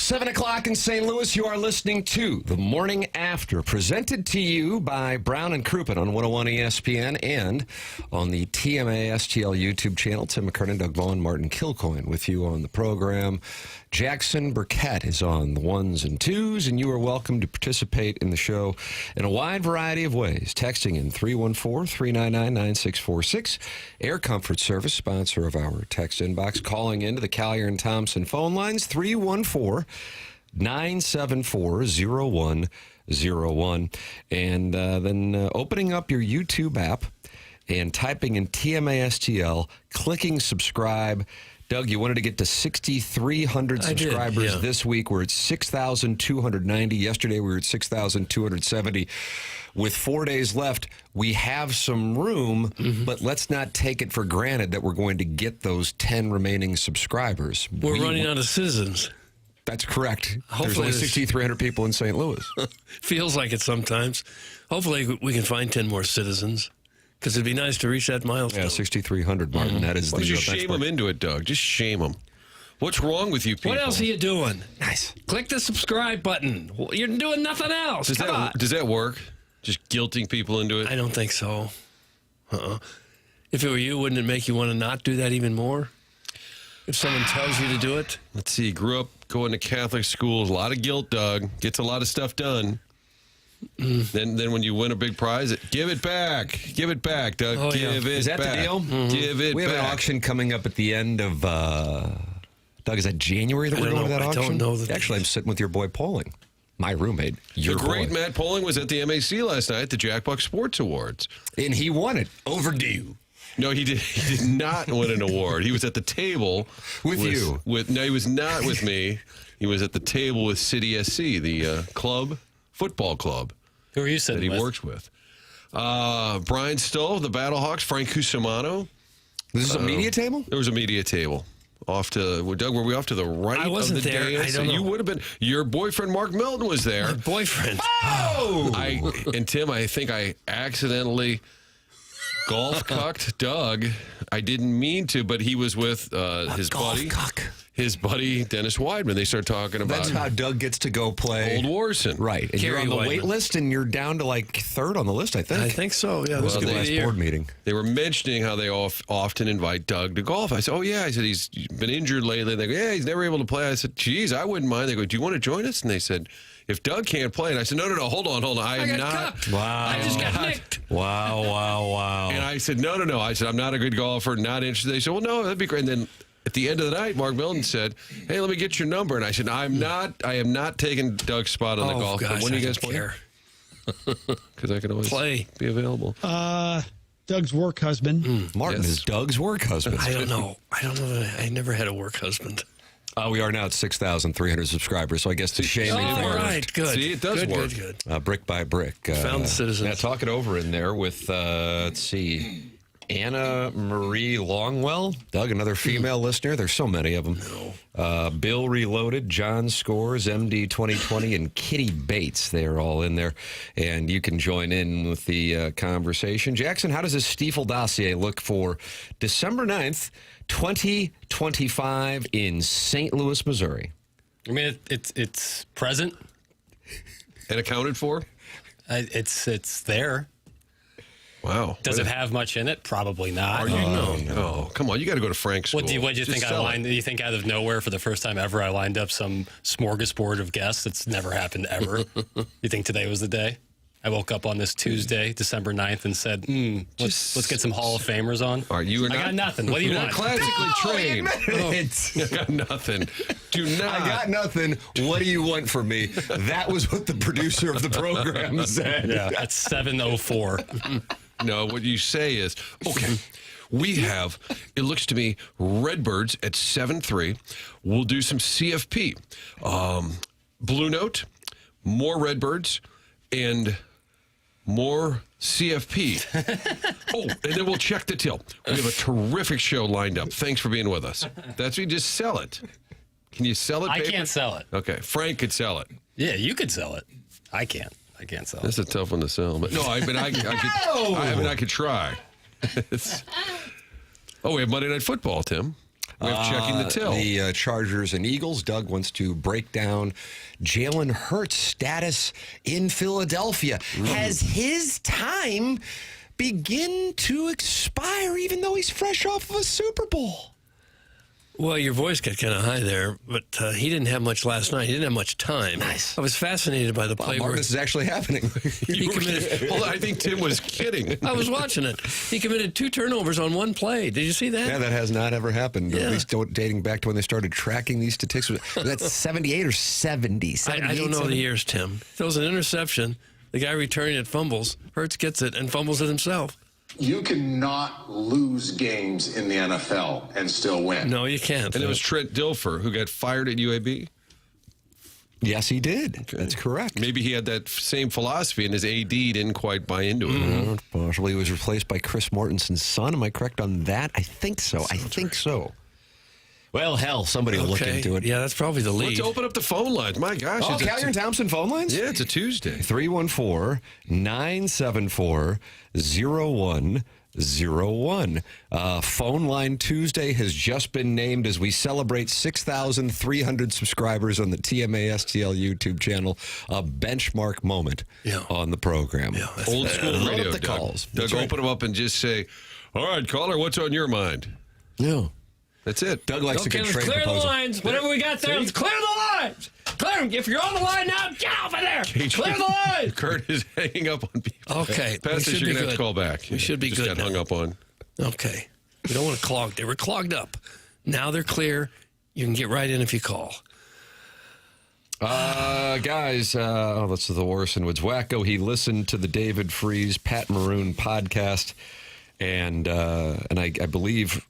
7 o'clock in St. Louis, you are listening to The Morning After, presented to you by Brown and Crouppen on 101 ESPN and on the TMA STL YouTube channel. Tim McKernan, Doug Vaughn, Martin Kilcoyne with you on the program. Jackson Burkett is on the ones and twos, and you are welcome to participate in the show in a wide variety of ways. Texting in 314-399-9646. Air Comfort Service, sponsor of our text inbox. Calling into the Collier and Thompson phone lines, 314-974-0101. And then opening up your YouTube app and typing in TMASTL, clicking subscribe. Doug, you wanted to get to 6,300 subscribers this week. We're at 6,290. Yesterday, we were at 6,270. With 4 days left, we have some room, but let's not take it for granted that we're going to get those 10 remaining subscribers. We're running out of citizens. That's correct. Hopefully There's only 6,300 people in St. Louis. Feels like it sometimes. Hopefully, we can find 10 more citizens. Because it'd be nice to reach that milestone. Yeah, 6,300, Martin. That is Why don't you shame them into it, Doug? Just shame them. What's wrong with you people? What else are you doing? Nice. Click the subscribe button. You're doing nothing else. Does that work? Just guilting people into it? I don't think so. If it were you, wouldn't it make you want to not do that even more? If someone tells you to do it? Let's see. Grew up going to Catholic schools. A lot of guilt, Doug. Gets a lot of stuff done. Then when you win a big prize, give it back. Give it back, Doug. Oh, yeah. Give it Is that back. the deal? Give it back. We have an auction coming up at the end of, Doug, is that January that we're going to that auction? I don't know. Actually, I'm sitting with your boy Poling, my roommate. The great Matt Poling was at the MAC last night at the Jack Buck Sports Awards. And he won it. Overdue. No, he did not win an award. He was at the table with you. No, he was not with me. He was at the table with City SC, the football club. Who are you sitting that he works with? Brian Stowe, the Battlehawks, Frank Cusimano. This is a media table? There was a media table. Doug, were we off to the right I wasn't of the there. dais? I don't know. You would have been. Your boyfriend, Mark Milton, was there. My boyfriend. Oh! And Tim, I think I accidentally golf cucked Doug. I didn't mean to, but he was with his buddy. His buddy, Dennis Weidman. They start talking about... That's how Doug gets to go play... Old Warson. Right. And you're on the wait list, and you're down to like third on the list, I think. I think so, yeah. This was the last board meeting. They were mentioning how they often invite Doug to golf. I said, oh, yeah. I said, he's been injured lately. They go, yeah, he's never able to play. I said, geez, I wouldn't mind. They go, do you want to join us? And they said, if Doug can't play. And I said, no, hold on. I am not. Cucked. Wow. I just got nicked. Wow. And I said, no. I said, I'm not a good golfer, not interested. They said, well, no, that'd be great. And then at the end of the night, Mark Milton said, hey, let me get your number. And I said, I am not taking Doug's spot on the golf club. When do you guys play? Because I can always be available. Doug's work husband. Martin is Doug's work husband. I don't know. I never had a work husband. We are now at 6,300 subscribers, so I guess the shaming all right, good. See, it does work. Good. Brick by brick. Found the citizens. Yeah, talk it over in there with, let's see, Anna Marie Longwell. Doug, another female listener. There's so many of them. Bill Reloaded, John Scores, MD 2020, and Kitty Bates. They're all in there, and you can join in with the conversation. Jackson, how does this Stiefel dossier look for December 9th, 2025 in St. Louis, Missouri? I mean, it's present. And accounted for? It's there. Wow. Does it have much in it? Probably not. No. Come on, you got to go to Frank's school. What do you think I lined? Do you think out of nowhere, for the first time ever, I lined up some smorgasbord of guests? It's never happened ever. You think today was the day? I woke up on this Tuesday, December 9th, and said, let's get some Hall of Famers on. All right, I got nothing. What do you want? Classically trained. I got nothing. Do not. I got nothing. What do you want from me? That was what the producer of the program said. Yeah, at 7:04. No, what you say is, okay, we have, it looks to me, Redbirds at 7-3. We'll do some CFP. Blue Note, more Redbirds, and more CFP. And then we'll check the till. We have a terrific show lined up. Thanks for being with us. That's you just sell it. Can you sell it, I paper? can't sell it. Okay, Frank could sell it. Yeah, you could sell it. I can't sell it. That's a tough one to sell. But no, I could try. We have Monday Night Football, Tim. We have checking the till. The Chargers and Eagles. Doug wants to break down Jalen Hurts' status in Philadelphia. Has his time begin to expire, even though he's fresh off of a Super Bowl? Well, your voice got kind of high there, but he didn't have much last night. He didn't have much time. Nice. I was fascinated by the play where This is actually happening. he committed. Well, I think Tim was kidding. I was watching it. He committed 2 turnovers on one play. Did you see that? Yeah, that has not ever happened. Yeah. At least dating back to when they started tracking these statistics. That's 78 or 70? I don't know the years, Tim. There was an interception. The guy returning it fumbles. Hurts gets it and fumbles it himself. You cannot lose games in the NFL and still win. No, you can't. And it was Trent Dilfer who got fired at UAB. Yes, he did. That's correct. Maybe he had that same philosophy and his AD didn't quite buy into it. Possibly he was replaced by Chris Mortensen's son. Am I correct on that? I think so. So. Well, hell, somebody will look into it. Yeah, that's probably the lead. Let's open up the phone lines. My gosh. Oh, it's a- Callier and Thompson phone lines? Yeah, it's a Tuesday. 314-974-0101. Phone line Tuesday has just been named as we celebrate 6,300 subscribers on the TMASTL YouTube channel. A benchmark moment on the program. Yeah, that's Old school Load radio, up the Doug. calls. Doug, open them up and just say, all right, caller, what's on your mind? Yeah. That's it. Doug likes Okay, a good let's trade clear proposal. the lines. Whatever we got there, let's clear the lines. Clear them. If you're on the line now, get off of there. Clear the lines. Kurt is hanging up on people. Okay, we Pastor, should you're be going to have good. to call back. We should be just good got hung now. up on. Okay. We don't want to clog. They were clogged up. Now they're clear. You can get right in if you call. Guys, that's the Worse and Woods Wacko. He listened to the David Freese, Pat Maroon podcast, and I believe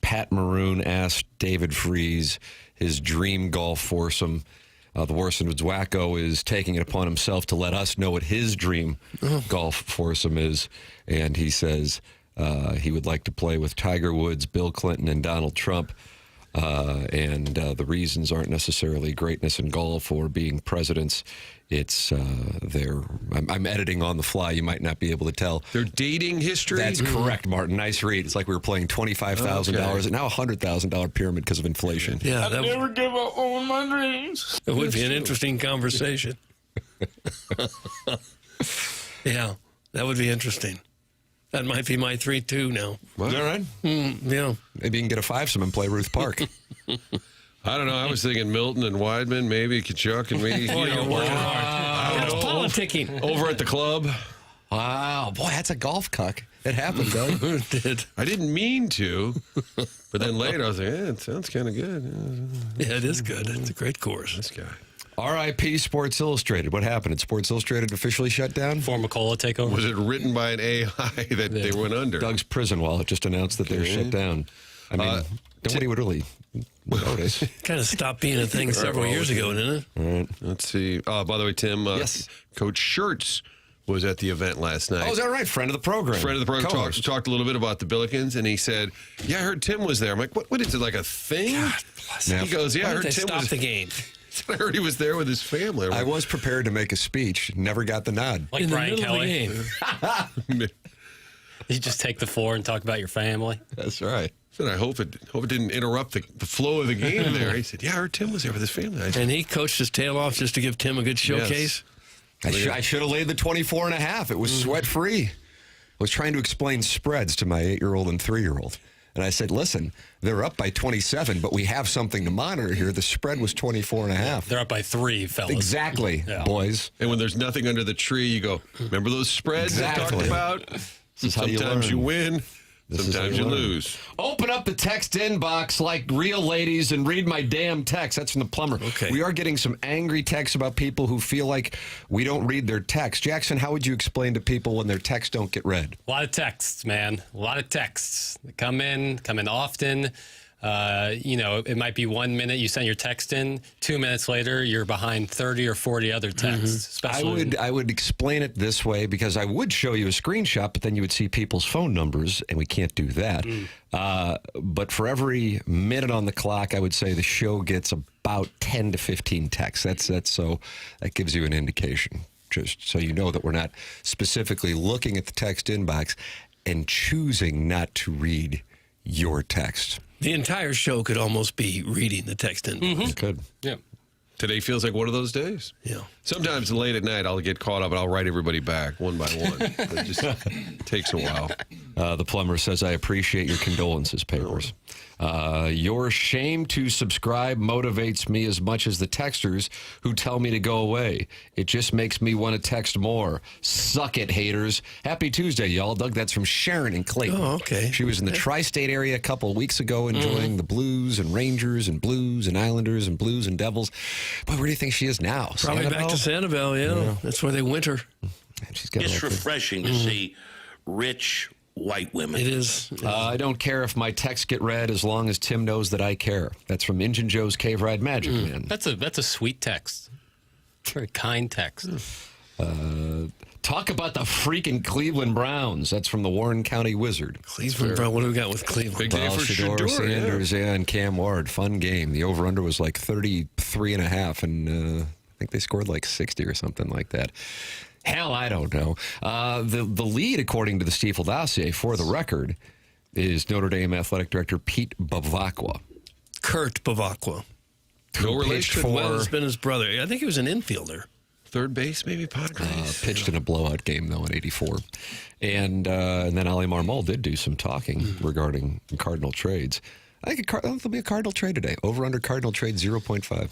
Pat Maroon asked David Freese his dream golf foursome. The Worse and Woods Wacko is taking it upon himself to let us know what his dream golf foursome is, and he says he would like to play with Tiger Woods, Bill Clinton, and Donald Trump. And the reasons aren't necessarily greatness in golf or being presidents. It's I'm editing on the fly. You might not be able to tell. Their dating history? That's correct, Martin. Nice read. It's like we were playing $25,000 and now a $100,000 pyramid because of inflation. Yeah, that Never give up on my dreams. it would be an interesting conversation. Yeah, that would be interesting. That might be my 3-2 now. Is that right? Yeah. Maybe you can get a fivesome and play Ruth Park. I don't know. I was thinking Milton and Weidman, maybe Kachuk and me. Boy, you're working hard. That's politicking. Over at the club. Wow. Boy, that's a golf cuck. It happened, though. It did. I didn't mean to, but then later I was like, it sounds kind of good. Yeah, it is good. It's a great course. This guy. R.I.P. Sports Illustrated. What happened? Did Sports Illustrated officially shut down? Formicola take over. Was it written by an AI that they went under? Doug's prison wallet just announced that they're shut down. I mean, nobody would really notice. Kind of stopped being a thing several years ago, didn't it? Let's see. By the way, Tim, Yes. Coach Schertz was at the event last night. Oh, is that right? Friend of the program. Friend of the program Co-host. talked a little bit about the Billikens, and he said, yeah, I heard Tim was there. I'm like, what is it, like a thing? him. He goes, yeah, Why I did heard they Tim stop was the game? I heard he was there with his family. I was prepared to make a speech, never got the nod. Like In the Brian middle of the Kelly. game. You just take the floor and talk about your family. That's right. said, I hope it didn't interrupt the flow of the game there. He said, yeah, I heard Tim was there with his family. I said, And he coached his tail off just to give Tim a good showcase. I should have laid the 24.5. It was sweat-free. I was trying to explain spreads to my 8-year-old and 3-year-old. And I said, listen, they're up by 27, but we have something to monitor here. The spread was 24.5. They're up by 3, fellas. Exactly, Yeah. boys. and when there's nothing under the tree, you go, remember those spreads I talked Exactly. about? This is how you Sometimes learn. you win, This is how sometimes you you learn. lose. Open up the text inbox like real ladies and read my damn text. That's from the plumber. Okay. We are getting some angry texts about people who feel like we don't read their text. Jackson, how would you explain to people when their texts don't get read? A lot of texts, man. A lot of texts. They come in often. It might be 1 minute you send your text in. 2 minutes later, you're behind 30 or 40 other texts. I would explain it this way because I would show you a screenshot, but then you would see people's phone numbers, and we can't do that. But for every minute on the clock, I would say the show gets about 10 to 15 texts. So that gives you an indication, just so you know that we're not specifically looking at the text inbox and choosing not to read your text. The entire show could almost be reading the text inbox. It could. Yeah. Today feels like one of those days. Yeah. Sometimes late at night, I'll get caught up and I'll write everybody back one by one. It just takes a while. The plumber says, I appreciate your condolences, Papers. Your shame to subscribe motivates me as much as the texters who tell me to go away. It just makes me want to text more. Suck it, haters. Happy Tuesday, y'all. Doug, that's from Sharon in Clayton. Oh, okay. She was in the tri-state area a couple of weeks ago enjoying the Blues and Rangers and Blues and Islanders and Blues and Devils. Boy, where do you think she is now? Probably back to Sanibel, yeah. That's where they winter. She's got It's refreshing to see rich white women. It is. I don't care if my texts get read as long as Tim knows that I care. That's from Injun Joe's Cave Ride Magic Man. That's a sweet text. Very kind text. Talk about the freaking Cleveland Browns. That's from the Warren County Wizard. Cleveland, bro. What do we got with Cleveland? Big day for Shador, Shador, Sanders, and Cam Ward. Fun game. The over-under was like 33.5, and I think they scored like 60 or something like that. Hell, I don't know. The lead, according to the Stiefel dossier, for the record, is Notre Dame Athletic Director Pete Bavacqua. Kurt Bavacqua. No Who relation. pitched Well, for it's been his brother. I think he was an infielder. Third base, maybe Padres. pitched in a blowout game, though, in 84. And then Ali Marmol did do some talking regarding Cardinal trades. I think there'll be a Cardinal trade today. Over-under Cardinal trade 0.5.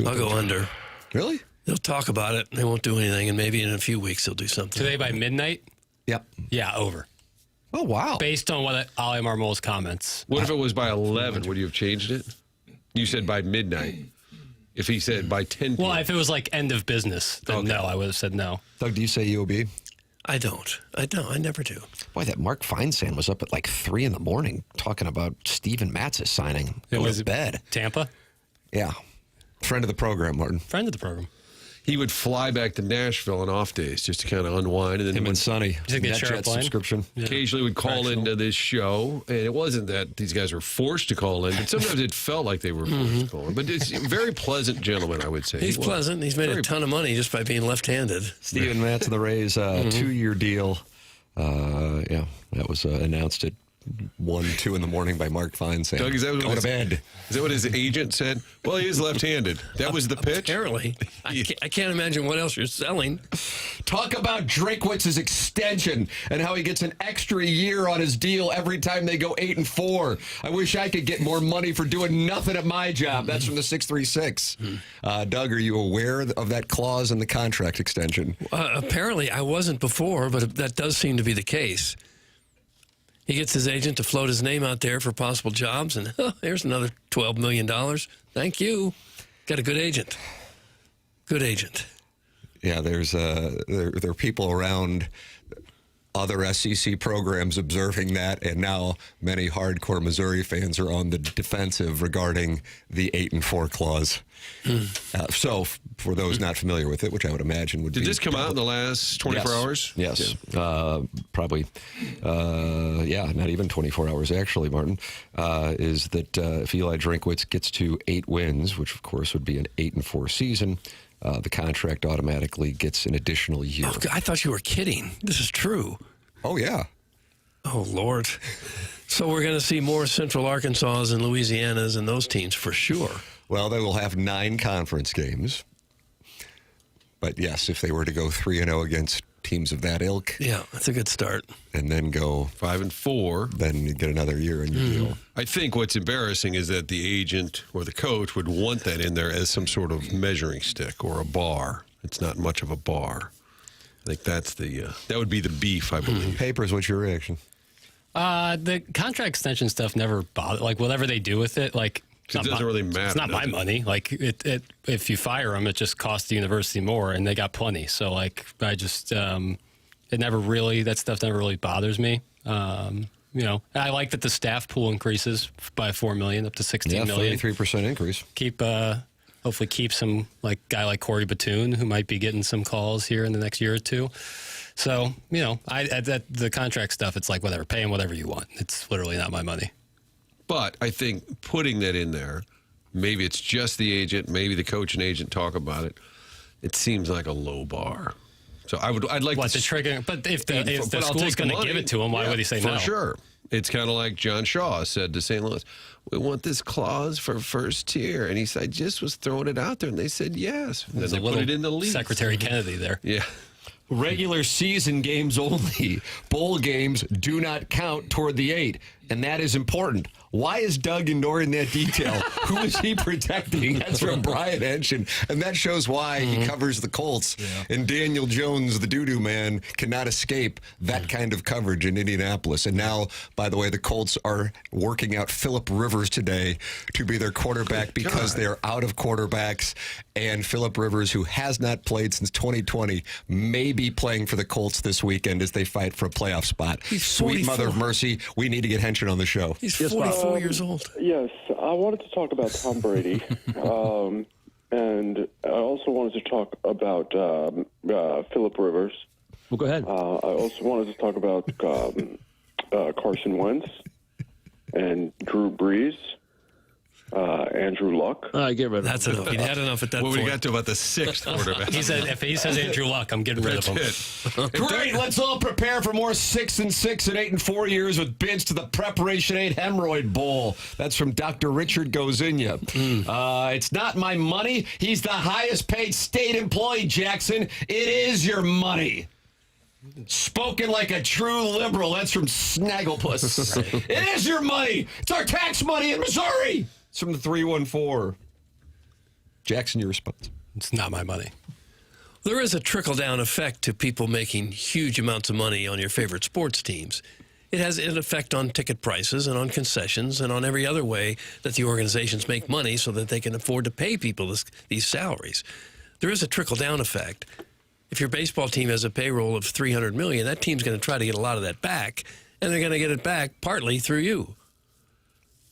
I'll go under. Really? They'll talk about it. They won't do anything, and maybe in a few weeks they'll do something. Today by midnight? Yep. Yeah, over. Oh, wow. Based on what Ali Marmol's comments. What if it was by 11? Would you have changed it? You said by midnight. If he said by 10 p.m. Well, if it was like end of business, then no, I would have said no. Doug, do you say UOB? I don't. I never do. Boy, that Mark Feinsand was up at like 3 in the morning talking about Steven Matz's signing. It Go was to bed. Tampa? Yeah. Friend of the program, Martin. Friend of the program. He would fly back to Nashville on off days just to kind of unwind. And then Him and Sonny. think they share a NetJet plane? subscription. occasionally would call into this show. And it wasn't that these guys were forced to call in, but sometimes it felt like they were forced to call in. But it's a very pleasant gentleman, I would say. He's pleasant. He's made a ton of money just by being left-handed. Steven Matz and the Rays, 2-year deal. Yeah, that was announced at 1, 2 in the morning by Mark Feinsand. Doug, is that what Go to bed. Is that what his agent said? Well, he is left-handed. That was the pitch? Apparently. I can't imagine what else you're selling. Talk about Drakewitz's extension and how he gets an extra year on his deal every time they go 8-4. I wish I could get more money for doing nothing at my job. That's from the 636. Doug, are you aware of that clause in the contract extension? Apparently, I wasn't before, but that does seem to be the case. He gets his agent to float his name out there for possible jobs, and there's another $12 million. Thank you. Got a good agent. Good agent. Yeah, there's there are people around other SEC programs observing that, and now many hardcore Missouri fans are on the defensive regarding the 8-4 clause. So, for those not familiar with it, which I would imagine would be... Did this come out in the last 24 hours? Yes. Probably, not even 24 hours, actually, Martin, is that if Eli Drinkwitz gets to 8 wins, which, of course, would be an 8-4 season, the contract automatically gets an additional year. Oh, I thought you were kidding. This is true. Oh, yeah. Oh, Lord. So we're going to see more Central Arkansas and Louisianas and those teams for sure. Well, they will have 9 conference games. But, yes, if they were to go 3-0 against teams of that ilk. Yeah, that's a good start. And then go 5-4. Then you get another year in your deal. I think what's embarrassing is that the agent or the coach would want that in there as some sort of measuring stick or a bar. It's not much of a bar. I think that's that would be the beef, I believe. Papers, what's your reaction? The contract extension stuff never bothered. Like, whatever they do with it, like... It doesn't really matter. It's not my money. Like, if you fire them, it just costs the university more, and they got plenty. So, like, I just, that stuff never really bothers me. I like that the staff pool increases by $4 million up to $16 million. 33% increase. Hopefully keep some guy like Corey Batoon, who might be getting some calls here in the next year or two. So, the contract stuff, it's like, whatever, pay him whatever you want. It's literally not my money. But I think putting that in there, maybe it's just the agent, maybe the coach and agent talk about it. It seems like a low bar. So I'd like to trigger. But if the school's going to give it to him, why would he say no? For sure. It's kind of like John Shaw said to St. Louis, we want this clause for first tier. And he said, I just was throwing it out there, and they said yes. And then they put it in the lease. Secretary Kennedy there. Yeah. Regular season games only. Bowl games do not count toward the 8, and that is important. Why is Doug ignoring that detail? Who is he protecting? That's from Brian Henshin, and that shows why he covers the Colts. Yeah. And Daniel Jones, the doo-doo man, cannot escape that kind of coverage in Indianapolis. And now, by the way, the Colts are working out Phillip Rivers today to be their quarterback because they're out of quarterbacks. And Phillip Rivers, who has not played since 2020, may be playing for the Colts this weekend as they fight for a playoff spot. He's Sweet 44. mother of mercy, we need to get Henshin on the show. He's 44 years old. Yes, I wanted to talk about Tom Brady, and I also wanted to talk about Phillip Rivers. Well, go ahead. I also wanted to talk about Carson Wentz and Drew Brees, Andrew Luck. All right, get rid of That's him. enough. He'd had enough at that Well, point. we got to about the 6th quarterback. He said, if he says Andrew Luck, I'm getting rid of him. That's it. Great. Let's all prepare for more 6 and 6 and 8 and 4 years with bids to the Preparation 8 Hemorrhoid Bowl. That's from Dr. Richard Gozinia. It's not my money. He's the highest paid state employee, Jackson. It is your money. Spoken like a true liberal. That's from Snagglepuss. It is your money. It's our tax money in Missouri. It's from the 314. Jackson, your response. It's not my money. There is a trickle-down effect to people making huge amounts of money on your favorite sports teams. It has an effect on ticket prices and on concessions and on every other way that the organizations make money so that they can afford to pay people these salaries. There is a trickle-down effect. If your baseball team has a payroll of $300 million, that team's going to try to get a lot of that back, and they're going to get it back partly through you.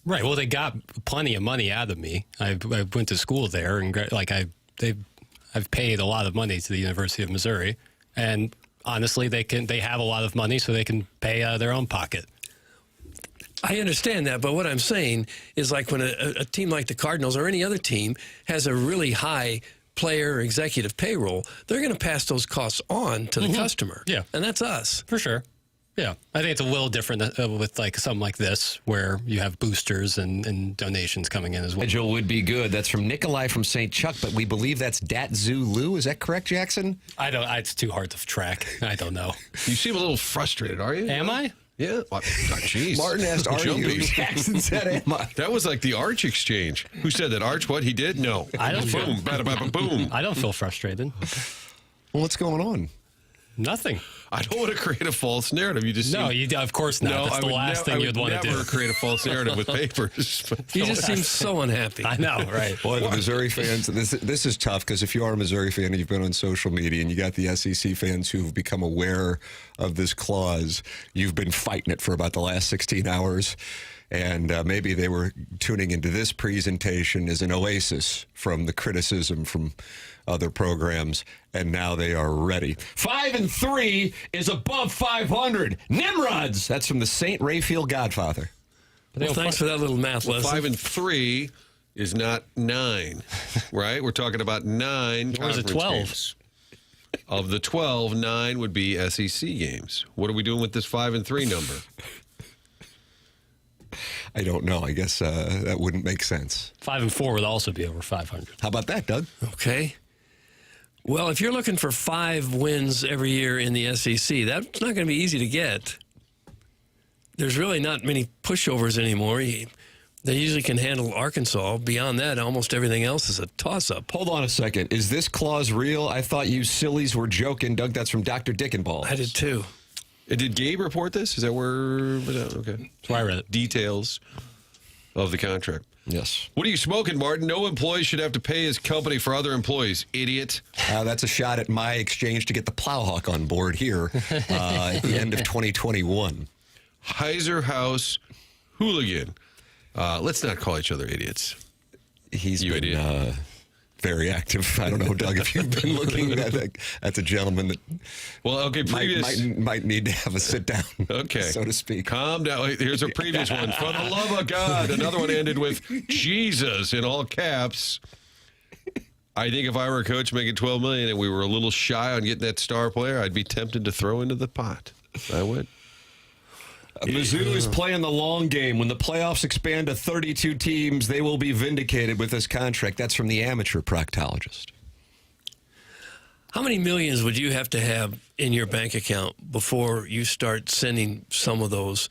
Right. Well, they got plenty of money out of me. I went to school there, and I've paid a lot of money to the University of Missouri, and honestly, they have a lot of money, so they can pay out of their own pocket. I understand that, but what I'm saying is like when a team like the Cardinals or any other team has a really high player executive payroll, they're going to pass those costs on to the customer. Yeah. And that's us. For sure. Yeah. I think it's a little different with like something like this where you have boosters and donations coming in as well. Schedule would be good. That's from Nikolai from St. Chuck, but we believe that's Dat Zulu. Is that correct, Jackson? It's too hard to track. I don't know. You seem a little frustrated, are you? Am I? Yeah. Oh, jeez. Martin asked, are you? Jumpy. Jackson said, am I? That was like the Arch exchange. Who said that? Arch, what? He did? No. I don't feel- Boom. Bada, bada, boom. I don't feel frustrated. Well, what's going on? Nothing. I don't want to create a false narrative. You just No, seem- of course not. No, That's I the would last thing you'd want to do. never create a false narrative with papers. He just seems so unhappy. I know, right? Boy, the Missouri fans, this is tough because if you are a Missouri fan and you've been on social media and you got the SEC fans who've become aware of this clause, you've been fighting it for about the last 16 hours. And maybe they were tuning into this presentation as an oasis from the criticism from other programs, and now they are ready. 5-3 is above 500. Nimrods. That's from the St. Raphael Godfather. Well, thanks for that little math lesson. 5-3 is not 9, right? We're talking about 9 Or is it conference 12? games. Of the 12, 9 would be SEC games. What are we doing with this 5-3 number? I don't know. I guess that wouldn't make sense. 5-4 would also be over 500. How about that, Doug? Okay. Well, if you're looking for 5 wins every year in the SEC, that's not going to be easy to get. There's really not many pushovers anymore. They usually can handle Arkansas. Beyond that, almost everything else is a toss-up. Hold on a second. Is this clause real? I thought you sillies were joking. Doug, that's from Dr. Dickenball. I did too. Did Gabe report this? Is that where? Okay. That's why I read it. Details of the contract. Yes. What are you smoking, Martin? No employee should have to pay his company for other employees, idiot. That's a shot at my exchange to get the Plowhawk on board here at the end of 2021. Heiser House hooligan. Let's not call each other idiots. He's You been idiot. very active. I don't know, Doug, if you've been looking at that. That's a gentleman that Well, okay, previous. might need to have a sit down, Okay. so to speak. Calm down. Wait, here's a previous one. For the love of God. Another one ended with Jesus in all caps. I think if I were a coach making $12 million and we were a little shy on getting that star player, I'd be tempted to throw into the pot. I would. Mizzou is playing the long game. When the playoffs expand to 32 teams, they will be vindicated with this contract. That's from the amateur proctologist. How many millions would you have to have in your bank account before you start sending some of those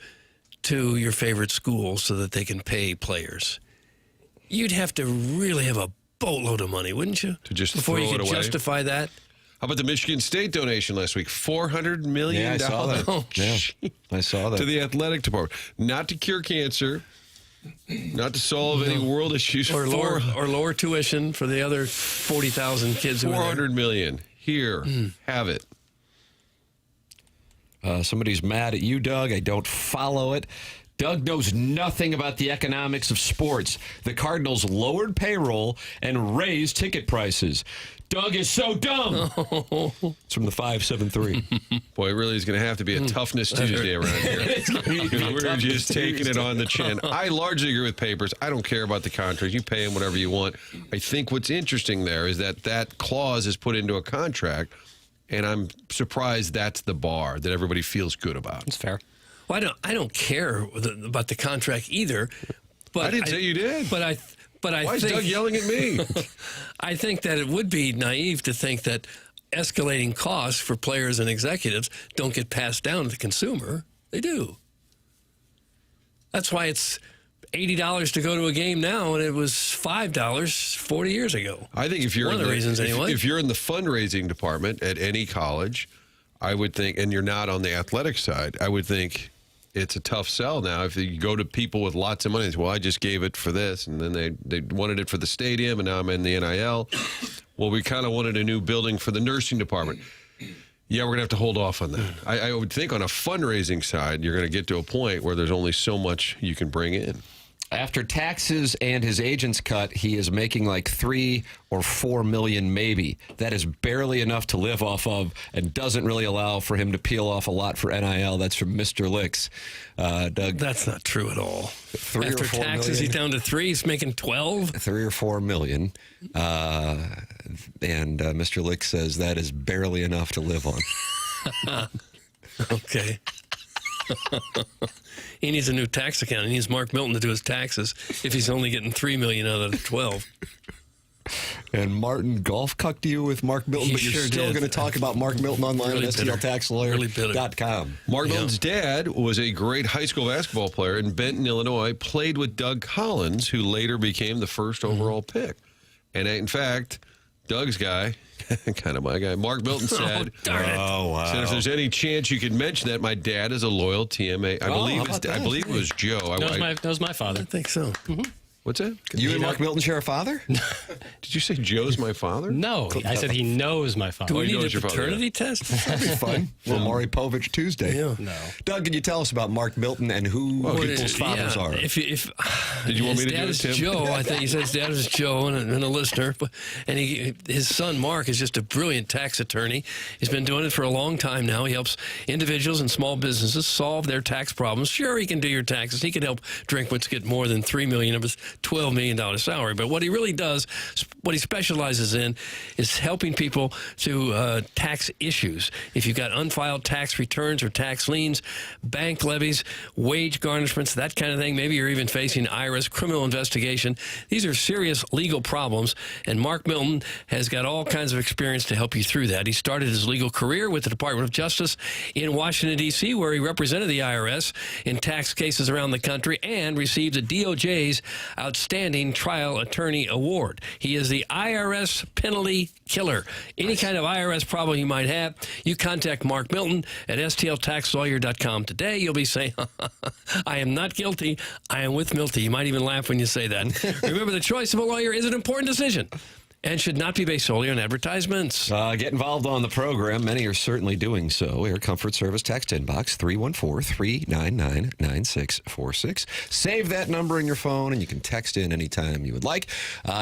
to your favorite schools so that they can pay players? You'd have to really have a boatload of money, wouldn't you? To just before throw you it could away? Justify that. How about the Michigan State donation last week? $400 million. Yeah, I saw that. Oh, Yeah, I saw that. To the athletic department. Not to cure cancer, not to solve any world issues. Or lower tuition for the other 40,000 kids who are there. $400 million. Here, have it. Somebody's mad at you, Doug. I don't follow it. Doug knows nothing about the economics of sports. The Cardinals lowered payroll and raised ticket prices. Doug is so dumb. It's from the 573. Boy, it really is going to have to be a toughness Tuesday around here. We're just taking it on the chin. I largely agree with Papers. I don't care about the contract. You pay them whatever you want. I think what's interesting there is that clause is put into a contract, and I'm surprised that's the bar that everybody feels good about. It's fair. Well, I don't care about the contract either. But I didn't say you did. But I Why is think, Doug yelling at me? I think that it would be naive to think that escalating costs for players and executives don't get passed down to the consumer. They do. That's why it's $80 to go to a game now, and it was $5 40 years ago. I think if you're One of the reasons anyway. If you're in the fundraising department at any college, I would think, and you're not on the athletic side, I would think it's a tough sell now. If you go to people with lots of money and say, well, I just gave it for this, and then they wanted it for the stadium, and now I'm in the NIL. Well, we kind of wanted a new building for the nursing department. Yeah, we're going to have to hold off on that. I would think on a fundraising side, you're going to get to a point where there's only so much you can bring in. After taxes and his agent's cut, he is making like $3 or $4 million maybe. That is barely enough to live off of and doesn't really allow for him to peel off a lot for NIL. That's from Mr. Licks. Doug. That's not true at all. $3 After or $4 taxes, million? he's down to 3. He's making 12. $3 or $4 million. And Mr. Licks says that is barely enough to live on. Okay. He needs a new tax account. He needs Mark Milton to do his taxes if he's only getting $3 million out of the 12. And Martin golf cucked you with Mark Milton, He but you're sure still did. going to talk about Mark Milton online Really at bitter. STLTaxLawyer.com. Mark Milton's dad was a great high school basketball player in Benton, Illinois, played with Doug Collins, who later became the first overall pick. And in fact, Doug's guy, kind of my guy, Mark Milton said, Darn it. said if there's any chance you could mention that, my dad is a loyal TMA. how about I that? believe it was Joe. That was my father. I think so. What's that? You and Mark Milton share a father? Did you say Joe's my father? No, I said he knows my father. Do we he need knows a your father, paternity test? That'd be fun. Little Maury Povich Tuesday. Yeah. No. Doug, can you tell us about Mark Milton and who people's fathers are? If Did you want me to do it, his dad Tim? is Joe, I think he said his dad is Joe and a listener. And his son, Mark, is just a brilliant tax attorney. He's been doing it for a long time now. He helps individuals and small businesses solve their tax problems. Sure, he can do your taxes. He can help Drinkwitz get more than $3 million of his $12 million salary. But what he really does, what he specializes in, is helping people to tax issues. If you've got unfiled tax returns or tax liens, bank levies, wage garnishments, that kind of thing, maybe you're even facing IRS criminal investigation. These are serious legal problems, and Mark Milton has got all kinds of experience to help you through that. He started his legal career with the Department of Justice in Washington, D.C., where he represented the IRS in tax cases around the country and received the DOJ's Outstanding Trial Attorney Award. He is the IRS penalty killer. Any kind of IRS problem you might have, you contact Mark Milton at STLTaxLawyer.com today. You'll be saying, I am not guilty. I am with Milty. You might even laugh when you say that. Remember, the choice of a lawyer is an important decision and should not be based solely on advertisements. Get involved on the program. Many are certainly doing so. Air Comfort Service text inbox 314-399-9646. Save that number in your phone, and you can text in anytime you would like.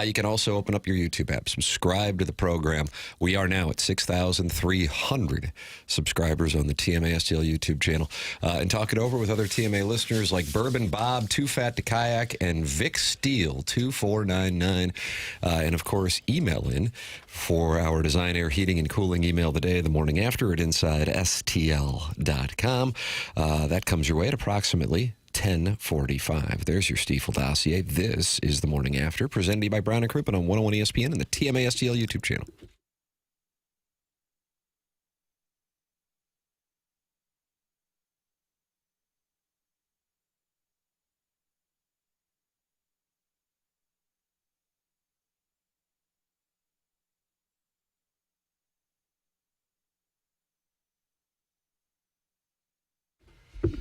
You can also open up your YouTube app. Subscribe to the program. We are now at 6,300 subscribers on the TMA STL YouTube channel. And talk it over with other TMA listeners like Bourbon Bob, Too Fat to Kayak, and Vic Steele, 2499. And, of course, email in for our Design, Air, Heating, and Cooling email the day, the morning after at InsideSTL.com. That comes your way at approximately 10:45. There's your Stiefel dossier. This is the morning after, presented to you by Brown and Crouppen on 101 ESPN and the TMASTL YouTube channel.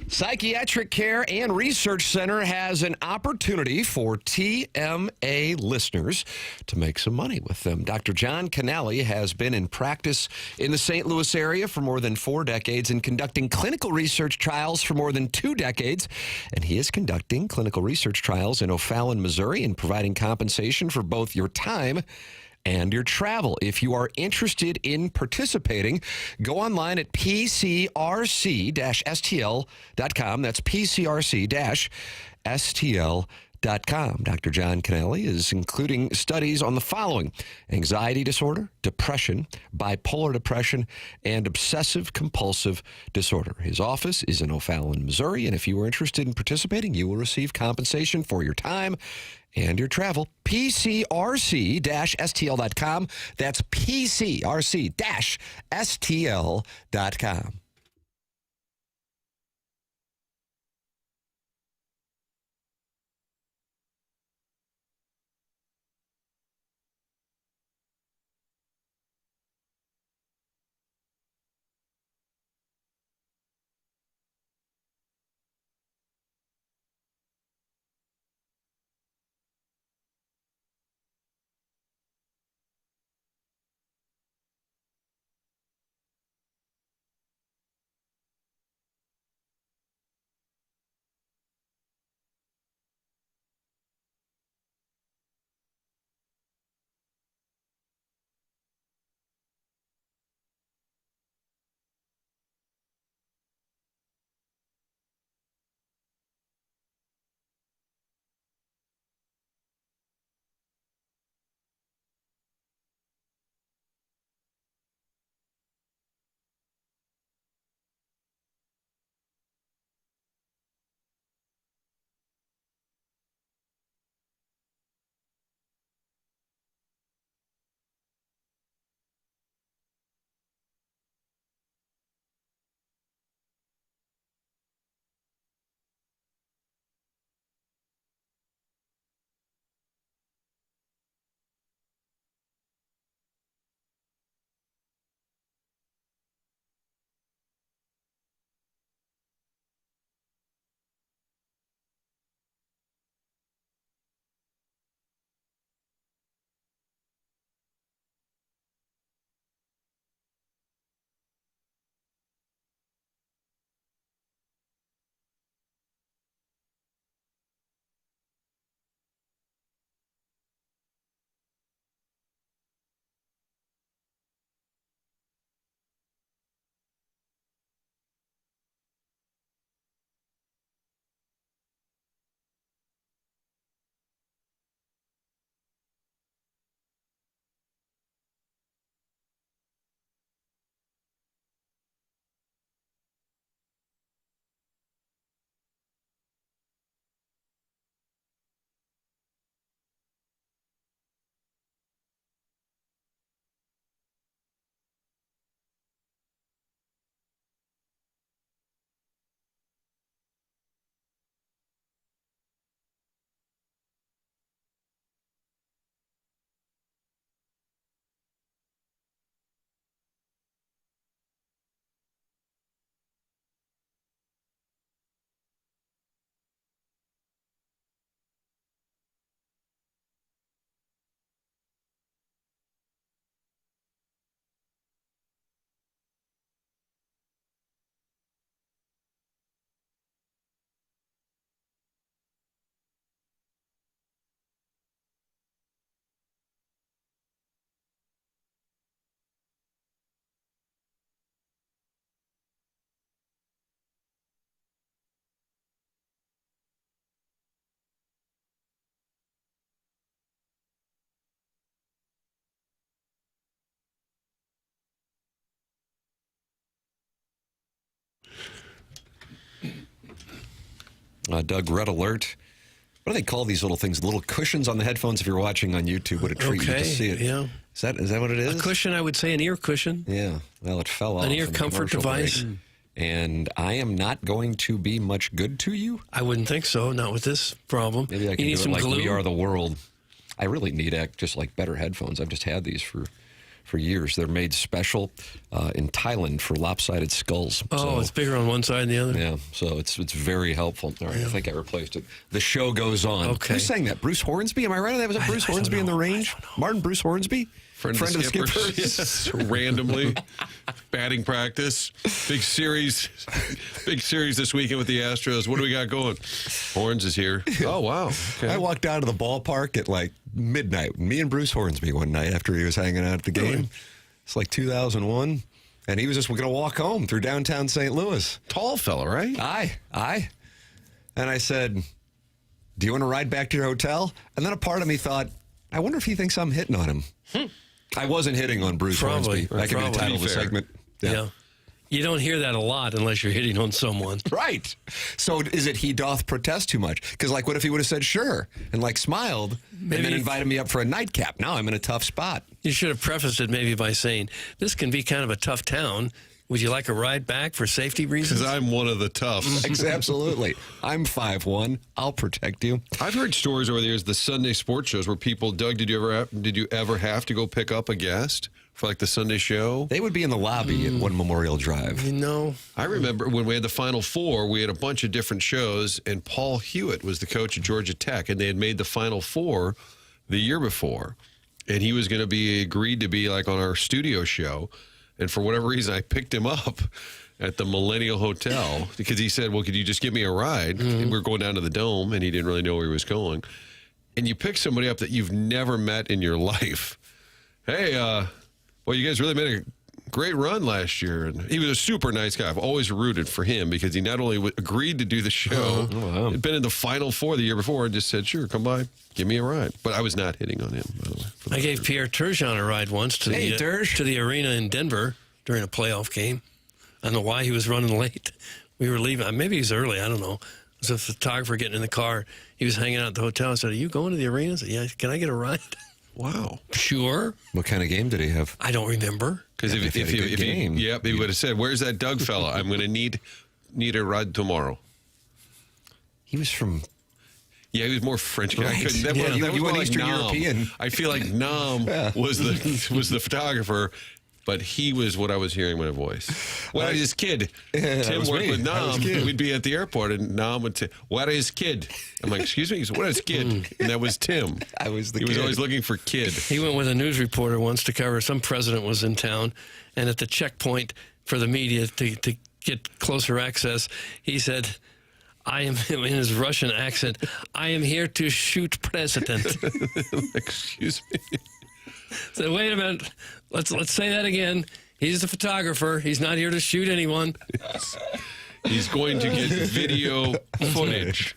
Psychiatric Care and Research Center has an opportunity for TMA listeners to make some money with them. Dr. John Canale has been in practice in the St. Louis area for more than 4 decades and conducting clinical research trials for more than 2 decades. And he is conducting clinical research trials in O'Fallon, Missouri, and providing compensation for both your time and your travel. If you are interested in participating, go online at pcrc-stl.com. That's pcrc-stl.com. Dr. John Canale is including studies on the following: anxiety disorder, depression, bipolar depression, and obsessive compulsive disorder. His office is in O'Fallon, Missouri, and if you are interested in participating, you will receive compensation for your time and your travel. pcrc-stl.com. That's pcrc-stl.com. Doug, red alert. What do they call these little things? Little cushions on the headphones if you're watching on YouTube. What a treat you to see it. Yeah. Is that what it is? A cushion, I would say an ear cushion. Yeah. Well, it fell off. An ear in the comfort commercial device. break. And I am not going to be much good to you. I wouldn't think so, not with this problem. Maybe I can you need do it some like glue? We Are the World. I really need just like better headphones. I've just had these for years. They're made special in Thailand for lopsided skulls. Oh, So, it's bigger on one side than the other? yeah, so it's very helpful. All right, I think I replaced it. The show goes on. Okay. Who sang that? Bruce Hornsby? Am I right on that? Was that Bruce I don't Hornsby in the know. Range? Martin Bruce Hornsby? Friend of the Skippers. Yes, randomly. Batting practice. Big series this weekend with the Astros. What do we got going? Horns is here. Oh, wow. Okay. I walked down to the ballpark at like midnight. Me and Bruce Hornsby one night after he was hanging out at the game. It's like 2001. And he was just going to walk home through downtown St. Louis. Tall fella, right? Aye. And I said, do you want to ride back to your hotel? And then a part of me thought, I wonder if he thinks I'm hitting on him. I wasn't hitting on Bruce Probably. Hornsby. That could be the title of the Fair. segment. Yeah. You don't hear that a lot unless you're hitting on someone. Right. So is it he doth protest too much? Because, like, what if he would have said sure and, like, smiled and then invited me up for a nightcap? Now I'm in a tough spot. You should have prefaced it maybe by saying, this can be kind of a tough town. Would you like a ride back for safety reasons? Because I'm one of the toughs. Absolutely. I'm 5'1". I'll protect you. I've heard stories over the years, the Sunday sports shows where people, Doug, did you ever have to go pick up a guest for like the Sunday show? They would be in the lobby at One Memorial Drive. You know, I remember when we had the Final Four, we had a bunch of different shows, and Paul Hewitt was the coach at Georgia Tech, and they had made the Final Four the year before, and he was going to be agreed to be like on our studio show, and for whatever reason, I picked him up at the Millennial Hotel because he said, well, could you just give me a ride? And we were going down to the Dome, and he didn't really know where he was going. And you pick somebody up that you've never met in your life. Hey, well, you guys really made a great run last year. And he was a super nice guy. I've always rooted for him because he not only agreed to do the show, had been in the Final Four the year before, and just said, sure, come by, give me a ride. But I was not hitting on him, by the way. I gave Pierre Turgeon a ride once to the arena in Denver during a playoff game. I don't know why he was running late. We were leaving. Maybe he was early. I don't know. It was a photographer getting in the car. He was hanging out at the hotel. I said, are you going to the arena? I said, yeah. Can I get a ride? Wow. Sure. What kind of game did he have? I don't remember. Because Yeah, if he would have said, where's that Doug fella? I'm going to need a ride tomorrow. He was from... Yeah, he was more French guy. Right. I couldn't. That Yeah, was, that you was went more Eastern like Nam. European. I feel like Nam was the photographer, but he was what I was hearing in my voice. What is kid? Tim was worked me. with That was Nam. kid. We'd be at the airport, and Nam would say, "What is kid?" I'm like, "Excuse me." He said, "What is kid?" And that was Tim. I was the He was kid. always looking for kid. He went with a news reporter once to cover some president was in town, and at the checkpoint for the media to get closer access, he said, I am, in his Russian accent, I am here to shoot president. Excuse me. So wait a minute, let's say that again. He's the photographer. He's not here to shoot anyone. He's going to get video footage.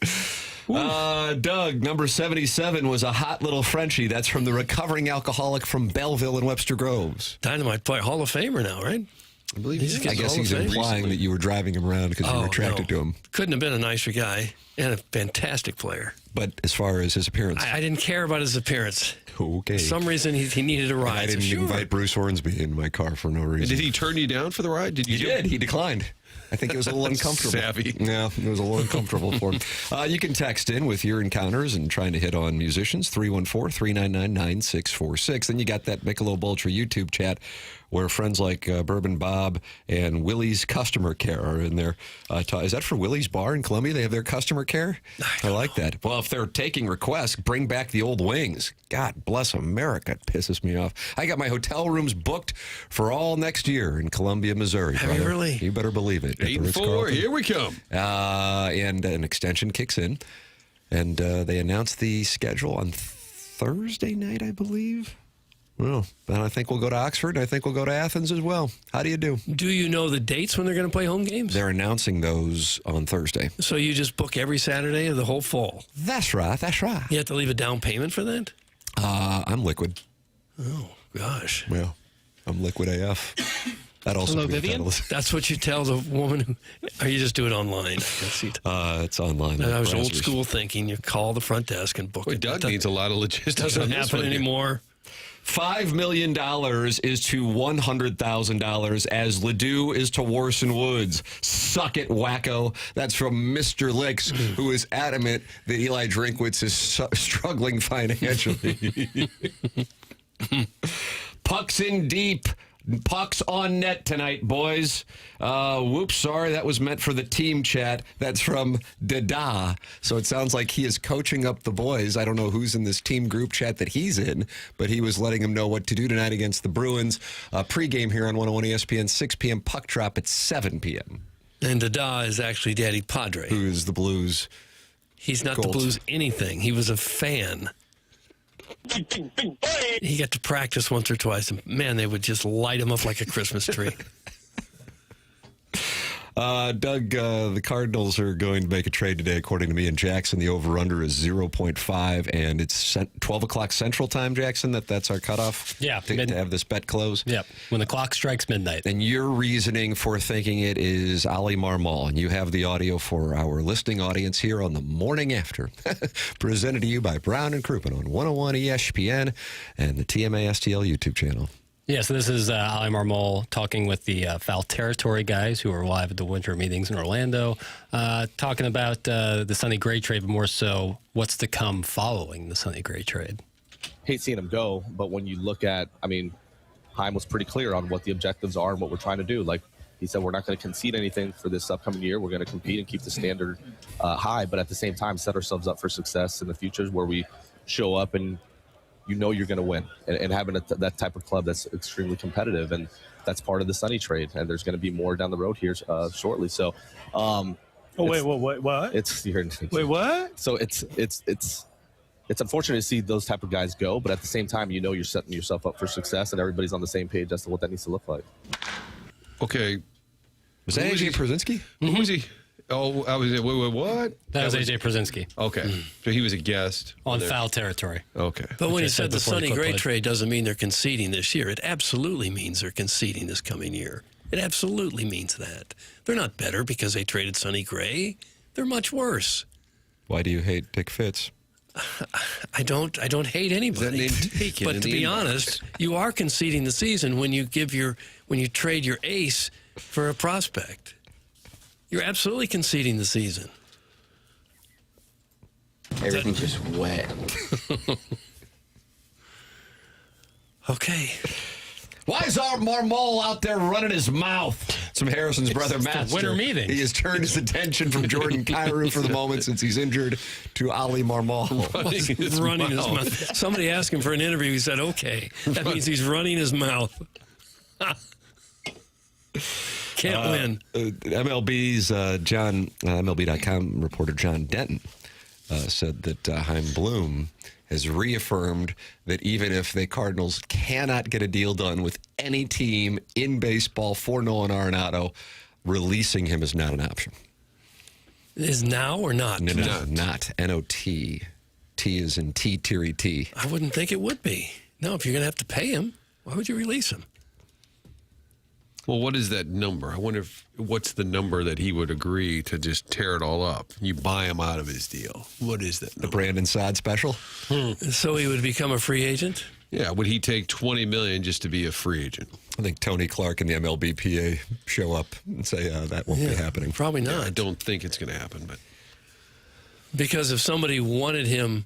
Doug, number 77 was a hot little Frenchie. That's from the recovering alcoholic from Belleville in Webster Groves. Dynamite player, Hall of Famer now, right? I believe He's he is. getting I guess Hall of he's Fame. implying Recently. that you were driving him around because you were attracted to him. Couldn't have been a nicer guy and a fantastic player. But as far as his appearance, I didn't care about his appearance. okay. For some reason, he needed a And ride. I didn't Sure. invite Bruce Hornsby in my car for no reason. Did he turn you down for the ride? Did you? He did. He declined. I think it was a little uncomfortable. Savvy. Yeah, it was a little uncomfortable for him. You can text in with your encounters and trying to hit on musicians, 314-399-9646. Then you got that Michelob Ultra YouTube chat where friends like Bourbon Bob and Willie's Customer Care are in there. Is that for Willie's Bar in Columbia? They have their customer care? I like that. Well, if they're taking requests, bring back the old wings. God bless America. It pisses me off. I got my hotel rooms booked for all next year in Columbia, Missouri. Have you brother. really? You better believe it. At the 8-4. Ritz-Carlton. Here we come. And an extension kicks in. And they announced the schedule on Thursday night, I believe. Well, then I think we'll go to Oxford. And I think we'll go to Athens as well. How do you do? Do you know the dates when they're going to play home games? They're announcing those on Thursday. So you just book every Saturday of the whole fall? That's right. That's right. You have to leave a down payment for that? I'm liquid. Oh, gosh. Well, I'm liquid AF. That also Hello, could be a Vivian? title. That's what you tell the woman or you just do it online? It's online. I was old Browsers. school thinking. You call the front desk and book Boy, it. Doug That needs a lot of logistics. doesn't on this happen one here. anymore. $5 million is to $100,000 as Ledoux is to Warson Woods. Suck it, wacko. That's from Mr. Licks, who is adamant that Eli Drinkwitz is struggling financially. Pucks in deep. Pucks on net tonight, boys. Whoops, sorry, that was meant for the team chat. That's from Dada. So it sounds like he is coaching up the boys. I don't know who's in this team group chat that he's in, but he was letting them know what to do tonight against the Bruins. Pre-game here on 101 ESPN, 6 p.m. Puck drop at 7 p.m. And Dada is actually Daddy Padre. Who is the Blues? He's not Gold. the Blues anything. He was a fan. He got to practice once or twice, and man, they would just light him up like a Christmas tree. Doug, the Cardinals are going to make a trade today, according to me and Jackson. The over-under is 0.5, and it's 12 o'clock Central Time, Jackson, that's our cutoff? Yeah, To have this bet close? Yep. When the clock strikes midnight. And your reasoning for thinking it is Ali Marmol, and you have the audio for our listening audience here on the morning after. Presented to you by Brown and Crouppen on 101 ESPN and the TMA STL YouTube channel. Yeah, so this is Ali Marmol talking with the Foul Territory guys who are live at the Winter Meetings in Orlando, talking about the Sonny Gray trade, but more so what's to come following the Sonny Gray trade. Hate seeing him go, but when you look at, Heim was pretty clear on what the objectives are and what we're trying to do. Like he said, we're not going to concede anything for this upcoming year. We're going to compete and keep the standard high, but at the same time, set ourselves up for success in the future where we show up and you know you're going to win, and having that type of club that's extremely competitive, and that's part of the Sonny trade. And there's going to be more down the road here shortly. So, Wait, what? it's Wait, what? So it's unfortunate to see those type of guys go, but at the same time, you know you're setting yourself up for success, and everybody's on the same page as to what that needs to look like. Okay. Was that AJ Przinsky? Who was he? Oh, I was. Wait, what? That was AJ Przinsky Okay. So he was a guest. on there. Foul Territory. Okay. But when Like I you said said the before the Sonny clip Gray played. trade doesn't mean they're conceding this year. It absolutely means they're conceding this coming year. It absolutely means that. They're not better because they traded Sonny Gray. They're much worse. Why do you hate Dick Fitz? I don't hate anybody. name taken But in to the be inbox? honest, you are conceding the season when you trade your ace for a prospect. You're absolutely conceding the season. Everything's just wet. Okay. Why is our Marmol out there running his mouth? It's from Harrison's brother, It's the Master. Winter Meetings. He has turned his attention from Jordan Cairo for the moment since he's injured to Ali Marmol. Running his mouth. Somebody asked him for an interview. He said, okay. That means he's running his mouth. Can't win. MLB's MLB.com reporter John Denton said that Chaim Bloom has reaffirmed that even if the Cardinals cannot get a deal done with any team in baseball for Nolan Arenado, releasing him is not an option. Is now or not? No, not N-O-T. T is in T-T. I wouldn't think it would be. No, if you're going to have to pay him, why would you release him? Well, what is that number? I wonder what's the number that he would agree to just tear it all up? You buy him out of his deal. What is that The number? Brandon Saad special? So he would become a free agent? Yeah, would he take $20 million just to be a free agent? I think Tony Clark and the MLBPA show up and say that won't be happening. Probably not. I don't think it's going to happen, but Because if somebody wanted him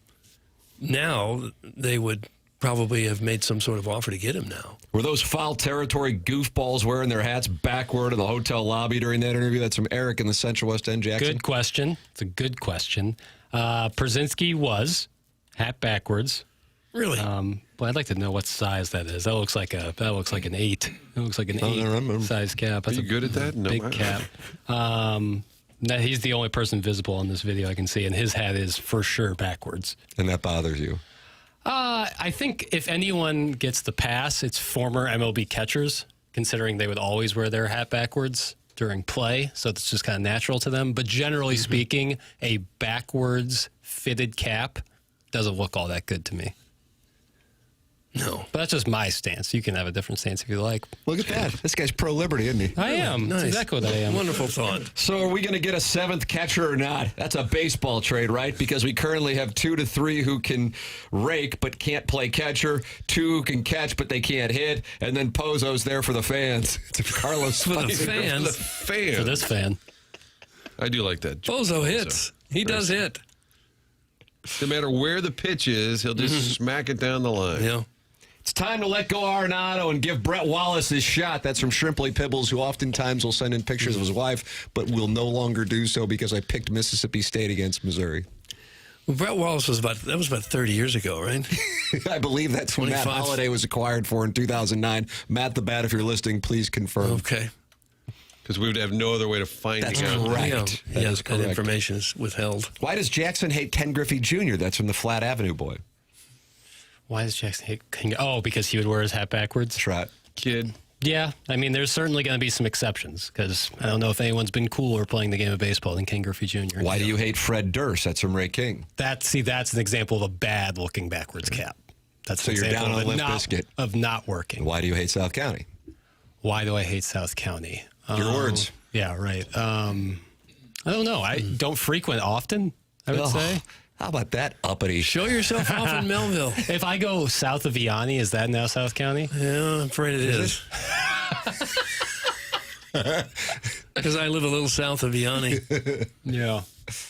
now, they would probably have made some sort of offer to get him now. Were those Foul Territory goofballs wearing their hats backward in the hotel lobby during that interview? That's from Eric in the Central West End, Jackson. Good question. It's a good question. Przinsky was hat backwards. Really? Well, I'd like to know what size that is. That looks like an 8. That looks like an 8 size cap. That's Are you good at that? No, big I- cap. He's the only person visible on this video I can see, and his hat is for sure backwards. And that bothers you. I think if anyone gets the pass, it's former MLB catchers, considering they would always wear their hat backwards during play, so it's just kind of natural to them. But generally speaking, a backwards fitted cap doesn't look all that good to me. No. But that's just my stance. You can have a different stance if you like. Look at that. This guy's pro-liberty, isn't he? I am. Nice. That's exactly what I am. Wonderful thought. So are we going to get a seventh catcher or not? That's a baseball trade, right? Because we currently have 2 to 3 who can rake but can't play catcher, 2 who can catch but they can't hit, and then Pozo's there for the fans. It's Carlos For the Spicer. fans. The fan. For this fan. I do like that. Bozo hits. He does hit. No matter where the pitch is, he'll just smack it down the line. Yeah. It's time to let go Arenado and give Brett Wallace his shot. That's from Shrimply Pibbles, who oftentimes will send in pictures of his wife, but will no longer do so because I picked Mississippi State against Missouri. Well, Brett Wallace was about 30 years ago, right? I believe that's when Matt 25. Holliday was acquired for in 2009. Matt the Bat, if you're listening, please confirm. Okay. Because we would have no other way to find That's out. correct. Yeah. That Yeah, is that correct. information is withheld. Why does Jackson hate Ken Griffey Jr.? That's from the Flat Avenue Boy. Why does Jackson hate King? Oh, because he would wear his hat backwards. That's right. Kid. Yeah, I mean, there's certainly going to be some exceptions because I don't know if anyone's been cooler playing the game of baseball than King Griffey Jr. Why do you hate Fred Durst? That's from Ray King. That's an example of a bad looking backwards cap. That's So an you're example down of on it Limp Bizkit. of not working. Why do you hate South County? Why do I hate South County? Your words. Yeah, right. I don't know. I don't frequent often, I would Ugh. say. How about that uppity? Show yourself off in Melville. If I go south of Vianney, is that now South County? Yeah, I'm afraid it is. Because I live a little south of Vianney. Yeah.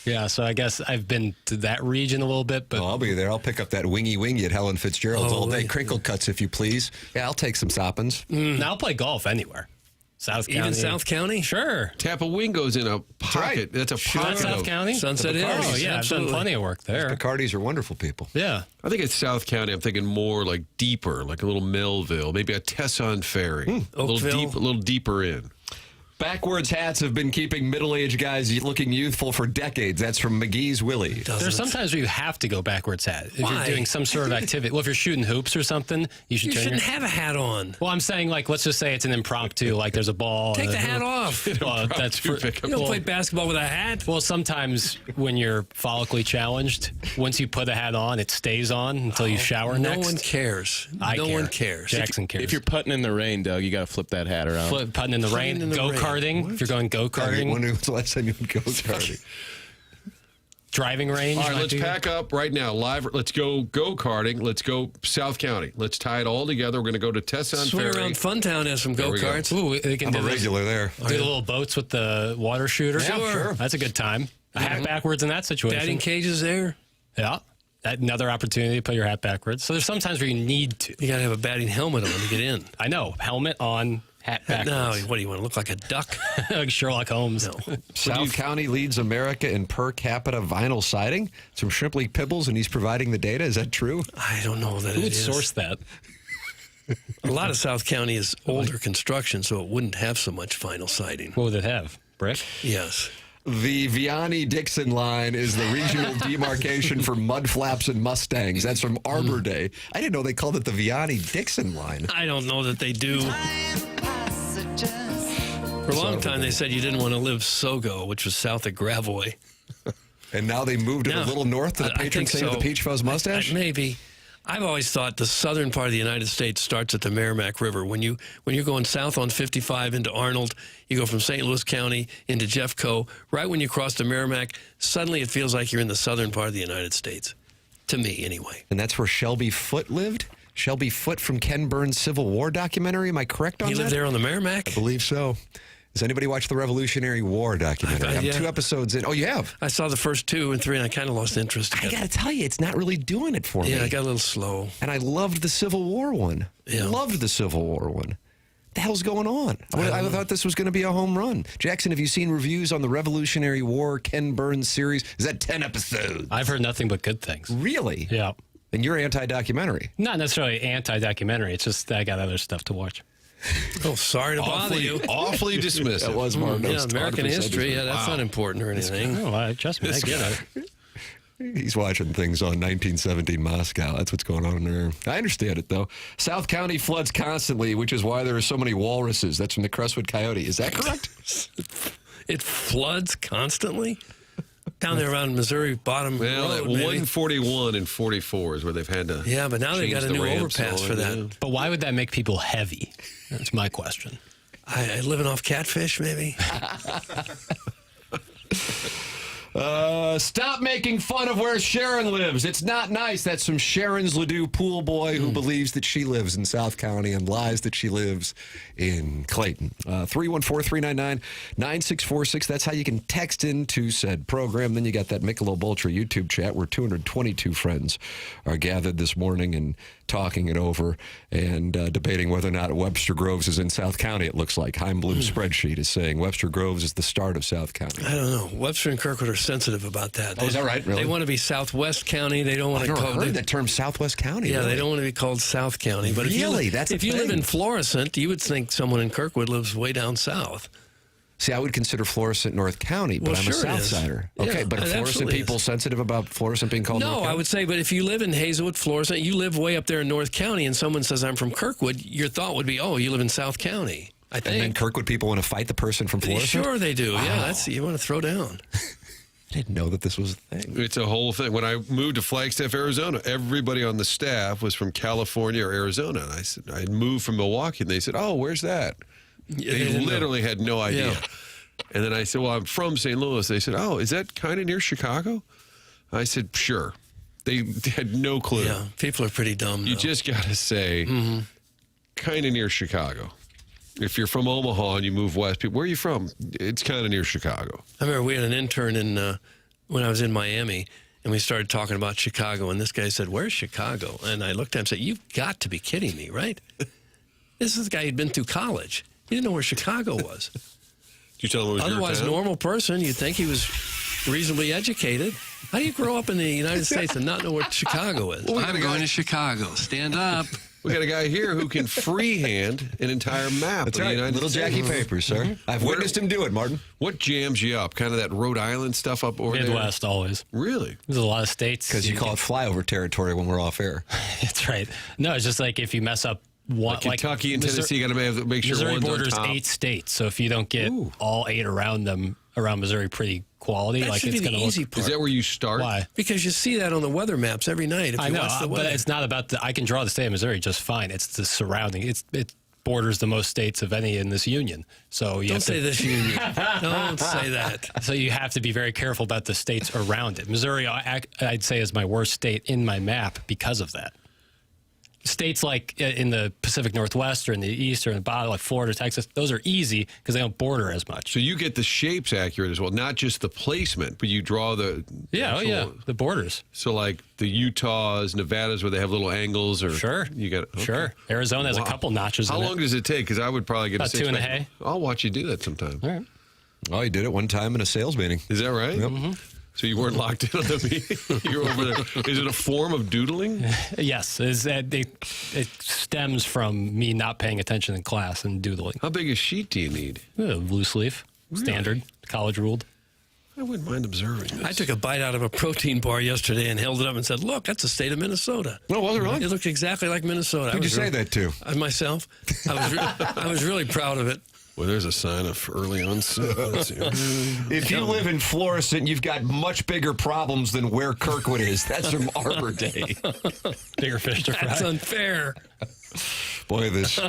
Yeah, so I guess I've been to that region a little bit, but Oh, I'll be there. I'll pick up that wingy at Helen Fitzgerald's Oh, all day. right. Crinkle cuts, if you please. Yeah, I'll take some soppins. now I'll play golf anywhere. South County. Even South County? Sure. Tapawingo's in a pocket. right. That's a Not pocket South of. County? Sunset Hills. Oh, yeah, Absolutely. I've done plenty of work there. Picardis are wonderful people. Yeah. I think it's South County. I'm thinking more like deeper, like a little Millville, maybe a Tesson Ferry. A Oakville. little deeper in. Backwards hats have been keeping middle-aged guys looking youthful for decades. That's from McGee's Willie. There's sometimes where you have to go backwards hat. If Why? you're doing some sort of activity. Well, if you're shooting hoops or something, you should You turn shouldn't your... have a hat on. Well, I'm saying, like, let's just say it's an impromptu, like there's a ball. Take and the a hat hoop. off. Well, that's for, You don't play basketball with a hat. Well, sometimes when you're follically challenged, once you put a hat on, it stays on until you shower No next. one cares. I no care. one cares. Jackson cares. If you're putting in the rain, Doug, you got to flip that hat around. putting in the rain, in the rain. go-karting, if you're going I go-karting, wonder when's the last time you went go-karting. driving range. All right, might let's be- pack up right now. Live. Let's go go-karting. Let's go South County. Let's tie it all together. We're going to go to Tesson Swing Ferry. around Funtown has some There we go. go-karts. Ooh, they can I'm do a this- regular there. Do the little boats with the water shooter. Yeah, sure. That's a good time. A hat backwards in that situation. Batting cages there. Yeah. Another opportunity to put your hat backwards. So there's sometimes where you need to. You got to have a batting helmet on to get in. I know. Helmet on, hat No, backwards. what do you want to look like a duck? Like Sherlock Holmes. No. South County leads America in per capita vinyl siding. It's from Shrimply Pibbles, and he's providing the data. Is that true? I don't know that Who it would is. source that? A lot of South County is older construction, so it wouldn't have so much vinyl siding. What would it have? Brick? Yes. The Vianney-Dixon line is the regional demarcation for mudflaps and Mustangs. That's from Arbor Day. I didn't know they called it the Vianney-Dixon line. I don't know that they do. For a long time, they said you didn't want to live Sogo, which was south of Gravois. And now they moved it a No, little north to the I patron think saint of so. the Peach Fuzz mustache? Maybe. I've always thought the southern part of the United States starts at the Merrimack River. When you're going south on 55 into Arnold, you go from St. Louis County into Jeffco. Right when you cross the Merrimack, suddenly it feels like you're in the southern part of the United States. To me, anyway. And that's where Shelby Foote lived? Shelby Foote from Ken Burns' Civil War documentary? Am I correct on He that? lived there on the Merrimack? I believe so. Has anybody watched the Revolutionary War documentary? I'm yeah. 2 episodes in. Oh, you have? I saw the first 2 and 3, and I kind of lost interest I again. got to tell you, it's not really doing it for me. Yeah, I got a little slow. And I loved the Civil War one. Yeah. Loved the Civil War one. The hell's going on? I thought this was going to be a home run. Jackson, have you seen reviews on the Revolutionary War Ken Burns series? Is that 10 episodes? I've heard nothing but good things. Really? Yeah. And you're anti-documentary. Not necessarily anti-documentary. It's just that I got other stuff to watch. Oh, sorry to bother you. Awfully dismissive. That was more Yeah, American history. Yeah, that's Wow. not important or anything. Oh, trust me, I get it. He's watching things on 1917 Moscow. That's what's going on there. I understand it, though. South County floods constantly, which is why there are so many walruses. That's from the Crestwood Coyote. Is that correct? It floods constantly? Down there around Missouri Bottom Well, Road, at maybe. 141 and 44 is where they've had to. Yeah, but now they got change a the new ramps overpass all for in, that. yeah. But why would that make people heavy? That's my question. I living off catfish, maybe. Stop making fun of where Sharon lives. It's not nice. That's from Sharon's Ladue pool boy who believes that she lives in South County and lies that she lives in Clayton. 314-399-9646. That's how you can text into said program. Then you got that Michelob Ultra YouTube chat where 222 friends are gathered this morning and talking it over and debating whether or not Webster Groves is in South County, it looks like. Heim Bloom's spreadsheet is saying Webster Groves is the start of South County. I don't know. Webster and Kirkwood are sensitive about that. Oh, is that right? Really? They want to be Southwest County. They don't want I've to never call heard that term Southwest County. Yeah, really. they don't want to be called South County. But Really? That's a if you live thing. in Florissant, you would think someone in Kirkwood lives way down south. See, I would consider Florissant North County, but Well, I'm sure a it South is. Sider. Yeah, Okay, but are it Florissant absolutely people is. sensitive about Florissant being called North No, County? I would say, but if you live in Hazelwood, Florissant, you live way up there in North County, and someone says, I'm from Kirkwood, your thought would be, oh, you live in South County. I think. And then Kirkwood people want to fight the person from Florissant? Sure they do. Wow. Yeah, that's you want to throw down. I didn't know that this was a thing. It's a whole thing. When I moved to Flagstaff, Arizona, everybody on the staff was from California or Arizona. And I said, I had moved from Milwaukee, and they said, oh, where's that? Yeah, They didn't know. literally had no idea. Yeah. And then I said, well, I'm from St. Louis. They said, oh, is that kind of near Chicago? I said, sure. They had no clue. Yeah, people are pretty dumb. You though. just got to say, kind of near Chicago. If you're from Omaha and you move west, people, where are you from? It's kind of near Chicago. I remember we had an intern when I was in Miami, and we started talking about Chicago, and this guy said, where's Chicago? And I looked at him and said, you've got to be kidding me, right? This is the guy who'd been through college. He didn't know where Chicago was. Did you tell him it was Otherwise, your town? normal person, you'd think he was reasonably educated. How do you grow up in the United States and not know where Chicago is? I'm going to Chicago. Stand up. We got a guy here who can freehand an entire map That's of the right. United Little States. Jackie Papers, sir. I've witnessed him do it, Martin. What jams you up? Kind of that Rhode Island stuff up over Midwest always. there? Really? There's a lot of states. Because you call it flyover territory when we're off air. That's right. No, it's just like if you mess up one, Kentucky and Tennessee got to make sure Missouri one's on borders top. 8 states, so if you don't get all 8 around them, around Missouri, pretty quality, That like should it's be the going to easy look. part. Is that where you start? Why? Because you see that on the weather maps every night. If I you know, watch the but weather. it's not about I can draw the state of Missouri just fine. It's the surrounding. It borders the most states of any in this union. So you Don't have say to, this union. Don't say that. So you have to be very careful about the states around it. Missouri, I'd say, is my worst state in my map because of that. States like in the Pacific Northwest or in the East or in the bottom, like Florida, Texas, those are easy because they don't border as much. So you get the shapes accurate as well, not just the placement, but you draw the actual- the borders. So like the Utahs, Nevadas, where they have little angles, or Sure. you got okay. Sure. Arizona has a Wow. couple notches. How in long it. does it take? Because I would probably get About a 6 2.5. I'll watch you do that sometime. All right. Oh, he did it one time in a sales meeting. Is that right? Yep. Mm-hmm. So you weren't locked in on the meeting? You were over there. Is it a form of doodling? Yes, it stems from me not paying attention in class and doodling. How big a sheet do you need? Loose leaf, standard, college ruled. I wouldn't mind observing this. I took a bite out of a protein bar yesterday and held it up and said, look, that's the state of Minnesota. No, was it really? It looked exactly like Minnesota. Who'd you say that to? Myself. I was really proud of it. Well, there's a sign of early onset. If you live in Florissant, you've got much bigger problems than where Kirkwood is. That's from Arbor Day. Bigger fish to fry. That's unfair. Boy, this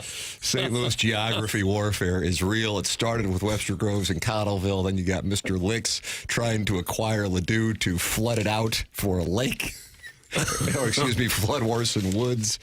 St. Louis geography warfare is real. It started with Webster Groves and Cottleville. Then you got Mr. Licks trying to acquire Ladue to flood it out for a lake. Or, excuse me, flood Warson Woods.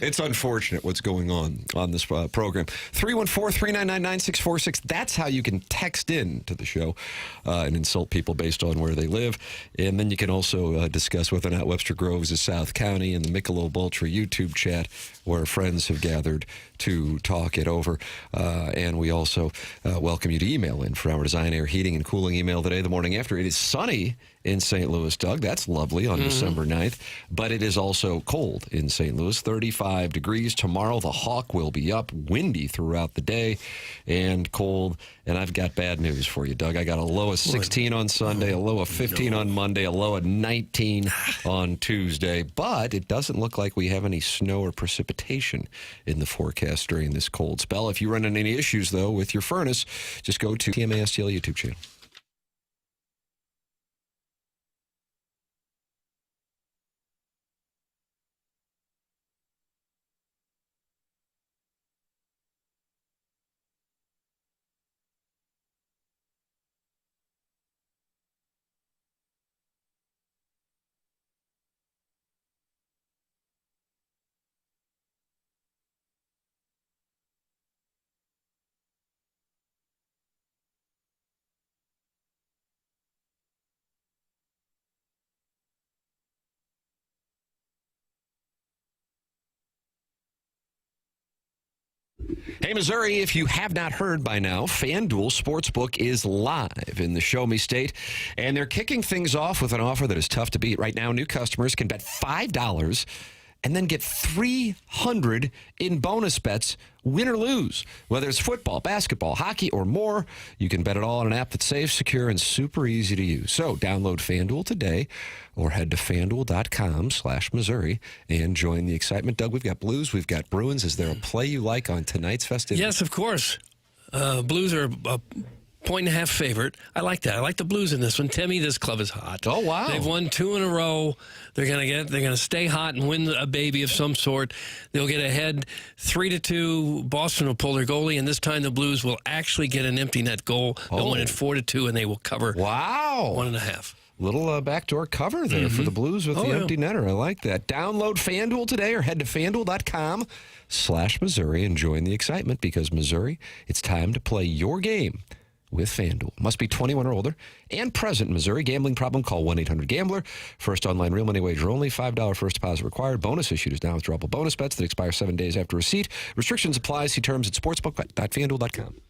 It's unfortunate what's going on this program. 314-399-9646. That's how you can text in to the show and insult people based on where they live. And then you can also discuss whether or not Webster Groves is South County in the Michelob Ultra YouTube chat where friends have gathered to talk it over. And we also welcome you to email in for our Design, Air, Heating, and Cooling email today, the morning after. It is sunny in St. Louis, Doug. That's lovely on December 9th. But it is also cold in St. Louis, 35 degrees. Tomorrow, the Hawk will be up, windy throughout the day, and cold. And I've got bad news for you, Doug. I got a low of 16 on Sunday, a low of 15 on Monday, a low of 19 on Tuesday. But it doesn't look like we have any snow or precipitation in the forecast during this cold spell. If you run into any issues, though, with your furnace, just go to TMASTL YouTube channel. Hey, Missouri, if you have not heard by now, FanDuel Sportsbook is live in the Show Me State, and they're kicking things off with an offer that is tough to beat. Right now, new customers can bet $5 and then get $300 in bonus bets, win or lose. Whether it's football, basketball, hockey, or more, you can bet it all on an app that's safe, secure, and super easy to use. So download FanDuel today or head to FanDuel.com/Missouri and join the excitement. Doug, we've got Blues, we've got Bruins. Is there a play you like on tonight's festivities? Yes, of course. Blues are a 1.5 favorite. I like that. I like the Blues in this one. Timmy, this club is hot. Oh, wow. They've won 2 in a row. They're gonna stay hot and win a baby of some sort. They'll get ahead 3-2. Boston will pull their goalie, and this time the Blues will actually get an empty net goal. They'll win it 4-2, and they will cover 1.5. Little backdoor cover there for the Blues with the empty netter. I like that. Download FanDuel today or head to FanDuel.com/Missouri and join the excitement because Missouri, it's time to play your game with FanDuel. Must be 21 or older and present in Missouri. Gambling problem? Call 1-800-GAMBLER. First online real money wager only. $5 first deposit required. Bonus issued is now withdrawable bonus bets that expire 7 days after receipt. Restrictions apply. See terms at sportsbook.fanduel.com.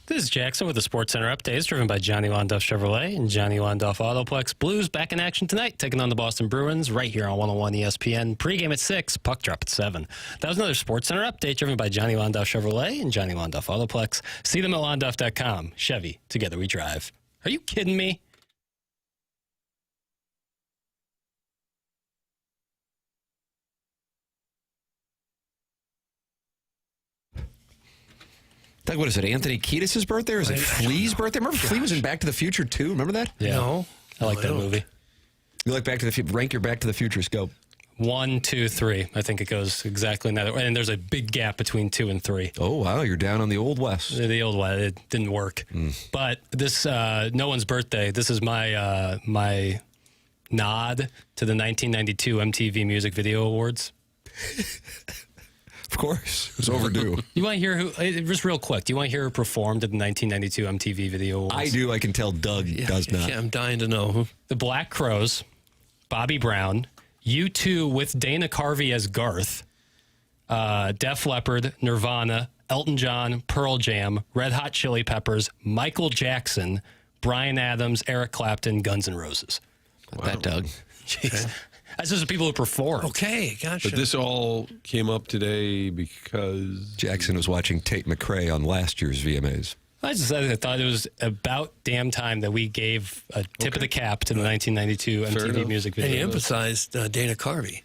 This is Jackson with the Sports Center updates, driven by Johnny Londoff Chevrolet and Johnny Londoff Autoplex. Blues back in action tonight, taking on the Boston Bruins right here on 101 ESPN. Pre-game at 6, puck drop at 7. That was another Sports Center update, driven by Johnny Londoff Chevrolet and Johnny Londoff Autoplex. See them at londoff.com. Chevy, together we drive. Are you kidding me? Doug, what is it? Anthony Kiedis' birthday, or is it Flea's birthday? Remember Flea was in Back to the Future 2? Remember that? Yeah. No. I like that movie. You like Back to the Future? Rank your Back to the Futures. Go. 1, 2, 3. I think it goes exactly in that. And there's a big gap between 2 and 3. Oh, wow. You're down on the Old West. The old one. It didn't work. But this, no one's birthday. This is my my nod to the 1992 MTV Music Video Awards. Of course. It was overdue. You want to hear who, just real quick, do you want to hear who performed at the 1992 MTV Video Awards? I do. I can tell Doug does not. Yeah, I'm dying to know. The Black Crowes, Bobby Brown, U2 with Dana Carvey as Garth, Def Leppard, Nirvana, Elton John, Pearl Jam, Red Hot Chili Peppers, Michael Jackson, Bryan Adams, Eric Clapton, Guns N' Roses. Wow. That, Doug. Jeez. That's just the people who performed. Okay, gotcha. But this all came up today because Jackson was watching Tate McRae on last year's VMAs. I thought it was about damn time that we gave a tip of the cap to the 1992 MTV Music Video. And you emphasized Dana Carvey.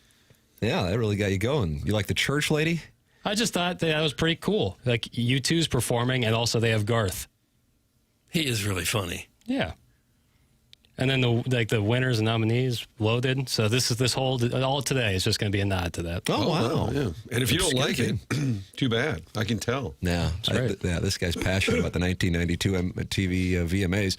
Yeah, that really got you going. You like the church lady? I just thought that was pretty cool. Like U2's performing, and also they have Garth. He is really funny. Yeah. And then the winners and nominees loaded. So this whole all today is just going to be a nod to that. Oh, wow. Yeah. And if you don't like it, too bad. I can tell. Yeah, this guy's passionate about the 1992 MTV VMAs.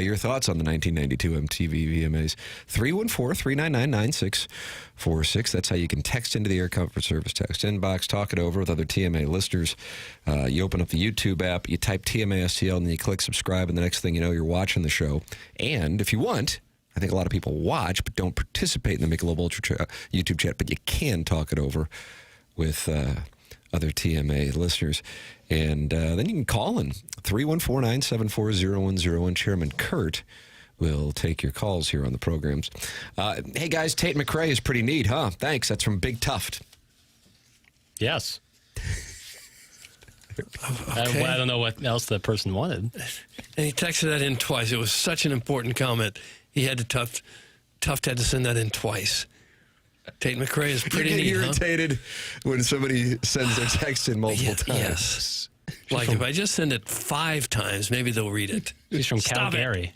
Your thoughts on the 1992 MTV VMAs? 314-399-9646. That's how you can text into the Air Comfort Service text inbox. Talk it over with other TMA listeners. You open up the YouTube app, you type TMASTL, and then you click subscribe, and the next thing you know, you're watching the show. And if you want, I think a lot of people watch but don't participate in the Michelob Ultra YouTube chat, but you can talk it over with other TMA listeners. And then you can call in 314-974-0101. Chairman Kurt will take your calls here on the programs. Hey, guys, Tate McRae is pretty neat, huh? Thanks. That's from Big Tuft. Yes. Okay. I don't know what else the person wanted. And he texted that in twice. It was such an important comment. He had to Tuft had to send that in twice. Tate McRae is pretty neat, huh? Irritated when somebody sends their text in multiple times. Yes. Like if I just send it 5 times, maybe they'll read it. He's from Calgary.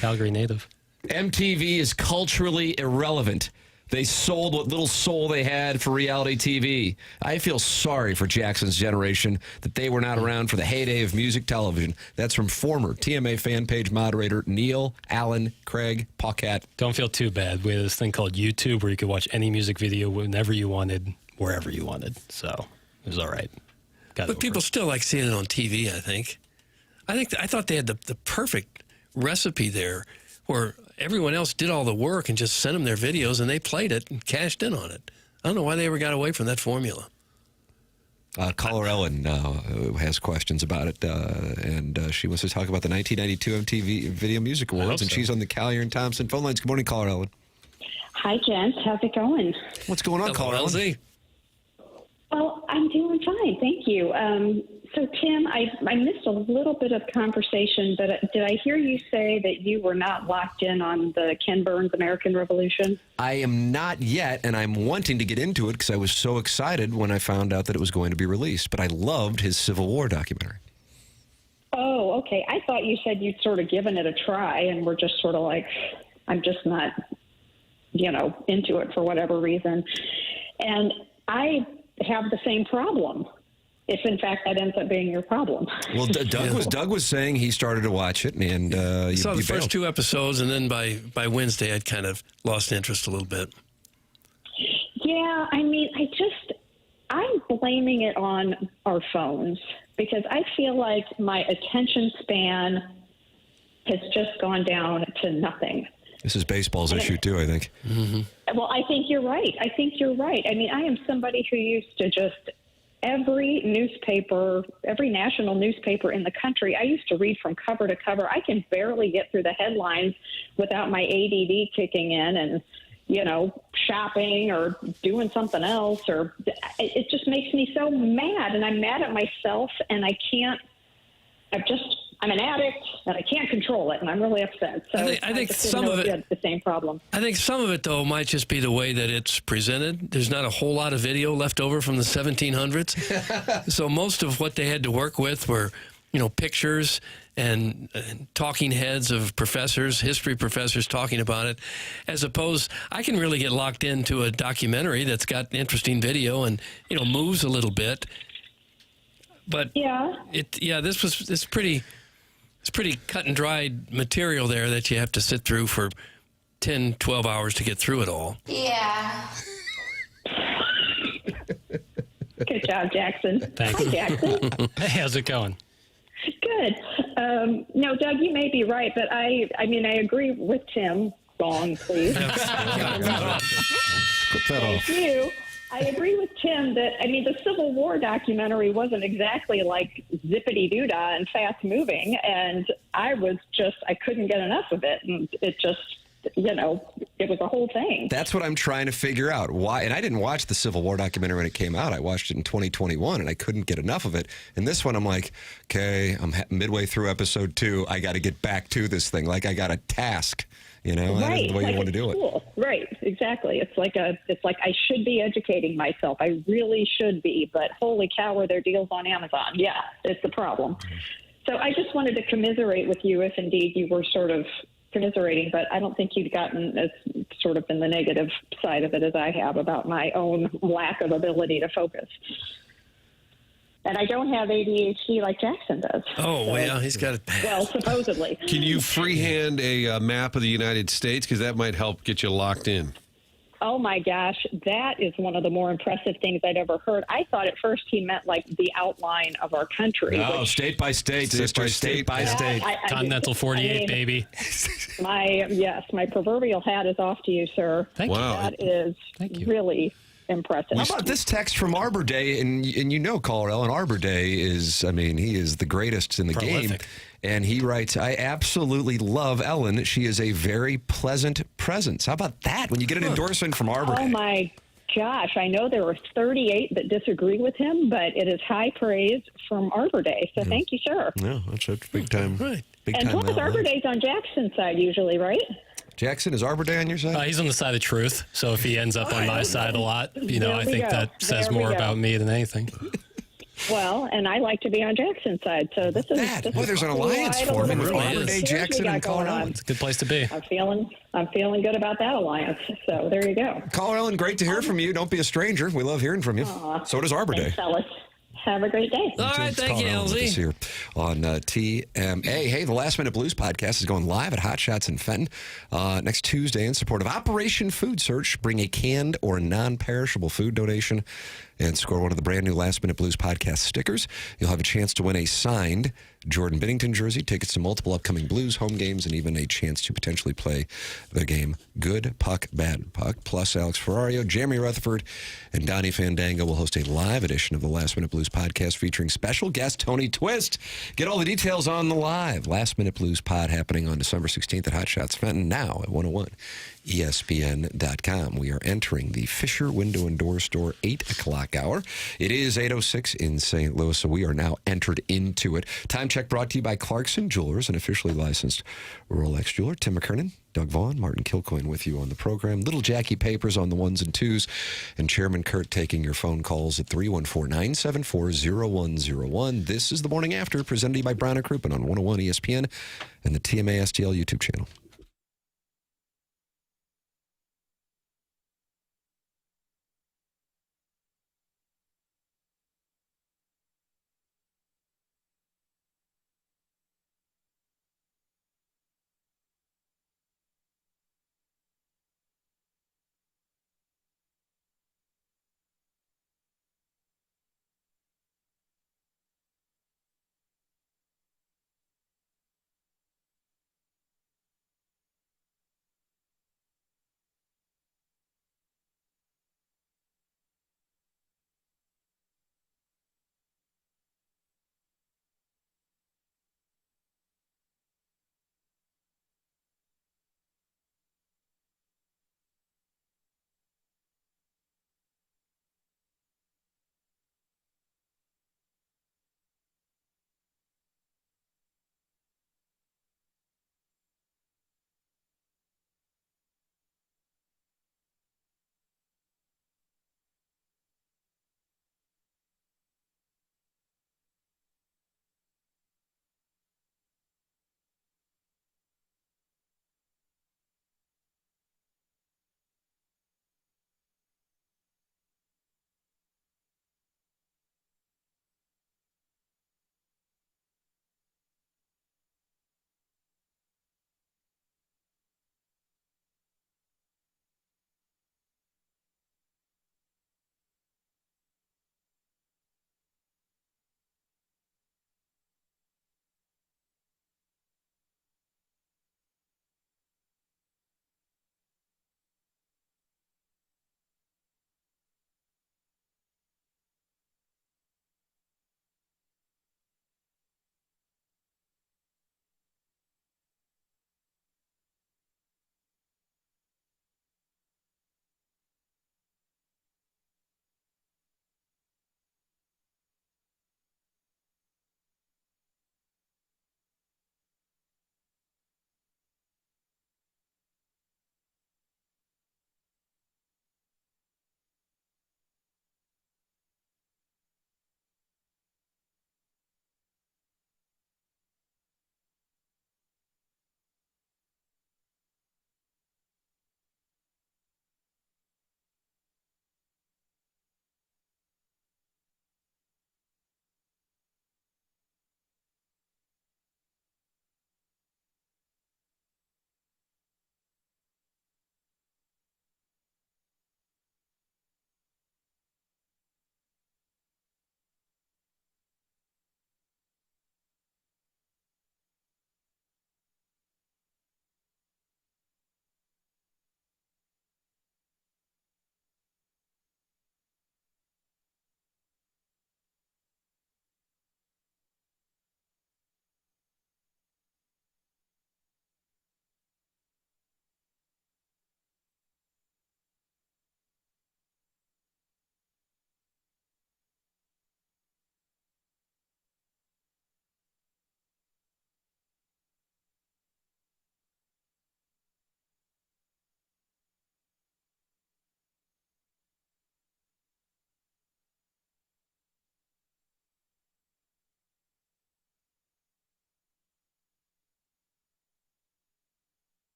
Calgary native. MTV is culturally irrelevant. They sold what little soul they had for reality TV. I feel sorry for Jackson's generation that they were not around for the heyday of music television. That's from former TMA fan page moderator Neil Allen Craig Paquette. Don't feel too bad. We had this thing called YouTube where you could watch any music video whenever you wanted, wherever you wanted. So it was all right. But people still like seeing it on TV, I think. I thought they had the perfect recipe there where everyone else did all the work and just sent them their videos and they played it and cashed in on it. I don't know why they ever got away from that formula. Caller Ellen has questions about it, and she wants to talk about the 1992 MTV Video Music Awards, and she's on the Collier and Thompson phone lines. Good morning, Caller Ellen. Hi, gents. How's it going? What's going on, Caller Ellen? Well, I'm doing fine. Thank you. So, Tim, I missed a little bit of conversation, but did I hear you say that you were not locked in on the Ken Burns American Revolution? I am not yet, and I'm wanting to get into it because I was so excited when I found out that it was going to be released. But I loved his Civil War documentary. Oh, okay. I thought you said you'd sort of given it a try and were just sort of like, I'm just not, into it for whatever reason. And I have the same problem. If in fact that ends up being your problem. Well, Doug was saying he started to watch it, and I saw the first 2 episodes, and then by Wednesday I'd kind of lost interest a little bit. Yeah, I mean, I'm blaming it on our phones because I feel like my attention span has just gone down to nothing. This is baseball's issue too, I think. Mm-hmm. Well, I think you're right. I mean, I am somebody who used to just every newspaper, every national newspaper in the country. I used to read from cover to cover. I can barely get through the headlines without my ADD kicking in and, shopping or doing something else. Or it just makes me so mad, and I'm mad at myself, and I can't. I'm an addict, and I can't control it, and I'm really upset. So I think some of it, the same problem. I think some of it, though, might just be the way that it's presented. There's not a whole lot of video left over from the 1700s. So most of what they had to work with were, pictures and talking heads of professors, history professors talking about it, as opposed, I can really get locked into a documentary that's got interesting video and, moves a little bit. But it's pretty cut and dried material there that you have to sit through for 10, 12 hours to get through it all. Yeah. Good job, Jackson. Thanks. Hi, Jackson. Hey, how's it going? Good. No, Doug, you may be right, but I agree with Tim. Vaughn, please. Cut that Thank off. you. I agree with Tim that, the Civil War documentary wasn't exactly like zippity-doo-dah and fast-moving, and I couldn't get enough of it, and it just, it was a whole thing. That's what I'm trying to figure out. Why? And I didn't watch the Civil War documentary when it came out. I watched it in 2021, and I couldn't get enough of it. And this one, I'm like, okay, I'm midway through episode 2. I got to get back to this thing. Like I got a task. Right, That is the way like you want to do it. Cool. Right, exactly. It's like I should be educating myself. I really should be, but holy cow, are there deals on Amazon? Yeah, it's a problem. So I just wanted to commiserate with you if indeed you were sort of commiserating, but I don't think you'd gotten as sort of in the negative side of it as I have about my own lack of ability to focus. And I don't have ADHD like Jackson does. Oh, so, yeah, he's got it bad. Well, supposedly. Can you freehand a map of the United States? Because that might help get you locked in. Oh, my gosh. That is one of the more impressive things I'd ever heard. I thought at first he meant like the outline of our country. No, state by state, sister, state by state. Continental 48, baby. My proverbial hat is off to you, sir. Thank you. That is really impressive. How about this text from Arbor Day? And Caller Ellen, Arbor Day is, he is the greatest in the game. And he writes, I absolutely love Ellen. She is a very pleasant presence. How about that? When you get an endorsement from Arbor Day. Oh, my gosh. I know there were 38 that disagree with him, but it is high praise from Arbor Day. So thank you, sir. Yeah, that's a big time. Right. And plus, Arbor Day's on Jackson's side usually, right? Jackson, is Arbor Day on your side? He's on the side of truth. So if he ends up on my side a lot, I think that says more about me than anything. Well, and I like to be on Jackson's side, so this is there's an alliance forming with Arbor Day, Jackson, and Colorado. It's a good place to be. I'm feeling good about that alliance. So there you go. Caller Ellen, great to hear from you. Don't be a stranger. We love hearing from you. So does Arbor Day. Thanks, fellas. Have a great day. All right, thank you, Elsie. Here on TMA. Hey, the Last Minute Blues podcast is going live at Hot Shots in Fenton next Tuesday in support of Operation Food Search. Bring a canned or non-perishable food donation and score one of the brand new Last Minute Blues podcast stickers. You'll have a chance to win a signed Jordan Binnington jersey, tickets to multiple upcoming Blues home games, and even a chance to potentially play the game Good Puck, Bad Puck. Plus, Alex Ferrario, Jeremy Rutherford, and Donnie Fandango will host a live edition of the Last Minute Blues podcast featuring special guest Tony Twist. Get all the details on the live Last Minute Blues pod happening on December 16th at Hot Shots Fenton, now at 101 ESPN.com. We are entering the Fisher Window and Door Store 8 o'clock hour. It is 8:06 in St. Louis, so we are now entered into it. Time check brought to you by Clarkson Jewelers, an officially licensed Rolex jeweler. Tim McKernan, Doug Vaughn, Martin Kilcoyne with you on the program. Little Jackie Papers on the ones and twos, and Chairman Kurt taking your phone calls at 314-974-0101. This is The Morning After, presented to you by Brown & Crouppen on 101 ESPN and the TMA STL YouTube channel.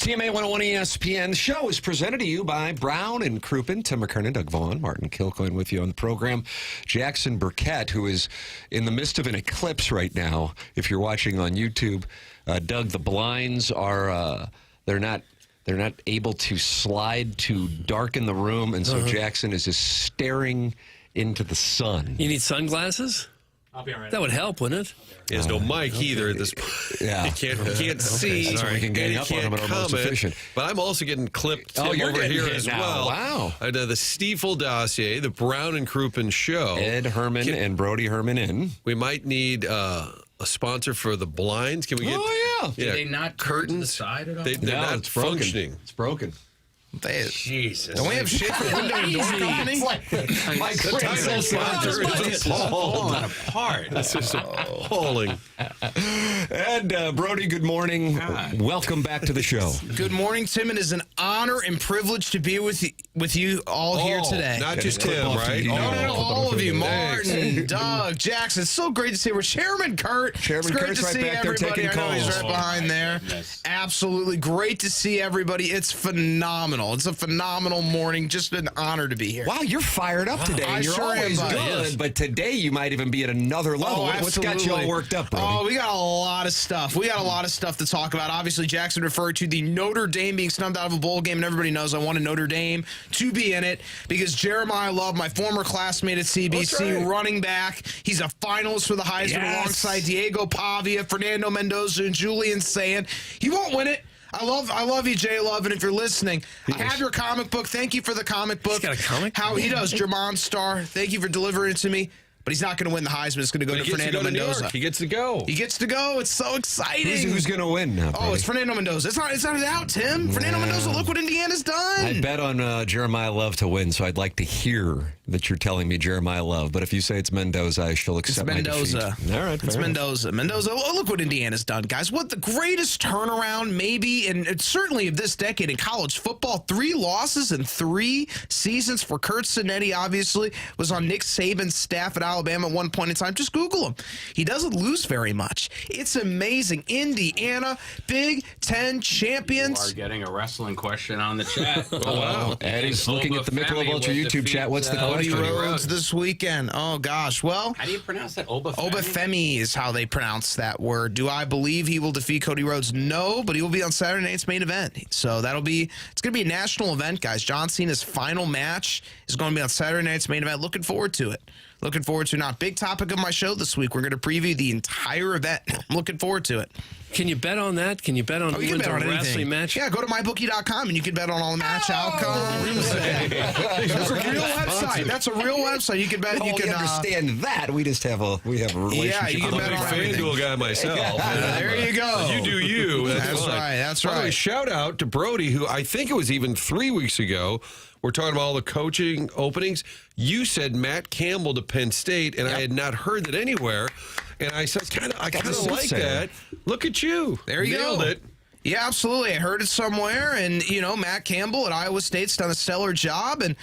TMA 101 ESPN. The show is presented to you by Brown and Crouppen. Tim McKernan, Doug Vaughn, Martin Kilcoyne with you on the program. Jackson Burkett, who is in the midst of an eclipse right now. If you're watching on YouTube, Doug, the blinds are they're not able to slide to darken the room, and so Jackson is just staring into the sun. You need sunglasses? I'll be all right. That would help, wouldn't it? He has no mic either at this point. Yeah. He can't see. So we can gang up on him, but I'm most efficient. But I'm also getting clipped you're over getting here hit as now. well. Wow. The Stiefel dossier, the Brown and Crouppen show. Ed Herman and Brody Herman in. We might need a sponsor for the blinds. Can we get? Oh, yeah. Did they not turn to the side at all? They're not it's broken. functioning. It's broken. Jesus. Don't we have shit for window and door company? My title sponsor is falling apart. This is appalling. And Brody, good morning. Welcome back to the show. Good morning, Tim. It is an honor and privilege to be with you all here today. Not just him, right? No, all of you. Martin, Doug, Jackson. It's so great to see. We're Chairman Kurt. Chairman it's great Kurt's to right see back there everybody. taking I know he's calls. right behind there. Yes. Absolutely great to see everybody. It's phenomenal. It's a phenomenal morning. Just an honor to be here. Wow, you're fired up today. I You're sure am, always buddy. good, but today you might even be at another level. What's got you all worked up, Brody? Oh, we got a lot of stuff. We got a lot of stuff to talk about. Obviously, Jackson referred to the Notre Dame being snubbed out of a bowl game, and everybody knows I wanted Notre Dame to be in it because Jeremiah Love, my former classmate at CBC, running back, he's a finalist for the Heisman alongside Diego Pavia, Fernando Mendoza, and Julian Sand. He won't win it. I love you, Jay Love, and if you're listening, I have your comic book. Thank you for the comic book. He's got a comic? How he does, Jermon Star. Thank you for delivering it to me. But he's not going to win the Heisman. It's going to go to Fernando Mendoza. He gets to go. He gets to go. It's so exciting. Who's going to win now, Brody? Oh, it's Fernando Mendoza. It's not out, Tim. Fernando Mendoza, look what Indiana's done. I bet on Jeremiah Love to win, so I'd like to hear that you're telling me Jeremiah Love. But if you say it's Mendoza, I shall accept my defeat. All right, It's Mendoza. Mendoza, look what Indiana's done, guys. What the greatest turnaround maybe, and certainly of this decade in college football. 3 losses in 3 seasons for Curt Cinetti, obviously. Was on Nick Saban's staff at Alabama at one point in time. Just Google him. He doesn't lose very much. It's amazing. Indiana, Big Ten champions. You are getting a wrestling question on the chat. Oh, wow. Eddie's looking at the Michelob Ultra YouTube chat. What's the Cody question? Rhodes this weekend. Oh, gosh. Well, how do you pronounce that? Obafemi? Obafemi is how they pronounce that word. Do I believe he will defeat Cody Rhodes? No, but he will be on Saturday night's main event. So it's going to be a national event, guys. John Cena's final match is going to be on Saturday night's main event. Looking forward to it. Looking forward to not big topic of my show this week. We're going to preview the entire event. I'm looking forward to it. Can you bet on that? Can you bet on you can bet on wrestling anything. match? Yeah, go to mybookie.com and you can bet on all the match outcomes. That's a real website. That's a real website. You can bet. Oh, You can we understand that. We just have a relationship. Yeah, you can I'm a bet big on everything. FanDuel guy myself. There you go. You do you. That's fine. right. That's By the way, right. shout out to Brody, who I think it was even 3 weeks ago. We're talking about all the coaching openings. You said Matt Campbell to Penn State, and I had not heard that anywhere. And I said, I kind of like that. Look at you. There you Nailed go. it. Yeah, absolutely. I heard it somewhere, and Matt Campbell at Iowa State's done a stellar job, and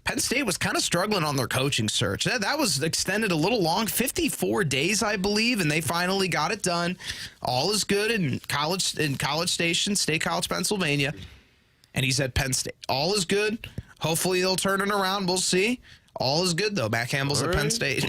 Penn State was kind of struggling on their coaching search. That was extended a little long, 54 days, I believe, and they finally got it done. All is good in College Station, State College, Pennsylvania, and he's at Penn State. All is good. Hopefully they'll turn it around. We'll see. All is good, though. Matt Campbell's at Penn State.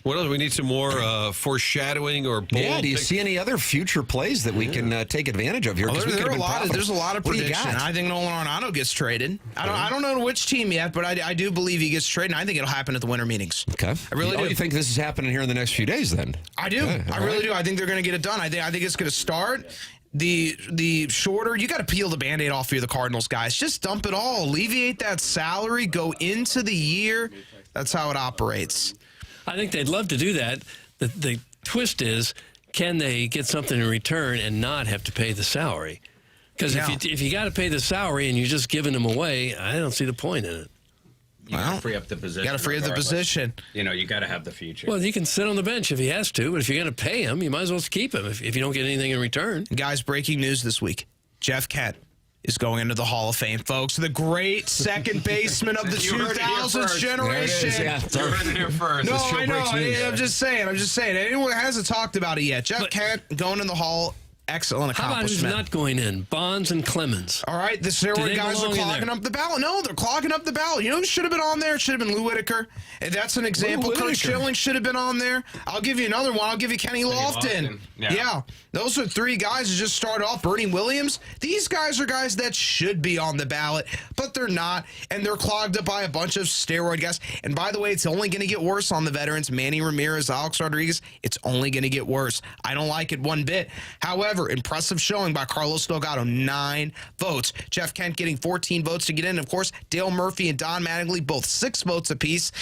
What else? We need some more foreshadowing or bold. Yeah, do you see any other future plays that we can take advantage of here? There's a lot of prediction. I think Nolan Arenado gets traded. I don't know which team yet, but I do believe he gets traded. And I think it'll happen at the winter meetings. Okay. I really do. You think this is happening here in the next few days then? I do. Okay, I really do. I think they're going to get it done. I think it's going to start. The shorter, you got to peel the Band-Aid off for the Cardinals, guys. Just dump it all. Alleviate that salary. Go into the year. That's how it operates. I think they'd love to do that. The twist is, can they get something in return and not have to pay the salary? Because if you got to pay the salary and you're just giving them away, I don't see the point in it. You got to free up the position. You got to free up the position. You got to have the future. Well, you can sit on the bench if he has to, but if you're going to pay him, you might as well keep him if you don't get anything in return. Guys, breaking news this week. Jeff Kent is going into the Hall of Fame, folks. The great second baseman of the 2000s generation. You heard it here first. No, I know. I'm just saying. Anyone hasn't talked about it yet. Jeff Kent going in the Hall excellent How about who's accomplishment. not going in? Bonds and Clemens. All right, the steroid guys are clogging up the ballot. No, they're clogging up the ballot. You know who should have been on there? It should have been Lou Whitaker. And that's an example. Kurt Schilling should have been on there. I'll give you another one. I'll give you Kenny Lofton. Yeah. Those are three guys who just started off. Bernie Williams. These guys are guys that should be on the ballot, but they're not. And they're clogged up by a bunch of steroid guys. And by the way, it's only going to get worse on the veterans. Manny Ramirez, Alex Rodriguez. It's only going to get worse. I don't like it one bit. However, impressive showing by Carlos Delgado, 9 votes. Jeff Kent getting 14 votes to get in. Of course, Dale Murphy and Don Mattingly, both 6 votes apiece.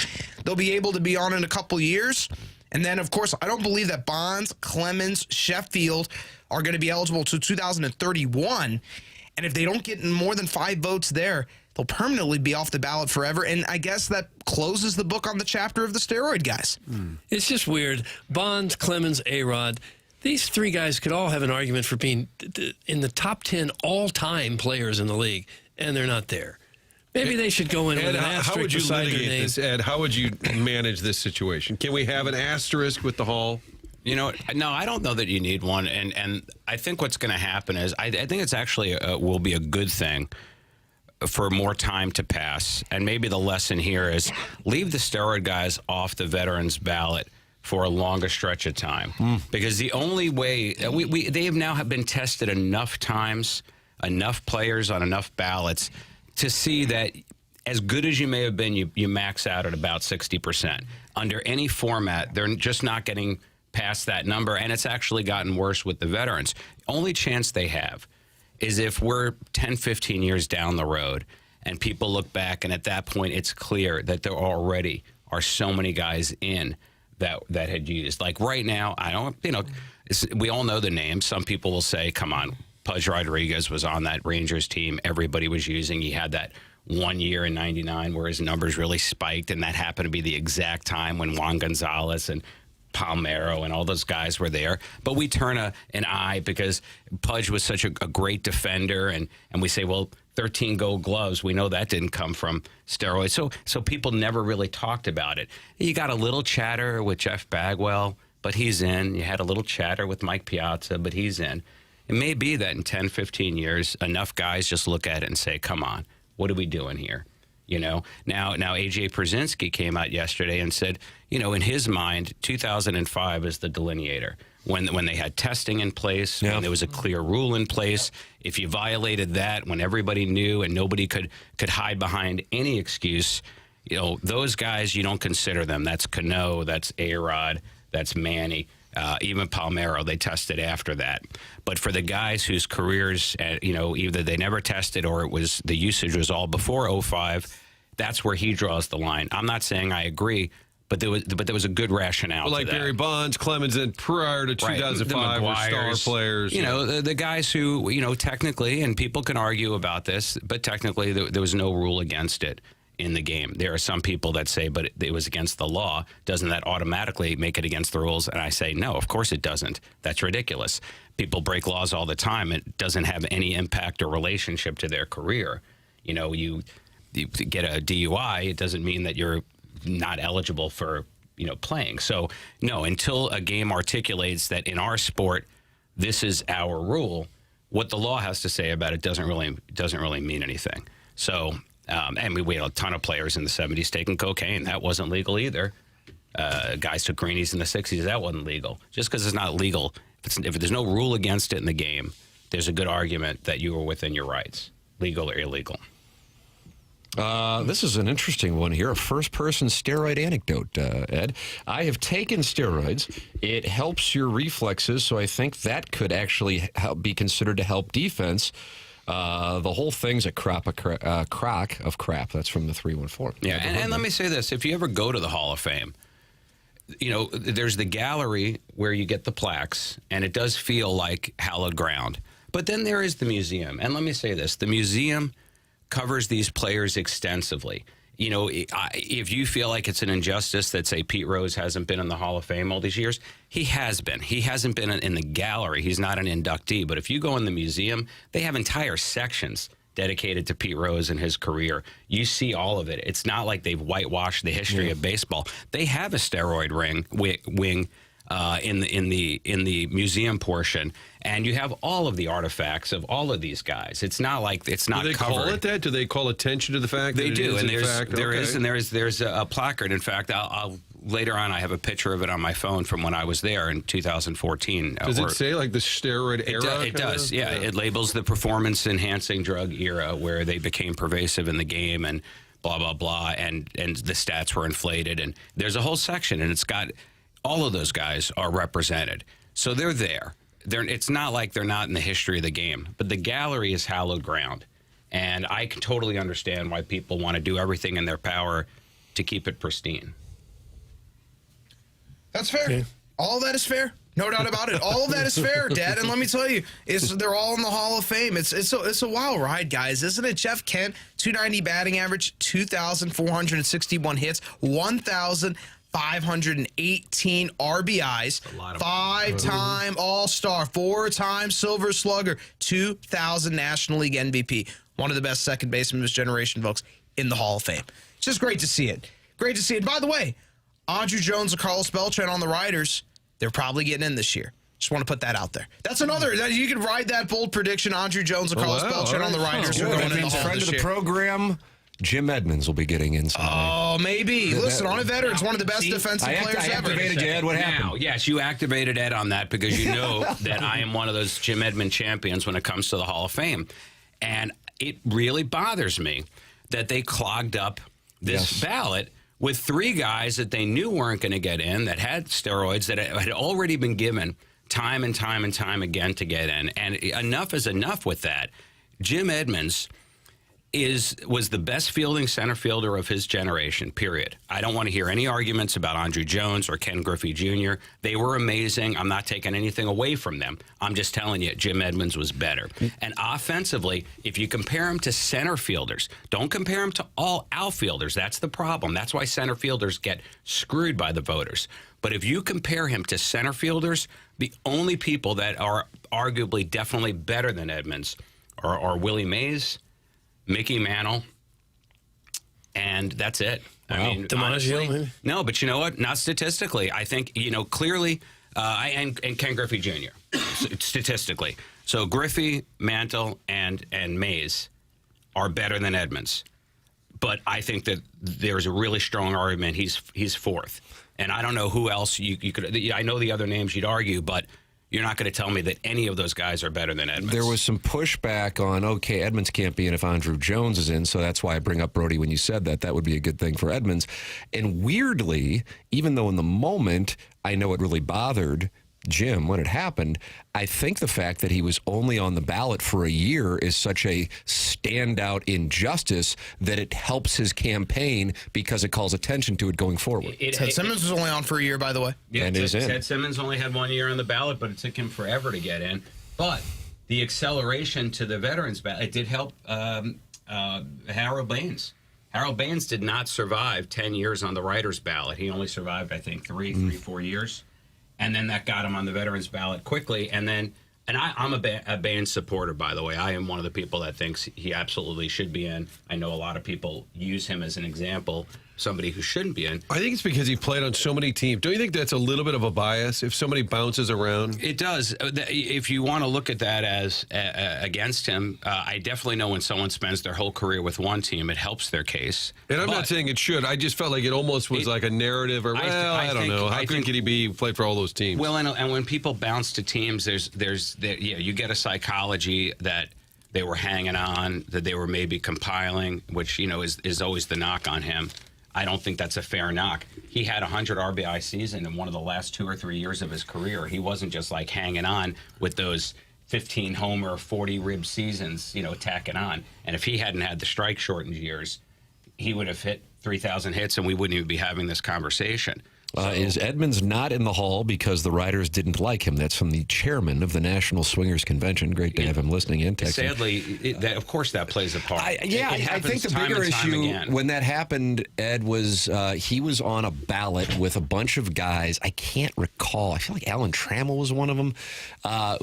They'll be able to be on in a couple years. And then, of course, I don't believe that Bonds, Clemens, Sheffield are going to be eligible to 2031. And if they don't get more than 5 votes there, they'll permanently be off the ballot forever. And I guess that closes the book on the chapter of the steroid guys. It's just weird. Bonds, Clemens, A-Rod. These 3 guys could all have an argument for being in the top 10 all-time players in the league, and they're not there. Maybe they should go in with an asterisk how would you beside their litigate name. this, Ed? How would you manage this situation? Can we have an asterisk with the Hall? You know, no, I don't know that you need one. And I think what's going to happen is I think it's actually will be a good thing for more time to pass. And maybe the lesson here is leave the steroid guys off the veterans ballot for a longer stretch of time. Because the only way they have now been tested enough times, enough players on enough ballots to see that as good as you may have been, you max out at about 60%. Under any format, they're just not getting past that number, and it's actually gotten worse with the veterans. Only chance they have is if we're 10, 15 years down the road and people look back, and at that point it's clear that there already are so many guys in that had used. Like right now, I don't, we all know the names. Some people will say, come on, Pudge Rodriguez was on that Rangers team everybody was using. He had that 1 year in 99 where his numbers really spiked, and that happened to be the exact time when Juan Gonzalez and Palmeiro and all those guys were there. But we turn an eye because Pudge was such a great defender, and we say, well, 13 gold gloves, we know that didn't come from steroids. So people never really talked about it. You got a little chatter with Jeff Bagwell, but he's in. You had a little chatter with Mike Piazza, but he's in. It may be that in 10, 15 years, enough guys just look at it and say, come on, what are we doing here? Now A.J. Przinsky came out yesterday and said, in his mind, 2005 is the delineator. When they had testing in place, when there was a clear rule in place, if you violated that, when everybody knew and nobody could hide behind any excuse, those guys, you don't consider them. That's Cano, that's A-Rod, that's Manny. Even Palmeiro, they tested after that. But for the guys whose careers, either they never tested or the usage was all before 05, that's where he draws the line. I'm not saying I agree, but there was a good rationale. Like to that. Barry Bonds, Clemens, and prior to 2005 were star players. The guys who, technically, and people can argue about this, but technically there was no rule against it in the game. There are some people that say, but it was against the law. Doesn't that automatically make it against the rules? And I say, no, of course it doesn't. That's ridiculous. People break laws all the time. It doesn't have any impact or relationship to their career. You get a DUI, it doesn't mean that you're not eligible for, playing. So, no, until a game articulates that in our sport, this is our rule, what the law has to say about it doesn't really mean anything. So, and we had a ton of players in the 70s taking cocaine. That wasn't legal either. Guys took greenies in the 60s. That wasn't legal. Just because it's not legal, if there's no rule against it in the game, there's a good argument that you were within your rights, legal or illegal. This is an interesting one here. A first-person steroid anecdote, Ed. I have taken steroids. It helps your reflexes, so I think that could actually be considered to help defense. The whole thing's a crock of crap. That's from the 314. Yeah, and let me say this. If you ever go to the Hall of Fame, there's the gallery where you get the plaques, and it does feel like hallowed ground. But then there is the museum. And let me say this. The museum covers these players extensively. If you feel like it's an injustice that, say, Pete Rose hasn't been in the Hall of Fame all these years, he has been. He hasn't been in the gallery. He's not an inductee. But if you go in the museum, they have entire sections dedicated to Pete Rose and his career. You see all of it. It's not like they've whitewashed the history of baseball. They have a steroid wing in the museum portion, and you have all of the artifacts of all of these guys. It's not like it's not Do they covered. call it that? Do they call attention to the fact They that do, it is and in fact? there's a placard. In fact, I'll later on I have a picture of it on my phone from when I was there in 2014. Does it say like the steroid era? It does. Yeah, it labels the performance enhancing drug era where they became pervasive in the game and blah blah blah, and the stats were inflated, and there's a whole section, and it's got all of those guys are represented, so they're there. It's not like they're not in the history of the game, but the gallery is hallowed ground. And I can totally understand why people want to do everything in their power to keep it pristine. That's fair. Okay. All of that is fair. No doubt about it. All of that is fair, Dad. And let me tell you, they're all in the Hall of Fame. It's a wild ride, guys, isn't it? Jeff Kent, 290 batting average, 2,461 hits, 1,518 RBIs, 5-time All-Star, 4-time Silver Slugger, 2,000 National League MVP. One of the best second basemen of his generation, folks, in the Hall of Fame. It's just great to see it. Great to see it. By the way, Andrew Jones and Carlos Beltran on the Riders, they're probably getting in this year. Just want to put that out there. That's another. You can ride that bold prediction. Andrew Jones and Carlos Beltran on the Riders are going in the Hall friend this of the year. program, Jim Edmonds will be getting in someday. Oh, maybe. Listen, on a veteran's one of the best defensive players I ever. activated you, Ed. What happened? Now, yes, you activated Ed on that because you know that I am one of those Jim Edmonds champions when it comes to the Hall of Fame. And it really bothers me that they clogged up this ballot with 3 guys that they knew weren't going to get in, that had steroids, that had already been given time and time and time again to get in. And enough is enough with that. Jim Edmonds was the best fielding center fielder of his generation, period. I don't want to hear any arguments about Andrew Jones or Ken Griffey Jr. They were amazing. I'm not taking anything away from them. I'm just telling you, Jim Edmonds was better. And offensively, if you compare him to center fielders, don't compare him to all outfielders. That's the problem. That's why center fielders get screwed by the voters. But if you compare him to center fielders, the only people that are arguably definitely better than Edmonds are Willie Mays, Mickey Mantle, and that's it. Wow. I mean, DiMaggio, maybe? No, but you know what? Not statistically. I think, clearly, and Ken Griffey Jr., statistically. So Griffey, Mantle, and Mays are better than Edmonds. But I think that there's a really strong argument he's fourth. And I don't know who else you could. I know the other names you'd argue, but you're not going to tell me that any of those guys are better than Edmonds. There was some pushback on, okay, Edmonds can't be in if Andrew Jones is in, so that's why I bring up Brody when you said that. That would be a good thing for Edmonds. And weirdly, even though in the moment I know it really bothered Jim when it happened, I think the fact that he was only on the ballot for a year is such a standout injustice that it helps his campaign because it calls attention to it going forward. Ted Simmons was only on for a year, by the way. Yeah, and is in. Ted Simmons only had 1 year on the ballot, but it took him forever to get in. But the acceleration to the veterans ballot, it did help Harold Baines. Harold Baines did not survive 10 years on the writers' ballot. He only survived, I think, 4 years. And then that got him on the veterans ballot quickly. And I'm a Baines supporter, by the way. I am one of the people that thinks he absolutely should be in. I know a lot of people use him as an example, somebody who shouldn't be in. I think it's because he played on so many teams. Don't you think that's a little bit of a bias if somebody bounces around? It does. If you want to look at that as against him, I definitely know when someone spends their whole career with one team, it helps their case. And I'm not saying it should. I just felt like it almost was like a narrative, or I don't know. How could he be played for all those teams? Well, and when people bounce to teams, you get a psychology that they were hanging on, that they were maybe compiling, which is always the knock on him. I don't think that's a fair knock. He had a 100 RBI season in one of the last 2 or 3 years of his career. He wasn't just like hanging on with those 15 homer, 40 rib seasons, tacking on. And if he hadn't had the strike shortened years, he would have hit 3,000 hits and we wouldn't even be having this conversation. Is Edmonds not in the Hall because the writers didn't like him? That's from the chairman of the National Swingers Convention. Great to have him listening in. Sadly, of course that plays a part. I think the bigger issue when that happened, Ed, was he was on a ballot with a bunch of guys. I can't recall. I feel like Alan Trammell was one of them,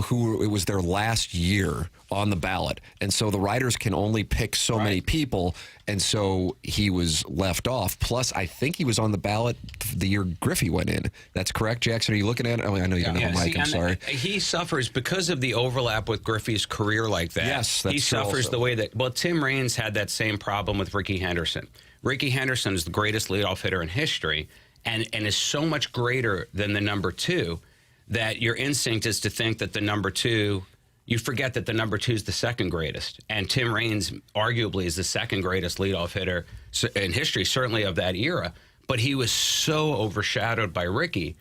who it was their last year on the ballot. And so the writers can only pick so many people. And so he was left off. Plus, I think he was on the ballot the year Griffey went in. That's correct, Jackson? Are you looking at it? Oh, I know you don't have a mic. I'm sorry. He suffers because of the overlap with Griffey's career like that. Yes, that's he true suffers also. the way that. Well, Tim Raines had that same problem with Ricky Henderson. Ricky Henderson is the greatest leadoff hitter in history, and is so much greater than the number 2 that your instinct is to think that the number 2. You forget that the number 2 is the second greatest. And Tim Raines arguably is the second greatest leadoff hitter in history, certainly of that era. But he was so overshadowed by Ricky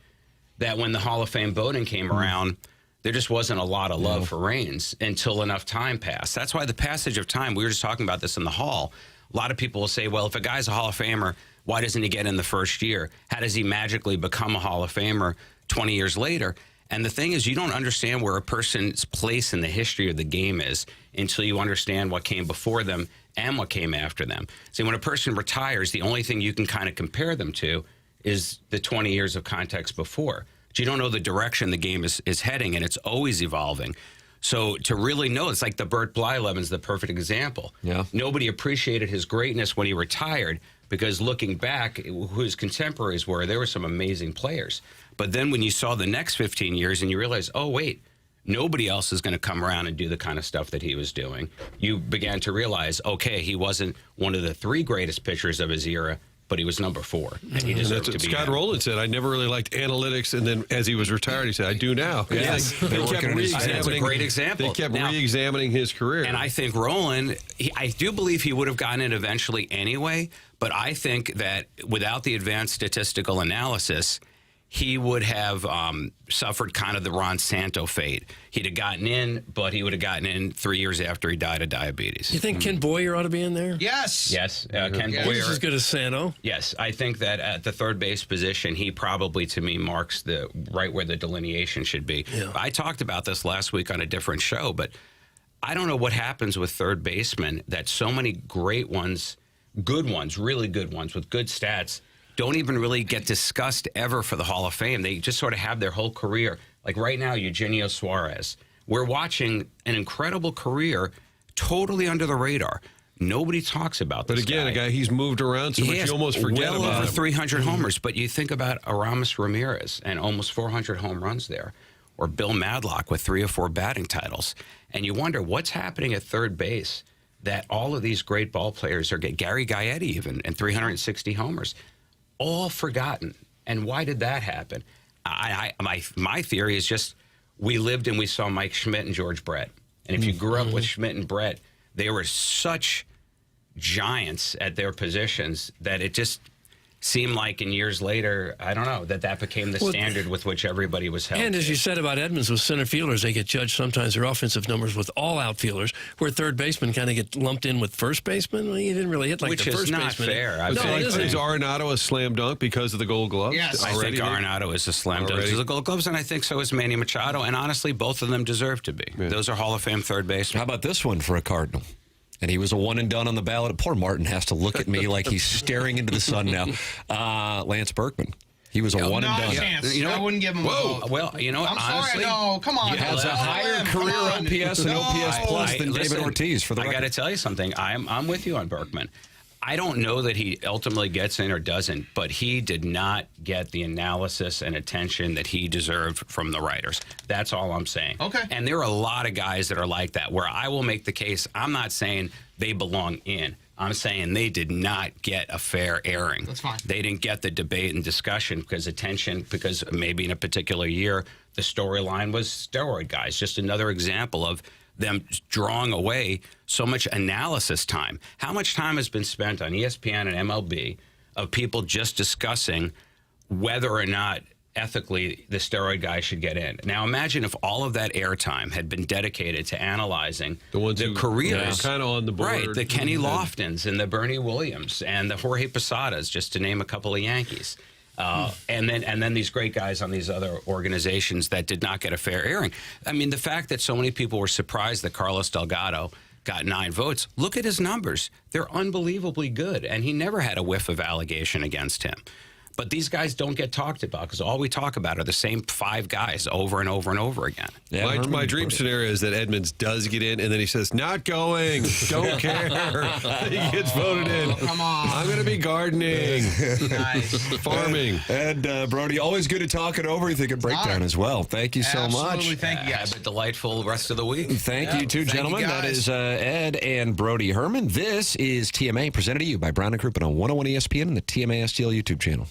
that when the Hall of Fame voting came around, there just wasn't a lot of love for Raines until enough time passed. That's why the passage of time, we were just talking about this in the hall, a lot of people will say, well, if a guy's a Hall of Famer, why doesn't he get in the first year? How does he magically become a Hall of Famer 20 years later? And the thing is, you don't understand where a person's place in the history of the game is until you understand what came before them and what came after them. See, when a person retires, the only thing you can kind of compare them to is the 20 years of context before. But you don't know the direction the game is heading, and it's always evolving. So to really know, it's like the Bert Blyleven's the perfect example. Yeah. Nobody appreciated his greatness when he retired because looking back, who his contemporaries were, there were some amazing players. But then when you saw the next 15 years and you realize, oh, wait, nobody else is going to come around and do the kind of stuff that he was doing, you began to realize, okay, he wasn't one of the 3 greatest pitchers of his era, but he was number 4. And he deserved to be Scott in. Rowland said, I never really liked analytics. And then as he was retired, he said, I do now. Yes. They They're kept working on his- I think it's a re-examining. great example. They kept Now- re-examining his career. And I think Rowland, I do believe he would have gotten it eventually anyway, but I think that without the advanced statistical analysis, he would have suffered kind of the Ron Santo fate. He'd have gotten in, but he would have gotten in 3 years after he died of diabetes. You think Ken Boyer ought to be in there? Yes. Yes, Ken He's Boyer. as good as Santo. Yes, I think that at the third base position, he probably, to me, marks the right where the delineation should be. Yeah. I talked about this last week on a different show, but I don't know what happens with third basemen that so many great ones, good ones, really good ones with good stats, don't even really get discussed ever for the Hall of Fame. They just sort of have their whole career. Like right now, Eugenio Suarez. We're watching an incredible career totally under the radar. Nobody talks about this But again, guy. a guy he's moved around so much Yes, you almost forget well about over him. 300 homers. But you think about Aramis Ramirez and almost 400 home runs there, or Bill Madlock with 3 or 4 batting titles. And you wonder what's happening at third base that all of these great ball players are getting, Gary Gaetti even, and 360 homers, all forgotten. And why did that happen? My theory is just we lived and we saw Mike Schmidt and George Brett. And if you grew up with Schmidt and Brett, they were such giants at their positions that it just seemed like in years later, I don't know, that became the standard with which everybody was held. And as you said about Edmonds, with center fielders, they get judged sometimes their offensive numbers with all outfielders, where third basemen kind of get lumped in with first baseman. Well, you didn't really hit like Which the is first not baseman. fair. No, I'd say. it isn't. Is Arenado a slam dunk because of the Gold Gloves? Yes. I think Already? Arenado is a slam dunk Already? to the Gold Gloves, and I think so is Manny Machado. And honestly, both of them deserve to be. Yeah. Those are Hall of Fame third basemen. How about this one for a Cardinal? And he was a one and done on the ballot. Poor Martin has to look at me like he's staring into the sun now. Lance Berkman. He was a one and done. Chance. You know I what? wouldn't give him a vote. Well, you know what? I'm honestly, sorry. No, come on. Has a higher career OPS and OPS plus than David Ortiz for the I got record. to tell you something. I'm with you on Berkman. I don't know that he ultimately gets in or doesn't, but he did not get the analysis and attention that he deserved from the writers. That's all I'm saying. Okay. And there are a lot of guys that are like that, where I will make the case. I'm not saying they belong in. I'm saying they did not get a fair airing. That's fine. They didn't get the debate and discussion because maybe in a particular year, the storyline was steroid guys. Just another example of them drawing away so much analysis time. How much time has been spent on ESPN and MLB of people just discussing whether or not ethically the steroid guy should get in? Now imagine if all of that airtime had been dedicated to analyzing the careers, kind of on the board. right? The Kenny Loftons and the Bernie Williams and the Jorge Posadas, just to name a couple of Yankees. And then these great guys on these other organizations that did not get a fair airing. I mean, the fact that so many people were surprised that Carlos Delgado got 9 votes. Look at his numbers. They're unbelievably good. And he never had a whiff of allegation against him. But these guys don't get talked about because all we talk about are the same 5 guys over and over and over again. Yeah, My dream scenario is that Edmonds does get in, and then he says, "Not going, don't care." He gets voted in. Come on. I'm going to be gardening, Nice. farming. And Brody, always good to talk it over. You think a breakdown as well. Thank you so Absolutely. much. Thank you, guys. Have a delightful rest of the week. Thank you, too, Thank you, gentlemen. That guys. is Ed and Brody Herman. This is TMA, presented to you by Brown and Crouppen on 101 ESPN and the TMA STL YouTube channel.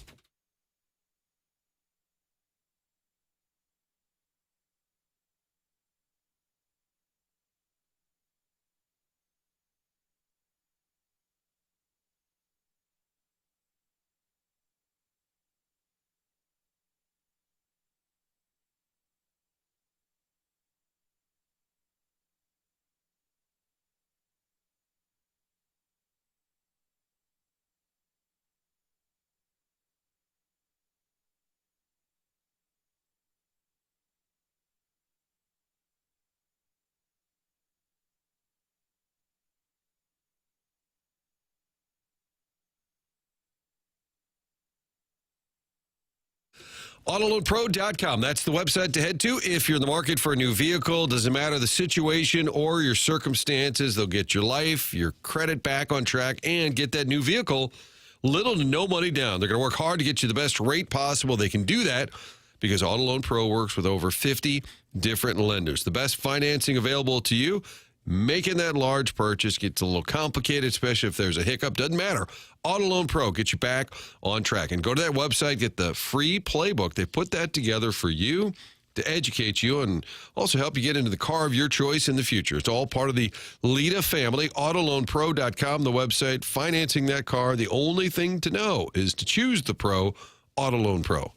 AutoLoanPro.com. That's the website to head to if you're in the market for a new vehicle. Doesn't matter the situation or your circumstances. They'll get your life, your credit back on track, and get that new vehicle little to no money down. They're going to work hard to get you the best rate possible. They can do that because Auto Loan Pro works with over 50 different lenders. The best financing available to you. Making that large purchase gets a little complicated, especially if there's a hiccup. Doesn't matter. Auto Loan Pro, get you back on track. And go to that website, get the free playbook. They put that together for you to educate you and also help you get into the car of your choice in the future. It's all part of the Lita family. AutoLoanPro.com, the website. Financing that car, the only thing to know is to choose the pro, Auto Loan Pro.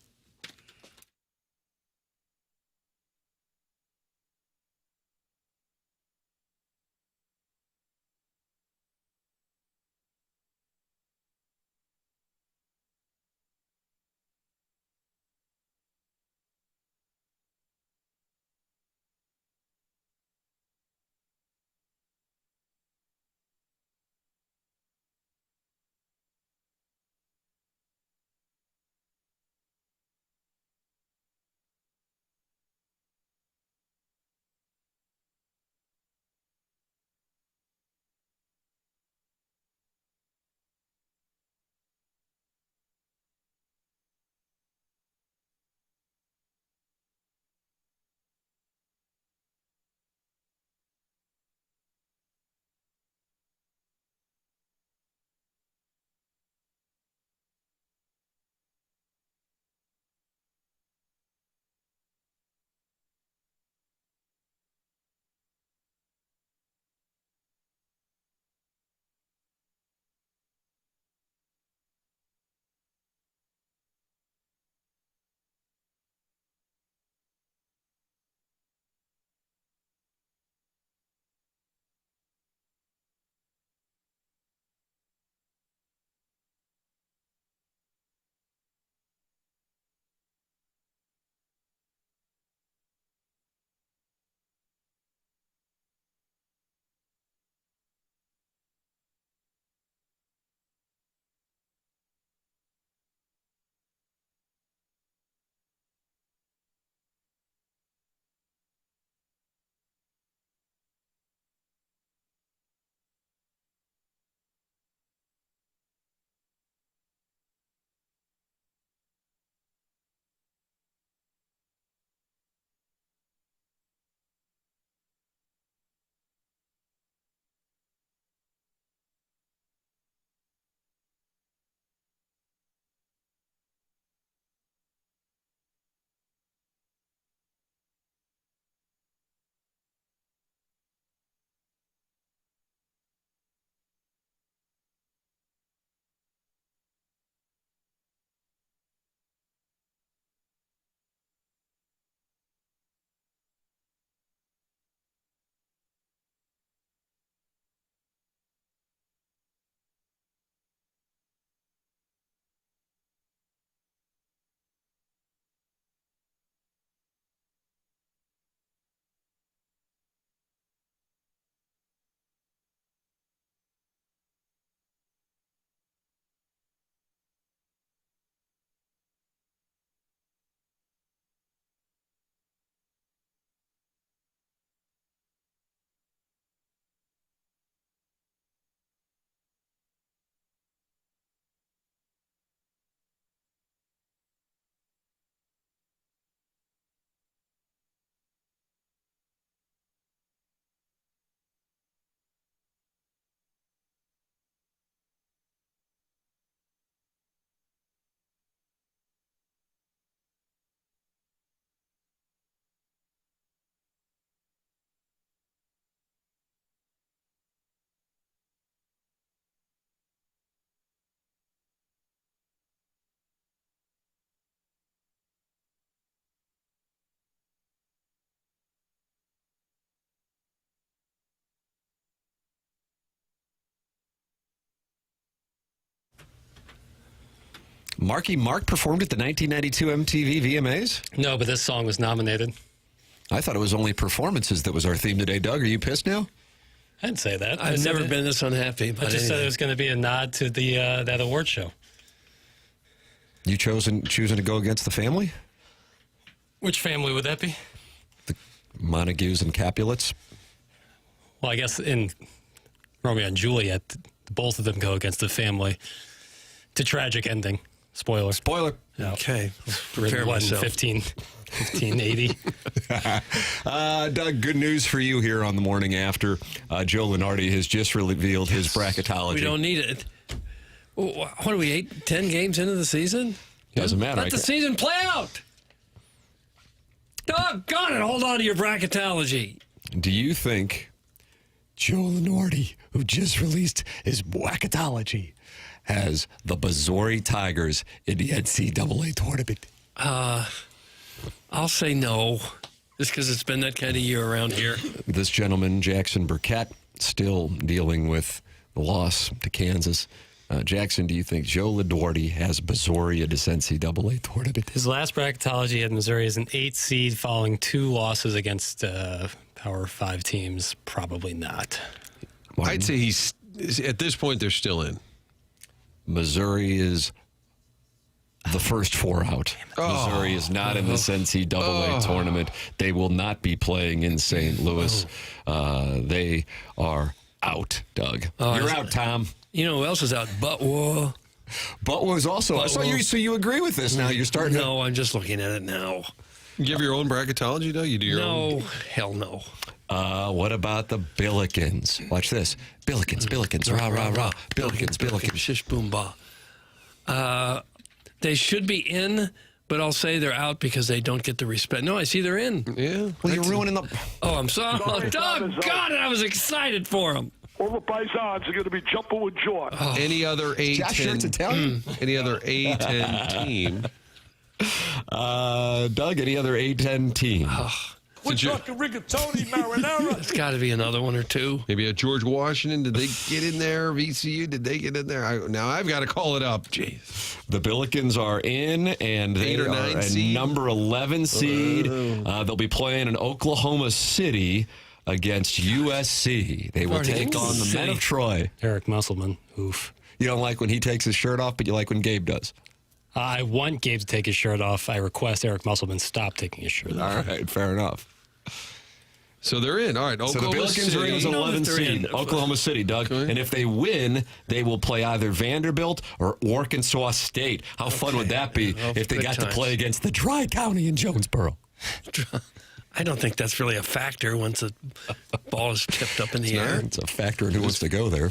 Marky Mark performed at the 1992 MTV VMAs? No, but this song was nominated. I thought it was only performances that was our theme today. Doug, are you pissed now? I didn't say that. I've never been this unhappy. I just said it was going to be a nod to the that award show. You choosing to go against the family? Which family would that be? The Montagues and Capulets? Well, I guess in Romeo and Juliet, both of them go against the family. To tragic ending. Spoiler. Spoiler. Yeah. Okay. Prepare myself. 1580. Doug, good news for you here on the morning after. Joe Lunardi has just revealed his bracketology. We don't need it. What are we, 10 games into the season? Doesn't matter. Let the season play out. Doggone it. Hold on to your bracketology. Do you think Joe Lunardi, who just released his bracketology, has the Missouri Tigers in the NCAA tournament? I'll say no, just because it's been that kind of year around here. This gentleman, Jackson Burkett, still dealing with the loss to Kansas. Jackson, do you think Joe Lunardi has Missouri in this NCAA tournament? His last bracketology had Missouri as an 8 seed following 2 losses against Power 5 teams. Probably not. I'd say he's, at this point, they're still in. Missouri is the first 4 out. Missouri is not in this NCAA tournament. They will not be playing in St. Louis. They are out, Doug. You're out, Tom. You know who else is out? Butwa. Butwa's also out. So you agree with this now? You're starting No, I'm just looking at it now. You have your own bracketology, Doug? You do your own? No, hell no. What about the Billikens? Watch this. Billikens, rah, rah, rah. Billikens. Shish boom ba. They should be in, but I'll say they're out because they don't get the respect. No, I see they're in. Yeah. Well, you're ruining the... Oh, I'm sorry. Doggone it, I was excited for them. All the paisans are going to be jumping with joy. Any other A-10 Italian? Any other A-10 team? Doug, any other A-10 team? We're talking rigatoni, marinara. There's got to be another one or two. Maybe a George Washington. Did they get in there? VCU, did they get in there? Now I've got to call it up. Jeez. The Billikens are in, and they are a seed. number 11 seed. They'll be playing in Oklahoma City against USC. They will take on the men of Troy. Eric Musselman. Oof. You don't like when he takes his shirt off, but you like when Gabe does. I want Gabe to take his shirt off. I request Eric Musselman stop taking his shirt off. All right, fair enough. So they're in. All right, Oklahoma so the Billikens are in as 11 seed. Oklahoma City, Doug. Okay. And if they win, they will play either Vanderbilt or Arkansas State. How fun would that be if they got to play against the Dry County in Jonesboro? I don't think that's really a factor once a ball is tipped up in the air. It's a factor in who wants to go there.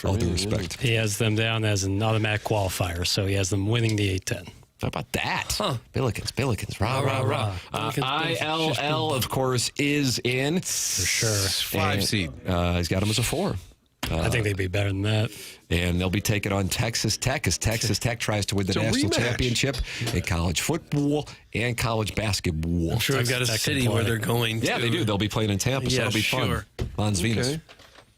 All due respect. He has them down as an automatic qualifier, so he has them winning the A-10. How about that? Billikens, rah, rah, rah. ILL, of course, is in. For sure. 5 seed. He's got him as a 4. I think they'd be better than that. And they'll be taking on Texas Tech as Texas Tech tries to win the national championship in college football and college basketball. I'm sure they've got a city where they're going to. Yeah, they do. They'll be playing in Tampa, so it'll be fun. Mons Venus.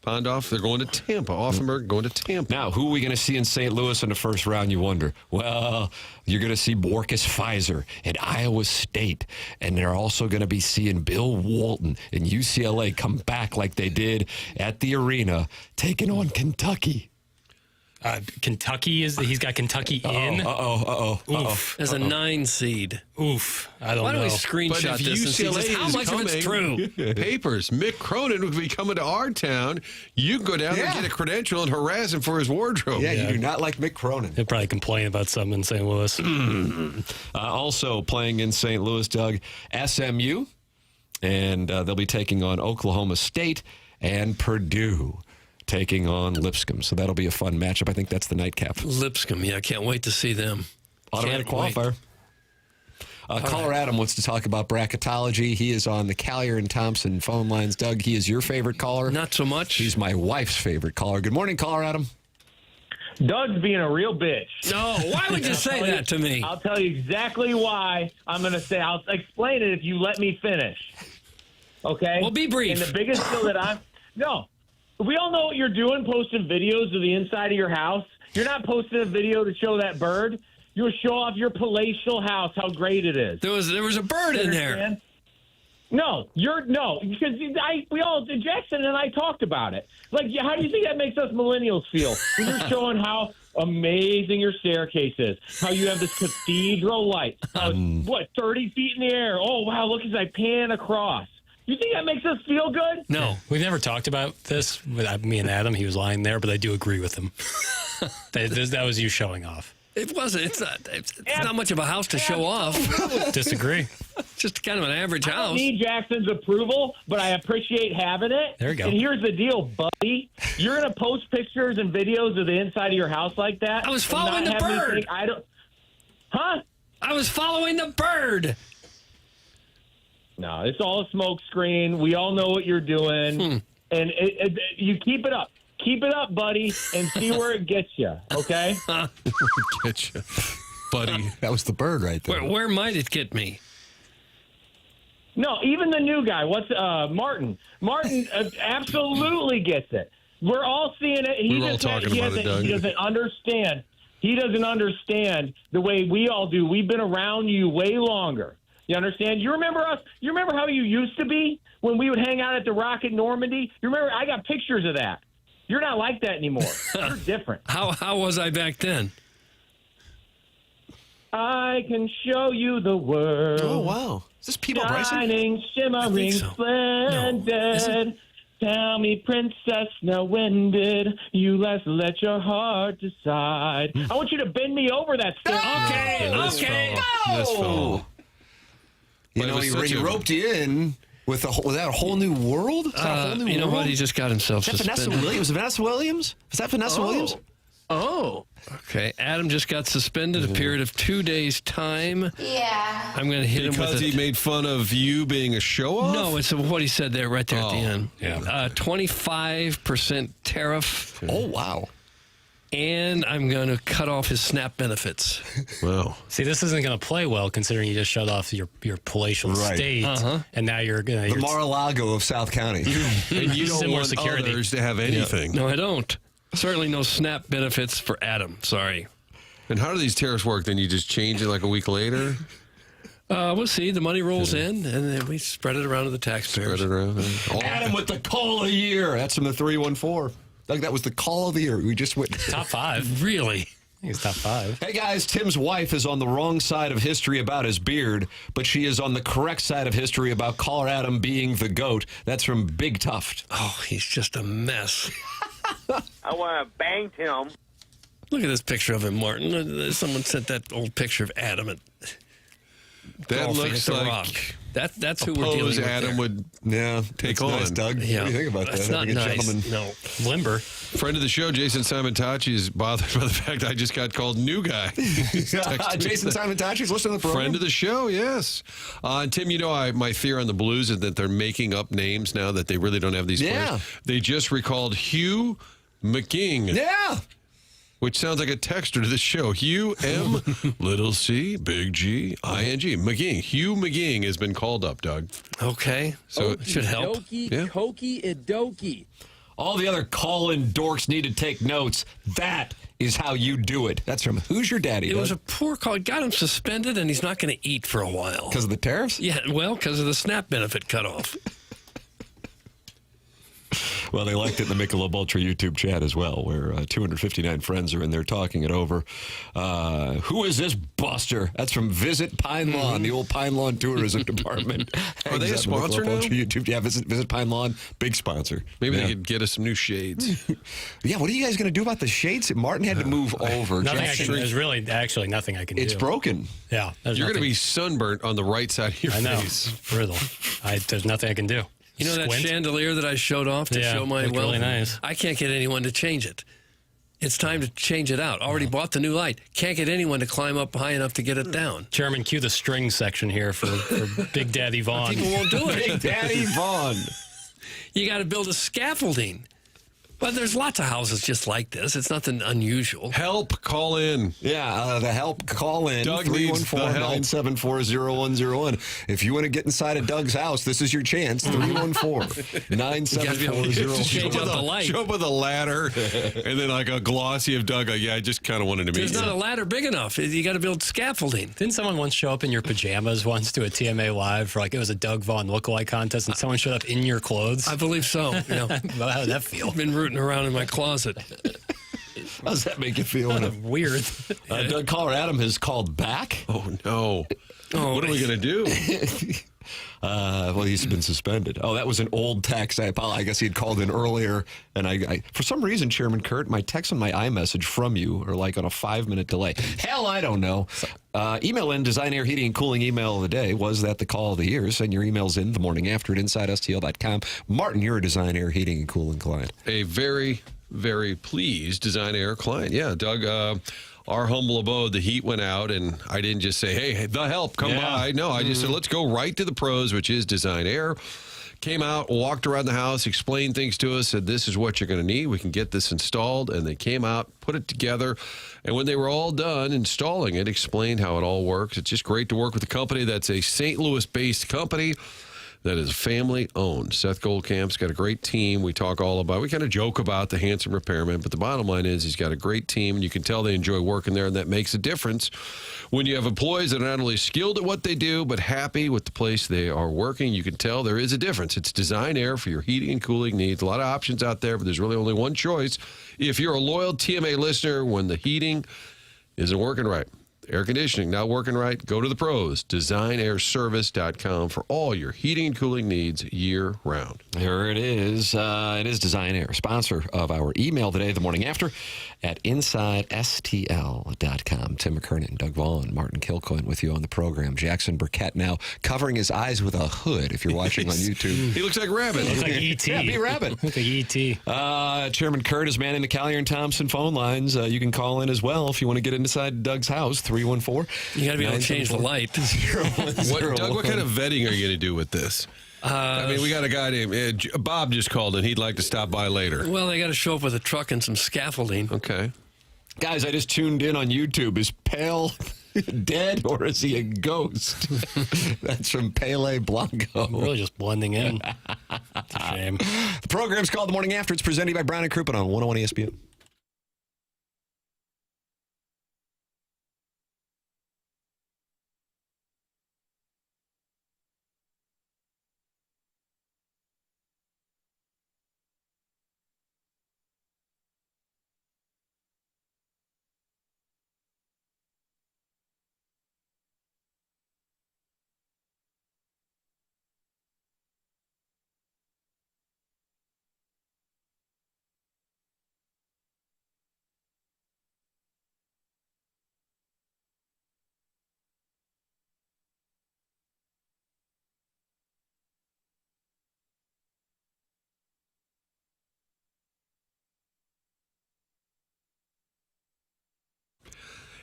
Pondorf, they're going to Tampa. Offenburg going to Tampa. Now, who are we going to see in St. Louis in the first round, you wonder? Well, you're going to see Borkus Pfizer at Iowa State. And they're also going to be seeing Bill Walton and UCLA come back like they did at the arena, taking on Kentucky. Kentucky he's got Kentucky in. Oof. As a 9 seed. Oof. I don't know. Why don't we screenshot this and see just how much of it's true? Papers. McKernan would be coming to our town. You can go down there and get a credential and harass him for his wardrobe. Yeah, you do not like Mick Cronin. He'll probably complain about something in St. Louis. Also playing in St. Louis, Doug, SMU. And they'll be taking on Oklahoma State and Purdue. Taking on Lipscomb. So that'll be a fun matchup. I think that's the nightcap. Lipscomb, yeah, can't wait to see them. Automatic qualifier. Caller Adam wants to talk about bracketology. He is on the Callier and Thompson phone lines. Doug, he is your favorite caller. Not so much. He's my wife's favorite caller. Good morning, caller Adam. Doug's being a real bitch. No, why would you say that to me? I'll tell you exactly why. I'll explain it if you let me finish. Okay? Well, be brief. And the biggest deal that we all know what you're doing, posting videos of the inside of your house. You're not posting a video to show that bird. You would show off your palatial house, how great it is. There was a bird in there. No, because Jackson and I talked about it. Like, how do you think that makes us millennials feel when you're showing how amazing your staircase is, how you have this cathedral light, 30 feet in the air? Oh, wow, look as I pan across. You think that makes us feel good? No, we've never talked about this with me and Adam. He was lying there, but I do agree with him. that was you showing off. It wasn't. It's not much of a house to show off. Disagree. It's just kind of an average I don't house. need Jackson's approval, but I appreciate having it. There you go. And here's the deal, buddy. You're going to post pictures and videos of the inside of your house like that? I was following the bird. Huh? I was following the bird. No, it's all a smoke screen. We all know what you're doing. And you keep it up. Keep it up, buddy, and see where it gets you, okay? Get you, buddy. That was the bird right there. Where might it get me? No, even the new guy. What's Martin? Martin absolutely gets it. We're all seeing it. We were all talking about it, Doug. He doesn't understand. He doesn't understand the way we all do. We've been around you way longer. You understand? You remember us? You remember how you used to be when we would hang out at the Rocket Normandy? You remember? I got pictures of that. You're not like that anymore. You're different. How was I back then? I can show you the world. Oh, wow. Is this Peebo Bryson? Shining, shimmering, splendid. Tell me, princess, now when did you last let your heart decide? I want you to bend me over that stair. Okay. This fellow. You know, he roped you in with that a whole new world? Is that a whole new you know world? what? He just got himself Is that suspended. Vanessa Williams? Vanessa Williams? Is that Vanessa Williams? Oh. Okay. Adam just got suspended a period of 2 days' time. Yeah. I'm going to hit him with Because he made fun of you being a show-off? No, it's what he said there right there at the end. Yeah. 25% tariff. Oh, wow. And I'm going to cut off his SNAP benefits. Wow. See, this isn't going to play well considering you just shut off your palatial state, and now you're going to... The Mar-a-Lago of South County. And you don't want others to have anything. No, I don't. Certainly no SNAP benefits for Adam. Sorry. And how do these tariffs work? Then you just change it like a week later? We'll see. The money rolls in, and then we spread it around to the taxpayers. Spread it around. Adam with the call of the year. That's from the 314. Doug, that was the call of the year. We just went top 5. Really? He's top 5. Hey, guys, Tim's wife is on the wrong side of history about his beard, but she is on the correct side of history about Caller Adam being the GOAT. That's from Big Tuft. Oh, he's just a mess. I want to bang him. Look at this picture of him, Martin. Someone sent that old picture of Adam at That golfing looks at the like Rock. That's who we're dealing with. Adam there. would take that's on. nice, Doug. Yeah. What do you think about That's that? not Having a nice. gentleman- No. Limber. Friend of the show, Jason Simontachi, is bothered by the fact I just got called new guy. Jason Simontachi is listening to the program. Friend of the show, yes. And Tim, you know, my fear on the Blues is that they're making up names now that they really don't have these players. They just recalled Hugh McKing. Yeah. Which sounds like a texter to the show. Hugh M. little C, big G, I-N-G. McGing. Hugh McGing has been called up, Doug. Okay. So it should help. Yeah. Hokey Idoki. All the other call-in dorks need to take notes. That is how you do it. That's from Who's Your Daddy? It Doug? was a poor call. It got him suspended, and he's not going to eat for a while. Because of the tariffs? Yeah, well, because of the SNAP benefit cutoff. Well, they liked it in the Michelob Ultra YouTube chat as well, where 259 friends are in there talking it over. Who is this buster? That's from Visit Pine Lawn, the old Pine Lawn tourism department. Are they a sponsor now? Ultra YouTube. Yeah, Visit Pine Lawn, big sponsor. Maybe they could get us some new shades. Yeah, what are you guys going to do about the shades? Martin had to move over. Nothing I can, there's really actually nothing I can do. It's broken. Yeah. You're going to be sunburnt on the right side of your I know. face. Brutal. There's nothing I can do. You know that Squint? chandelier that I showed off to show my looked wealth? really nice. I can't get anyone to change it. It's time to change it out. Already bought the new light. Can't get anyone to climb up high enough to get it down. Chairman, cue the string section here for Big Daddy Vaughn. People won't do it. Big Daddy Vaughn. You got to build a scaffolding. But there's lots of houses just like this. It's nothing unusual. Help, call in. Yeah, the help, call in. Doug needs the help. 314-974-0101. If you want to get inside of Doug's house, this is your chance. 314-974-0101. Show up with a ladder and then like a glossy of Doug. Yeah, I just kind of wanted to meet There's you. not a ladder big enough. You got to build scaffolding. Didn't someone once show up in your pajamas once to a TMA Live for it was a Doug Vaughn lookalike contest and someone showed up in your clothes? I believe so. Well, how did that feel? I've been rooting around in my closet. How does that make you feel? Weird. Doug Caller Adam has called back. Oh, no. What are we going to do? Well, he's been suspended. Oh, that was an old text. I apologize. I guess he had called in earlier. And I for some reason, Chairman Kurt, my text and my iMessage from you are like on a 5-minute delay. Hell, I don't know. Email in Design Air Heating and Cooling email of the day. Was that the call of the year? Send your emails in the morning after at InsideSTL.com. Martin, you're a Design Air Heating and Cooling client. A very, very pleased Design Air client. Yeah, Doug, our humble abode, the heat went out, and I didn't just say, hey, the help, come by. No, I just said, let's go right to the pros, which is Design Air. Came out, walked around the house, explained things to us, said, this is what you're going to need. We can get this installed. And they came out, put it together. And when they were all done installing it, explained how it all works. It's just great to work with a company that's a St. Louis-based company that is family-owned. Seth Goldcamp's got a great team. We talk all about, we kind of joke about the handsome repairman, but the bottom line is he's got a great team, and you can tell they enjoy working there, and that makes a difference when you have employees that are not only skilled at what they do, but happy with the place they are working. You can tell there is a difference. It's Design Air for your heating and cooling needs. A lot of options out there, but there's really only one choice. If you're a loyal TMA listener, when the heating isn't working right, air conditioning not working right, go to the pros, designairservice.com for all your heating and cooling needs year round. Here it is. It is Design Air, sponsor of our email today, the morning after, at InsideSTL.com. Tim McKernan, Doug Vaughn, Martin Kilcoyne with you on the program. Jackson Burkett now covering his eyes with a hood if you're watching on YouTube. He looks like Rabbit. Looks like E.T. Yeah, be Rabbit. Looks like E.T. Chairman Kurt is manning the Collier and Thompson phone lines. You can call in as well if you want to get inside Doug's house, 314. You got to be able to change the light. Doug, what kind of vetting are you going to do with this? I mean, we got a guy named Bob just called in. He'd like to stop by later. Well, they got to show up with a truck and some scaffolding. Okay. Guys, I just tuned in on YouTube. Is Pale dead or is he a ghost? That's from Pele Blanco. We're really just blending in. It's a shame. The program's called The Morning After. It's presented by Brown and Crouppen on 101 ESPN.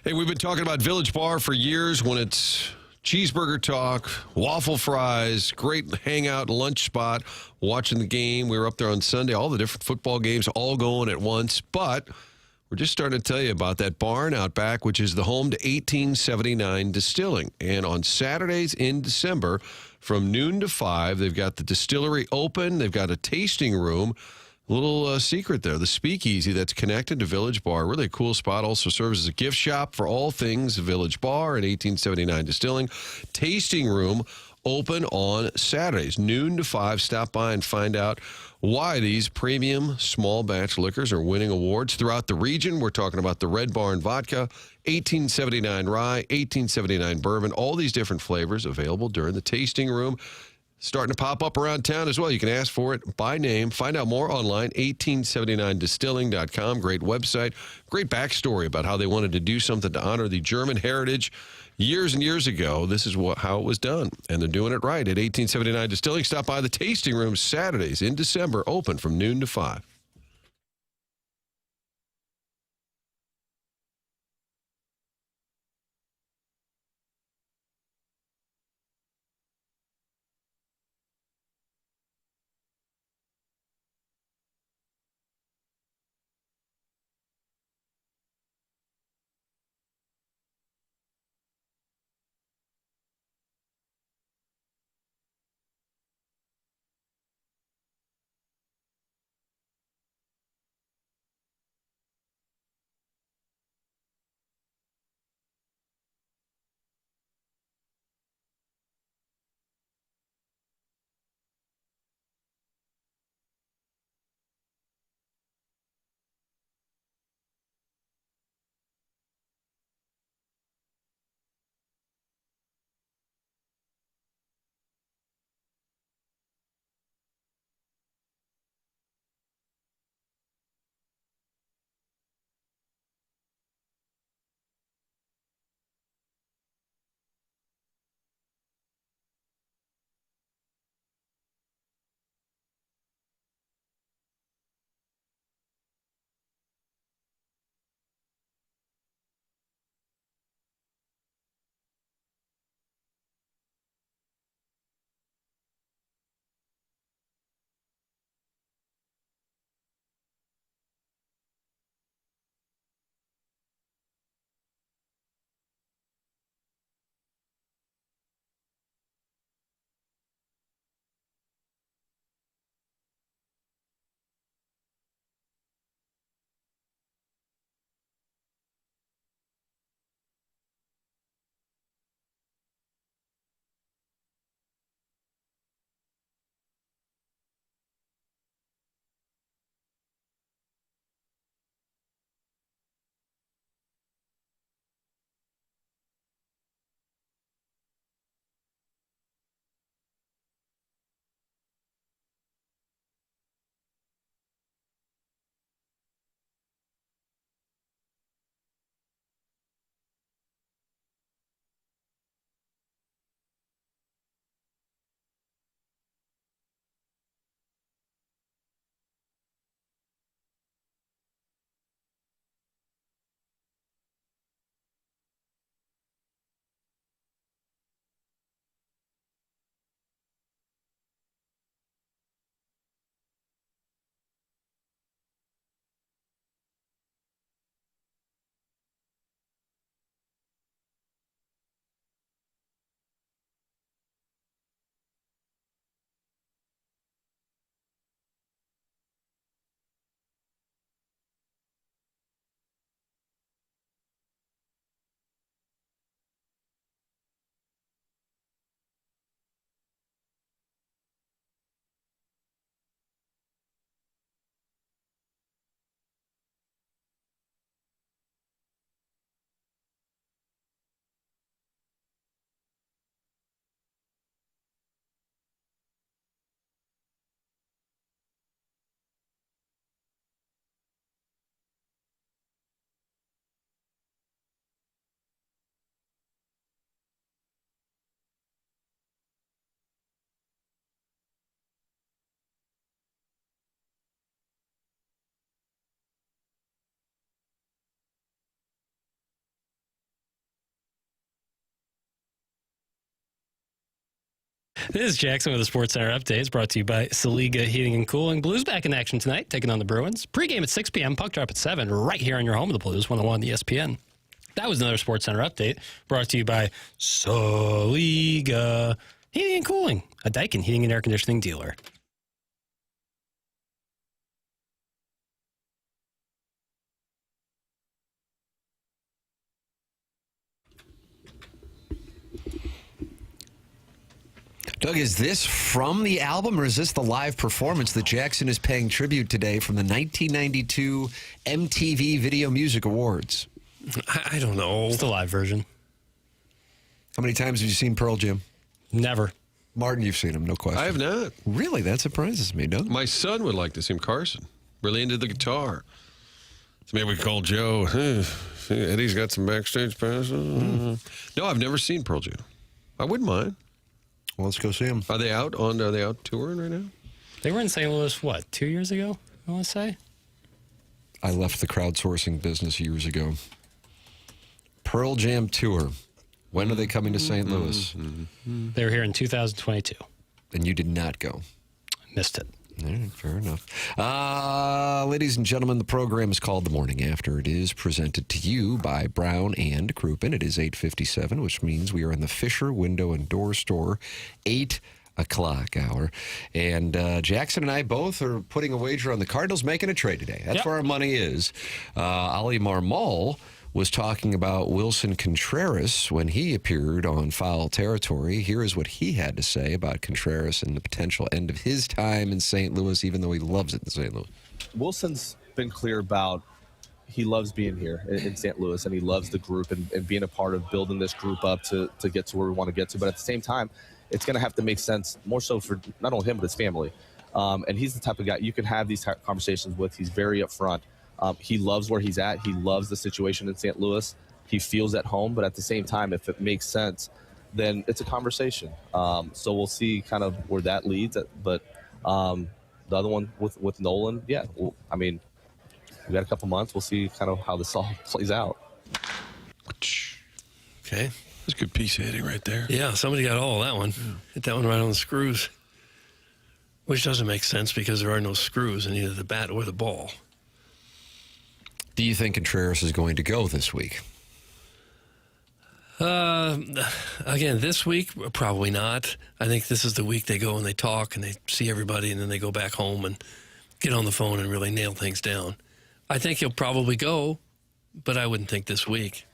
Hey, we've been talking about Village Bar for years when it's cheeseburger talk, waffle fries, great hangout, lunch spot, watching the game. We were up there on Sunday, all the different football games all going at once. But we're just starting to tell you about that barn out back, which is the home to 1879 Distilling. And on Saturdays in December, from noon to 5, they've got the distillery open. They've got a tasting room. Little secret there, the speakeasy that's connected to Village Bar. Really a cool spot. Also serves as a gift shop for all things Village Bar and 1879 Distilling. Tasting room open on Saturdays, noon to 5. Stop by and find out why these premium small batch liquors are winning awards throughout the region. We're talking about the Red Barn Vodka, 1879 Rye, 1879 Bourbon, all these different flavors available during the tasting room. Starting to pop up around town as well. You can ask for it by name. Find out more online, 1879distilling.com. Great website. Great backstory about how they wanted to do something to honor the German heritage years and years ago. This is how it was done, and they're doing it right at 1879 Distilling. Stop by the tasting room Saturdays in December, open from noon to 5. This is Jackson with the Sports Center update. It's brought to you by Saliga Heating and Cooling. Blues back in action tonight, taking on the Bruins. Pre-game at 6 p.m., puck drop at 7, right here on your home of the Blues, 101 ESPN. That was another Sports Center update, brought to you by Saliga Heating and Cooling, a Daikin heating and air conditioning dealer. Doug, is this from the album or is this the live performance that Jackson is paying tribute today from the 1992 MTV Video Music Awards? I don't know. It's the live version. How many times have you seen Pearl Jam? Never. Martin, you've seen him, no question. I have not. Really? That surprises me, Doug. My son would like to see him. Carson. Really into the guitar. So maybe we call Joe. Eddie's got some backstage passes. No, I've never seen Pearl Jam. I wouldn't mind. Well, let's go see them. Are they out touring right now? They were in St. Louis, 2 years ago, I want to say? I left the crowdsourcing business years ago. Pearl Jam tour. When are they coming to St. Louis? They were here in 2022. And you did not go. Missed it. All right, fair enough. Ladies and gentlemen, the program is called The Morning After. It is presented to you by Brown and Crouppen. It is 8:57, which means we are in the Fisher Window and Door Store, 8 o'clock hour. And Jackson and I both are putting a wager on the Cardinals making a trade today. That's where our money is. Ali Marmol was talking about Wilson Contreras when he appeared on Foul Territory. Here is what he had to say about Contreras and the potential end of his time in St. Louis, even though he loves it in St. Louis. Wilson's been clear about he loves being here in St. Louis, and he loves the group and being a part of building this group up to get to where we want to get to. But at the same time, it's going to have to make sense more so for not only him, but his family. And he's the type of guy you can have these conversations with. He's very upfront. He loves where he's at. He loves the situation in St. Louis. He feels at home, but at the same time, if it makes sense, then it's a conversation. So we'll see kind of where that leads. But the other one with Nolan, I mean, we got a couple months. We'll see kind of how this all plays out. Okay. That's a good piece of hitting right there. Yeah, somebody got all of that one. Hit that one right on the screws. Which doesn't make sense because there are no screws in either the bat or the ball. Do you think Contreras is going to go this week? Again, this week, probably not. I think this is the week they go and they talk and they see everybody and then they go back home and get on the phone and really nail things down. I think he'll probably go, but I wouldn't think this week.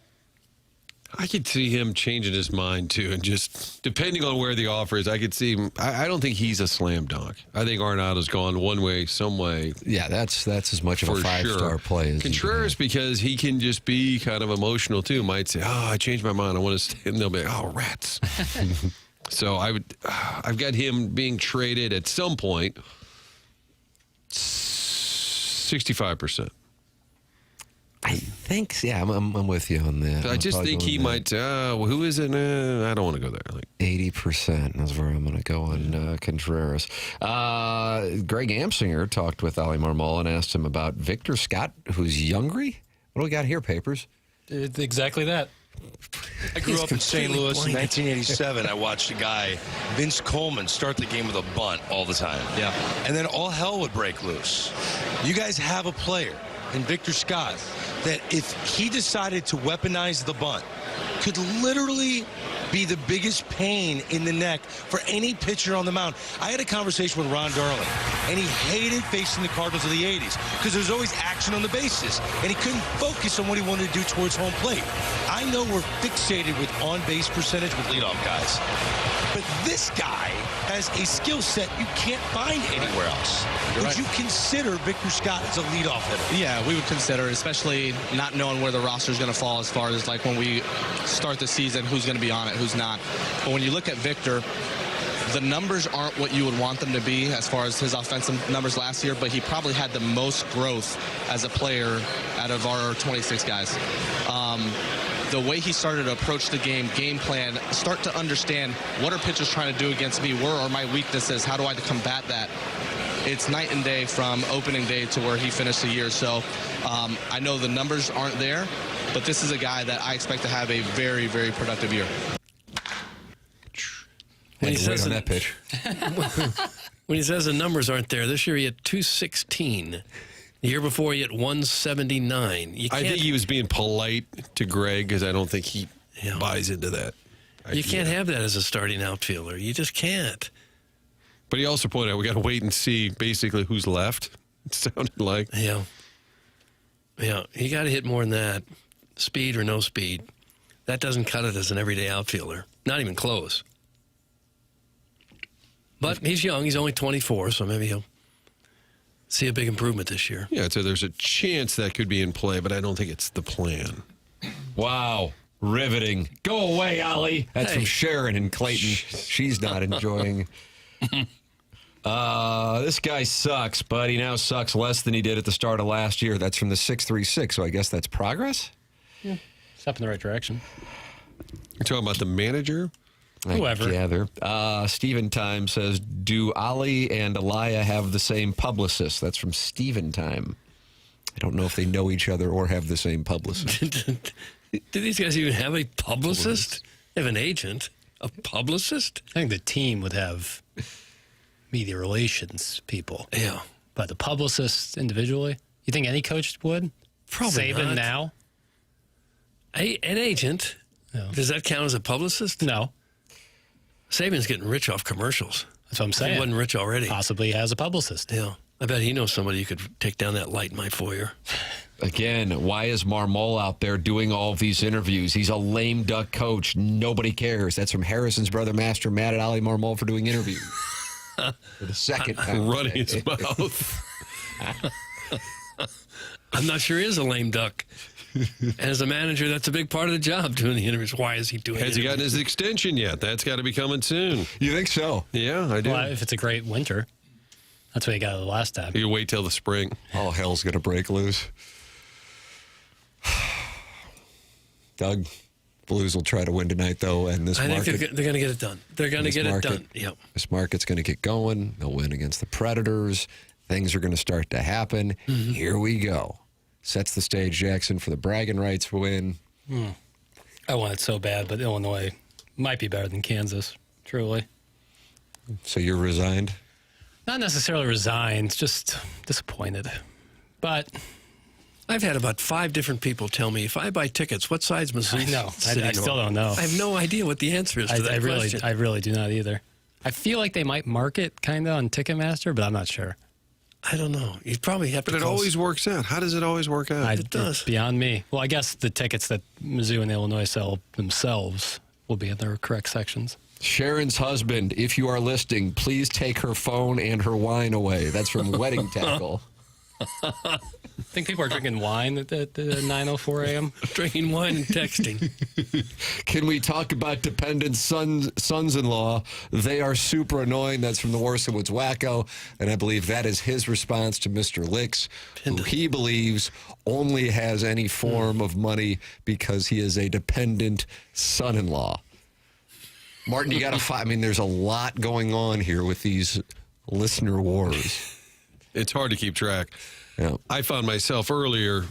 I could see him changing his mind, too, and just depending on where the offer is, I could see him. I don't think he's a slam dunk. I think Arenado's gone one way, some way. Yeah, that's as much of a five-star play as Contreras, because he can just be kind of emotional, too, might say, I changed my mind. I want to stay. And they'll be like, rats. So I've got him being traded at some point, 65%. I think, I'm with you on that. I just think he might, who is it? I don't want to go there. 80% is where I'm going to go on Contreras. Greg Amsinger talked with Ali Marmol and asked him about Victor Scott, who's younger. What do we got here, Papers? It's exactly that. I grew up in St. Louis in 1987. I watched a guy, Vince Coleman, start the game with a bunt all the time. Yeah. And then all hell would break loose. You guys have a player in Victor Scott that if he decided to weaponize the bunt, could literally be the biggest pain in the neck for any pitcher on the mound. I had a conversation with Ron Darling, and he hated facing the Cardinals of the 80s because there was always action on the bases, and he couldn't focus on what he wanted to do towards home plate. I know we're fixated with on-base percentage with leadoff guys, but this guy has a skill set you can't find anywhere else. Would you consider Victor Scott as a leadoff hitter? Yeah, we would consider it, especially not knowing where the roster is going to fall as far as like when we start the season, who's going to be on it, who's not. But when you look at Victor, the numbers aren't what you would want them to be as far as his offensive numbers last year, but he probably had the most growth as a player out of our 26 guys. The way he started to approach the game plan, start to understand what are pitchers trying to do against me, where are my weaknesses, how do I combat that? It's night and day from opening day to where he finished the year. So I know the numbers aren't there, but this is a guy that I expect to have a very, very productive year. Had to wait on that pitch. When he says the numbers aren't there, this year he had 216. The year before he had 179. I think he was being polite to Greg because I don't think he buys into that. You can't have that as a starting outfielder. You just can't. But he also pointed out we got to wait and see basically who's left. It sounded like. Yeah. Yeah, you got to hit more than that. Speed or no speed. That doesn't cut it as an everyday outfielder. Not even close. But he's young. He's only 24, so maybe he'll see a big improvement this year. Yeah, so there's a chance that could be in play, but I don't think it's the plan. Wow. Riveting. Go away, Ollie. That's from Sharon in Clayton. She's not enjoying. This guy sucks, but he now sucks less than he did at the start of last year. That's from the 636, so I guess that's progress? Yeah. Step in the right direction. You're talking about the manager? Whoever. I gather. Steven Time says, do Ollie and Elia have the same publicist? That's from Steven Time. I don't know if they know each other or have the same publicist. Do these guys even have a publicist? They have an agent. A publicist? I think the team would have media relations people. Yeah. But the publicist individually? You think any coach would? Probably Saban not. now? An agent? No. Does that count as a publicist? No. Saban's getting rich off commercials. That's what I'm saying. He wasn't rich already. Possibly has a publicist. Yeah. I bet he knows somebody who could take down that light in my foyer. Again, why is Marmol out there doing all of these interviews? He's a lame duck coach. Nobody cares. That's from Harrison's brother, Master, mad at Ollie Marmol for doing interviews. For the second time. Running his mouth. I'm not sure he is a lame duck. As a manager, that's a big part of the job, doing the interviews. Why is he doing it? Has he gotten his extension yet? That's got to be coming soon. You think so? Yeah, I do. Well, if it's a great winter. That's what he got the last time. You wait till the spring. All hell's going to break loose. Doug, Blues will try to win tonight, though, and this I market... think they're going to get it done. They're going to get it done. Yep. This market's going to get going. They'll win against the Predators. Things are going to start to happen. Mm-hmm. Here we go. Sets the stage, Jackson, for the bragging rights win. I want it so bad, but Illinois might be better than Kansas, truly. So you're resigned? Not necessarily resigned, just disappointed. But I've had about 5 different people tell me, if I buy tickets, what side's Mizzou? I know. I still don't know. I have no idea what the answer is to that question. I really do not either. I feel like they might mark it kind of on Ticketmaster, but I'm not sure. I don't know. You probably have to. But it always works out. How does it always work out? It does. It's beyond me. Well, I guess the tickets that Mizzou and Illinois sell themselves will be in their correct sections. Sharon's husband, if you are listening, please take her phone and her wine away. That's from Wedding Tackle. I think people are drinking wine at 9:04 a.m. Drinking wine and texting. Can we talk about dependent sons-in-law? They are super annoying. That's from the Warsaw Woods Wacko. And I believe that is his response to Mr. Licks, who he believes only has any form of money because he is a dependent son-in-law. Martin, you got to I mean, there's a lot going on here with these listener wars. It's hard to keep track. Yeah. I found myself earlier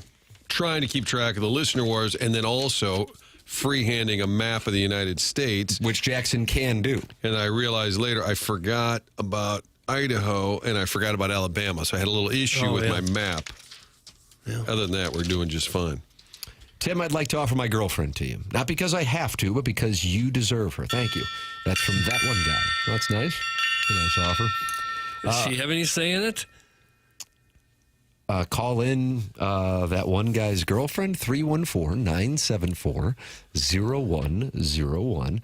trying to keep track of the listener wars and then also freehanding a map of the United States. Which Jackson can do. And I realized later I forgot about Idaho and I forgot about Alabama. So I had a little issue with my map. Yeah. Other than that, we're doing just fine. Tim, I'd like to offer my girlfriend to you. Not because I have to, but because you deserve her. Thank you. That's from that one guy. Well, that's nice. A nice offer. Does she have any say in it? Call in that one guy's girlfriend, 314-974-0101.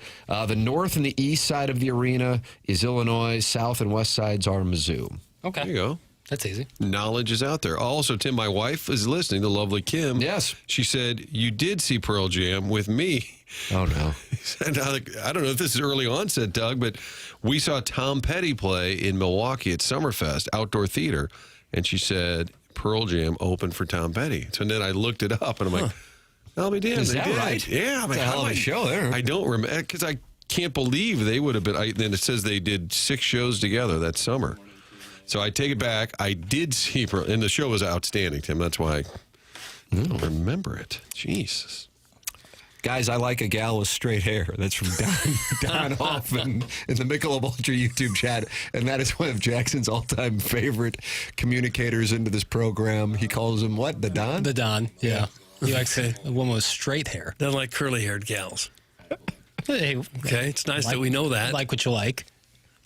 The north and the east side of the arena is Illinois. South and west sides are Mizzou. Okay. There you go. That's easy. Knowledge is out there. Also, Tim, my wife is listening, the lovely Kim. Yes. She said, you did see Pearl Jam with me. Oh, no. And I don't know if this is early onset, Doug, but we saw Tom Petty play in Milwaukee at Summerfest, outdoor theater. And she said, Pearl Jam opened for Tom Petty. So then I looked it up, and I'm like, I'll be damned. Is they that did. right? Yeah. That's a hell of a show there. I don't remember, because I can't believe they would have been. Then it says they did 6 shows together that summer. So I take it back. I did see Pearl, and the show was outstanding, Tim. That's why I don't remember it. Jesus. Guys, I like a gal with straight hair. That's from Don Hoffman in the Michelob Ultra YouTube chat. And that is one of Jackson's all-time favorite communicators into this program. He calls him what? The Don? The Don, yeah. He likes a woman with straight hair. Doesn't like curly-haired gals. Hey, okay, it's nice that we know that. Like what you like.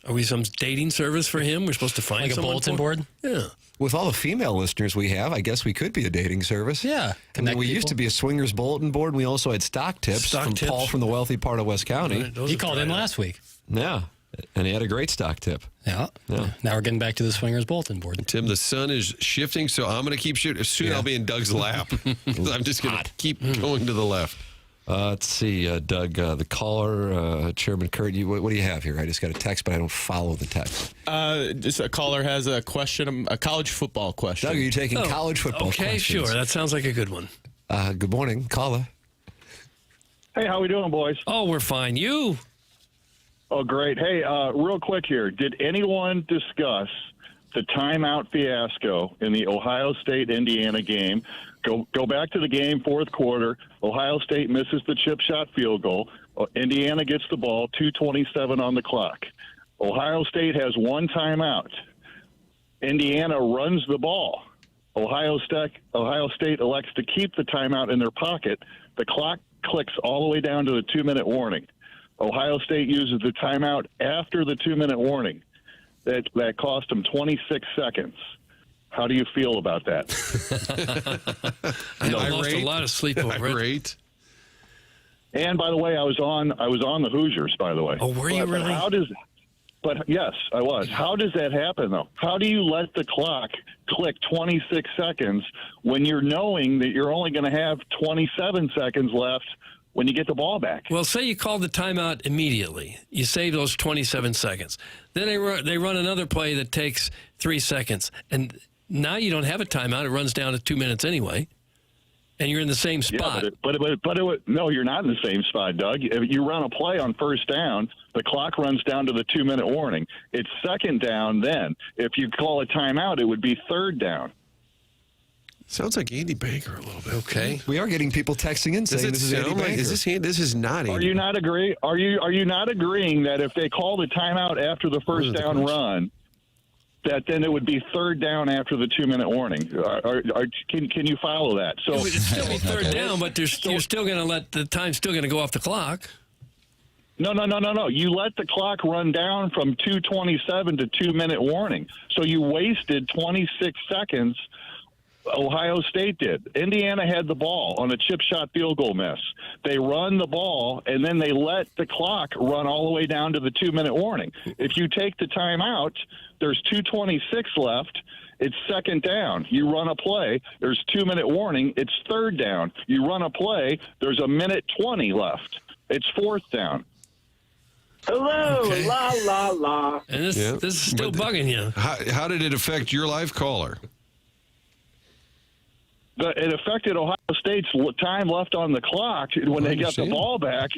Are we some dating service for him? We're supposed to find Like a someone bulletin for? board? Yeah. With all the female listeners we have, I guess we could be a dating service. Yeah. I mean, we used to be a swingers bulletin board. And we also had stock tips from Paul from the wealthy part of West County. Right, He called in last week. Yeah. And he had a great stock tip. Yeah. Now we're getting back to the swingers bulletin board. Tim, the sun is shifting, so I'm going to keep shooting. Soon I'll be in Doug's lap. I'm just going to keep going to the left. Let's see, Doug, the caller, Chairman Kurt, what do you have here? I just got a text, but I don't follow the text. Just a caller has a question, a college football question. Doug, are you taking college football questions? Sure. That sounds like a good one. Good morning, caller. Hey, how we doing, boys? Oh, we're fine. You? Oh, great. Hey, real quick here. Did anyone discuss the timeout fiasco in the Ohio State-Indiana game? Go back to the game, fourth quarter. Ohio State misses the chip shot field goal. Indiana gets the ball, 2:27 on the clock. Ohio State has one timeout. Indiana runs the ball. Ohio State elects to keep the timeout in their pocket. The clock clicks all the way down to the 2-minute warning. Ohio State uses the timeout after the 2-minute warning. That cost them 26 seconds. How do you feel about that? I lost a lot of sleep over it. And by the way, I was on the Hoosiers. By the way. Oh, were you really? But yes, I was. How does that happen though? How do you let the clock click 26 seconds when you're knowing that you're only going to have 27 seconds left when you get the ball back? Well, say you call the timeout immediately. You save those 27 seconds. Then they run another play that takes 3 seconds. And now you don't have a timeout. It runs down to 2 minutes anyway. And you're in the same spot. Yeah, no, you're not in the same spot, Doug. If you run a play on first down, the clock runs down to the 2-minute warning. It's second down then. If you call a timeout, it would be third down. Sounds like Andy Banker a little bit. Okay. We are getting people texting in saying this is Andy Banker. This is not Andy. Are you not agreeing? Are you not agreeing that if they call the timeout after the first down run, that then it would be third down after the 2-minute warning? Can you follow that? So it would still be third down, but you're still going to let the time's still going to go off the clock. No. You let the clock run down from 2:27 to 2-minute warning. So you wasted 26 seconds. Ohio State did. Indiana had the ball on a chip shot field goal miss. They run the ball, and then they let the clock run all the way down to the 2-minute warning. If you take the time out, there's 2:26 left. It's second down. You run a play. There's 2-minute warning. It's third down. You run a play. There's 1:20 left. It's fourth down. Hello, la, la, la. And this is still bugging you. How did it affect your live caller? It affected Ohio State's time left on the clock when they got the ball back.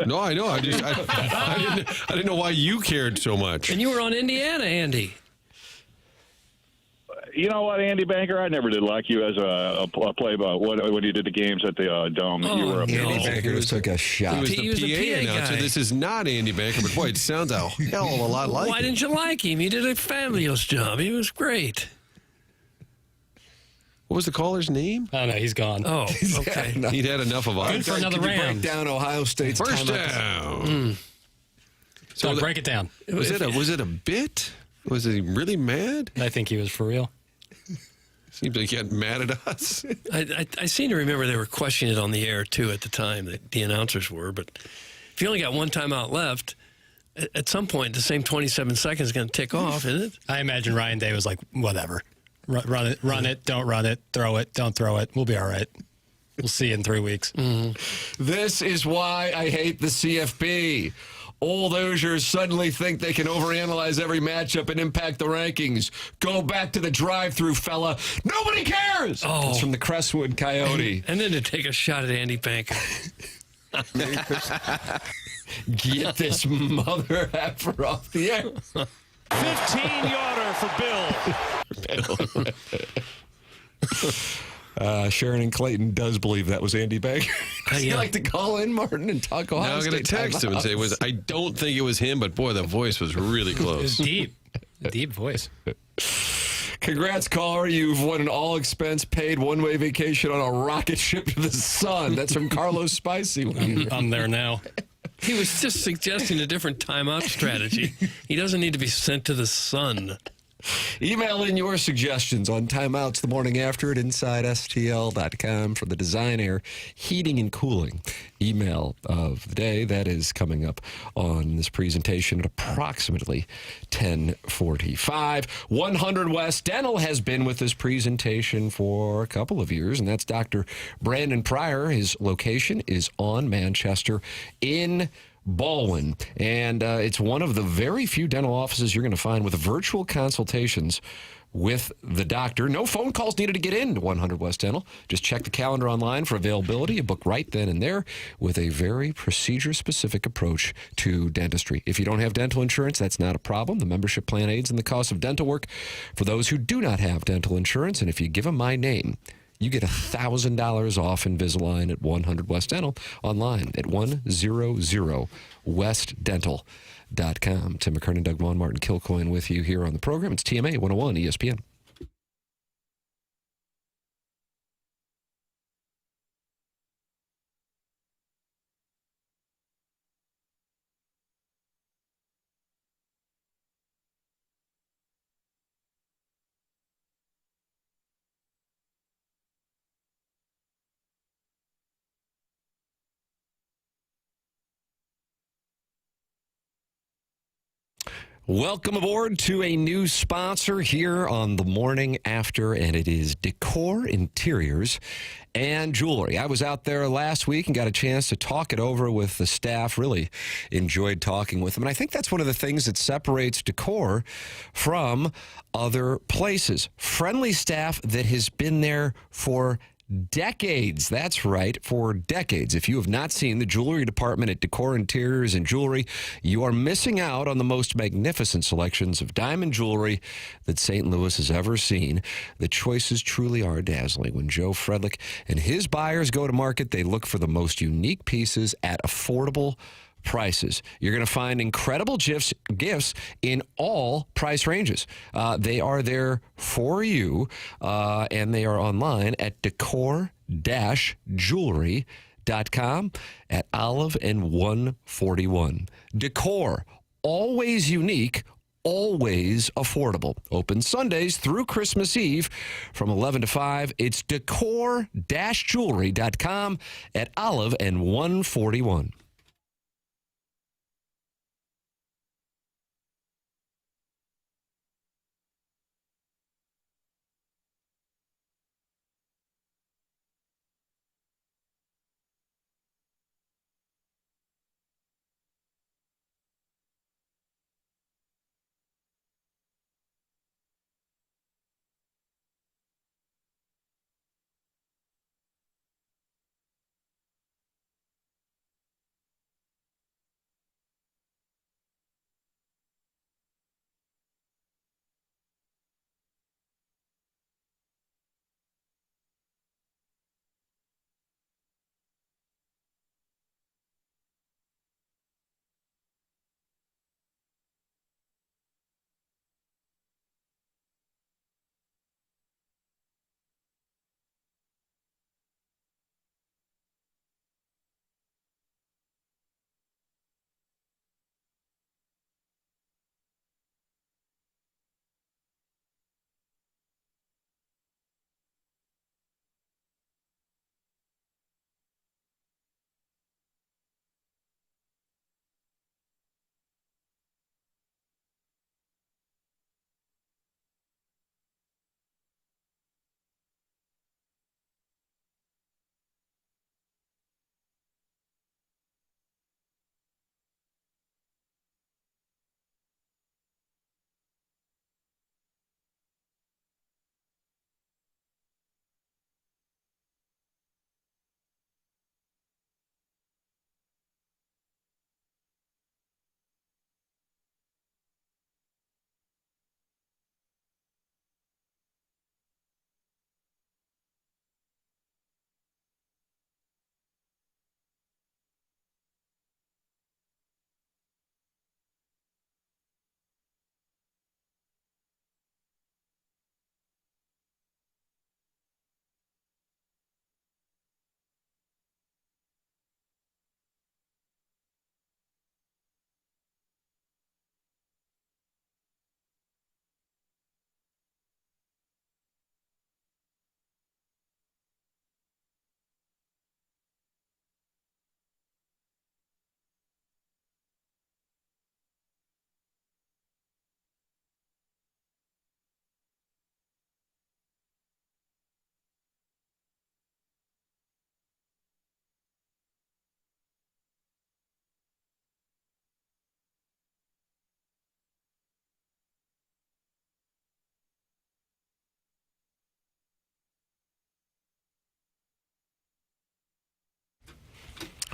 No, I know. I didn't know why you cared so much. And you were on Indiana, Andy. You know what, Andy Banker? I never did like you as a play about when you did the games at the Dome. You were up Andy Banker took a shot. He was the PA announcer. guy. This is not Andy Banker, but boy, it sounds a hell of a lot like Why him. didn't you like him? He did a fabulous job. He was great. What was the caller's name? Oh, no, he's gone. Oh, okay. He'd had enough of Good us. for another Can you break round. down Ohio State's First timeout? down. So break it down. Was it a bit? Was he really mad? I think he was for real. Seems like he got mad at us. I seem to remember they were questioning it on the air, too, at the time, the announcers were. But if you only got one timeout left, at some point, the same 27 seconds is going to tick off, isn't it? I imagine Ryan Day was like, whatever. Run it, don't run it, throw it, don't throw it. We'll be all right. We'll see you in 3 weeks. This is why I hate the CFP. Old Hoosiers suddenly think they can overanalyze every matchup and impact the rankings. Go back to the drive-through, fella. Nobody cares! Oh. It's from the Crestwood Coyote. And then to take a shot at Andy Banker. Get this mother effer off the air. 15-yarder for Bill. Sharon and Clayton does believe that was Andy Baker. You Yeah. like to call in, Martin, and talk Ohio Now I'm going State to text him and say, timeouts. I don't think it was him, but boy, the voice was really It was close. deep. A deep voice. Congrats, caller. You've won an all-expense-paid one-way vacation on a rocket ship to the sun. That's from Carlos Spicy. I'm there now. He was just suggesting a different timeout strategy. He doesn't need to be sent to the sun. Email in your suggestions on timeouts the morning after at InsideSTL.com for the Design Air Heating and Cooling email of the day. That is coming up on this presentation at approximately 10:45. 100 West Dental has been with this presentation for a couple of years, and that's Dr. Brandon Pryor. His location is on Manchester in Baldwin, and it's one of the very few dental offices you're going to find with virtual consultations with the doctor. No phone calls needed to get into 100 West Dental. Just check the calendar online for availability. You book right then and there with a very procedure-specific approach to dentistry. If you don't have dental insurance, that's not a problem. The membership plan aids in the cost of dental work for those who do not have dental insurance, and if you give them my name, you get $1,000 off Invisalign at 100 West Dental online at 100westdental.com. Tim McKernan, Doug Vaughn, Martin Kilcoyne with you here on the program. It's TMA 101 ESPN. Welcome aboard to a new sponsor here on the morning after, and it is Decor Interiors and Jewelry. I was out there last week and got a chance to talk it over with the staff. Really enjoyed talking with them. And I think that's one of the things that separates Decor from other places. Friendly staff that has been there for decades. That's right, for decades. If you have not seen the jewelry department at Decor Interiors and Jewelry, you are missing out on the most magnificent selections of diamond jewelry that St. Louis has ever seen. The choices truly are dazzling. When Joe Fredlick and his buyers go to market, they look for the most unique pieces at affordable prices. You're going to find incredible gifts in all price ranges. They are there for you, and they are online at decor-jewelry.com at Olive and 141. Decor, always unique, always affordable. Open Sundays through Christmas Eve from 11 to 5. It's decor-jewelry.com at Olive and 141.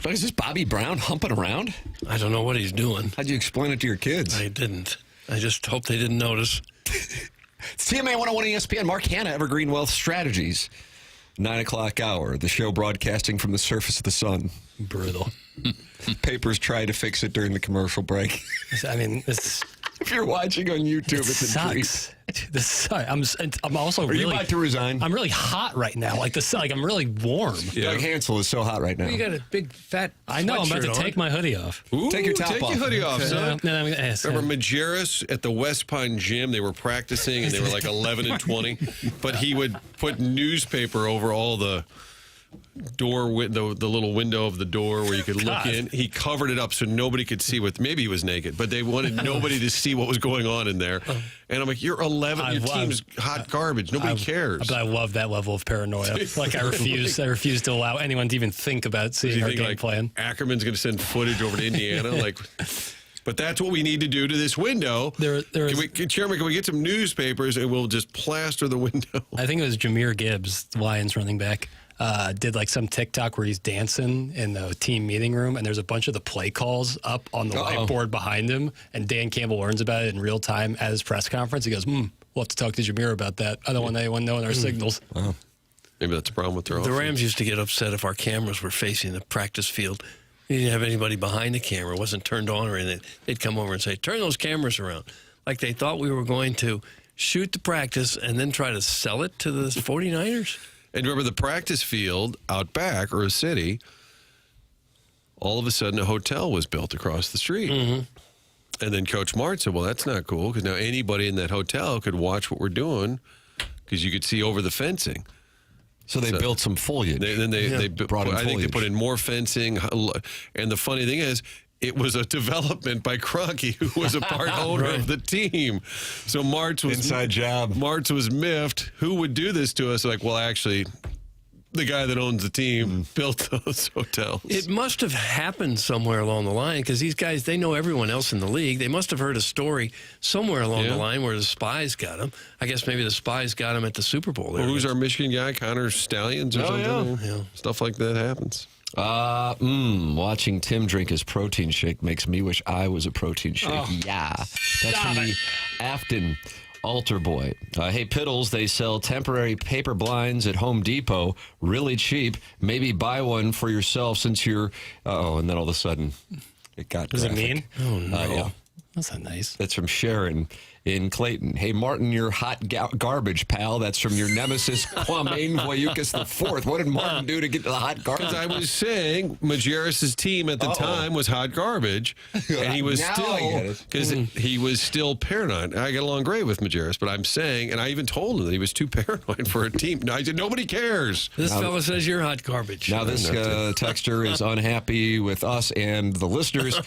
But is this Bobby Brown humping around? I don't know what he's doing. How'd you explain it to your kids? I didn't. I just hope they didn't notice. It's TMA 101 ESPN. Mark Hanna, Evergreen Wealth Strategies. 9 o'clock hour. The show broadcasting from the surface of the sun. Brutal. Papers tried to fix it during the commercial break. I mean, this. If you're watching on YouTube, it's a treat. This sucks. I'm also Are really. you about to resign? I'm really hot right now. Like I'm really warm. Yeah. Doug Hansel is so hot right now. You got a big fat. I know. I'm about to take my hoodie off. Ooh, take your top take off. Your hoodie off, son. Remember Majerus at the West Pine Gym? They were practicing, and they were like 11 and 20. But he would put newspaper over all the door window, the little window of the door where you could look in. He covered it up so nobody could see what. Maybe he was naked, but they wanted nobody to see what was going on in there. And I'm like, you're 11. Your team's hot garbage. Nobody cares. But I love that level of paranoia. Like I refuse to allow anyone to even think about seeing our game plan. Ackerman's going to send footage over to Indiana, like. But that's what we need to do to this window. Chairman, can we get some newspapers and we'll just plaster the window? I think it was Jahmyr Gibbs, the Lions running back. Did like some TikTok where he's dancing in the team meeting room, and there's a bunch of the play calls up on the whiteboard behind him, and Dan Campbell learns about it in real time at his press conference. He goes, we'll have to talk to Jahmyr about that. I don't want anyone knowing our signals. Wow. Maybe that's a problem with their The offense. Rams used to get upset if our cameras were facing the practice field. You didn't have anybody behind the camera. It wasn't turned on or anything. They'd come over and say, turn those cameras around. Like they thought we were going to shoot the practice and then try to sell it to the 49ers. And remember, the practice field out back, or a city, all of a sudden a hotel was built across the street. And then Coach Mart said, well, that's not cool, because now anybody in that hotel could watch what we're doing, because you could see over the fencing. So they built some foliage. They brought in I think they foliage. put in more fencing. And the funny thing is, it was a development by Kroenke, who was a part owner of the team. So Martz was inside job. Martz was miffed. Who would do this to us? Like, well, actually, the guy that owns the team built those hotels. It must have happened somewhere along the line, because these guys, they know everyone else in the league. They must have heard a story somewhere along the line where the spies got him. I guess maybe the spies got him at the Super Bowl. Well, who's our Michigan guy? Connor Stallions or something? Yeah. Stuff like that happens. Watching Tim drink his protein shake makes me wish I was a protein shake. Yeah. That's from the Afton Altar Boy. Hey, Piddles, they sell temporary paper blinds at Home Depot, really cheap. Maybe buy one for yourself since you're... and then all of a sudden it got Does graphic. it mean? Oh, no. Yeah. That's not nice. That's from Sharon in Clayton. Hey, Martin, you're hot garbage, pal. That's from your nemesis, Kwame Wayukas IV. What did Martin do to get to the hot garbage? Because I was saying Majerus' team at the time was hot garbage, and he was he was still paranoid. I get along great with Majerus, but I'm saying, and I even told him that he was too paranoid for a team. No, I said, nobody cares. This fella says you're hot garbage. Now this texter is unhappy with us and the listeners.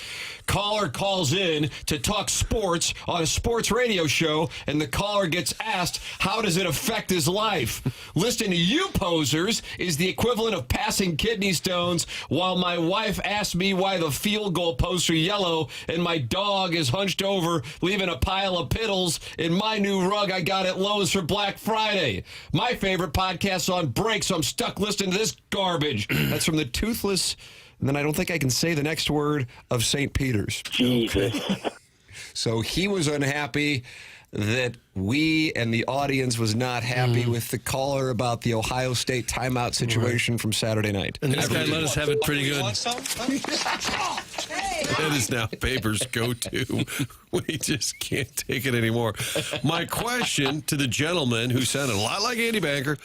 Caller calls in to talk sports on a sports radio show, and the caller gets asked, how does it affect his life? Listening to you posers is the equivalent of passing kidney stones, while my wife asks me why the field goal posts are yellow and my dog is hunched over leaving a pile of piddles in my new rug I got at Lowe's for Black Friday. My favorite podcast's on break, so I'm stuck listening to this garbage. That's from the Toothless... And then I don't think I can say the next word of St. Peter's. Jesus. So he was unhappy that we and the audience was not happy with the caller about the Ohio State timeout situation from Saturday night. And this guy let us have it pretty good. That is now Paper's go-to. We just can't take it anymore. My question to the gentleman who sounded a lot like Andy Banker,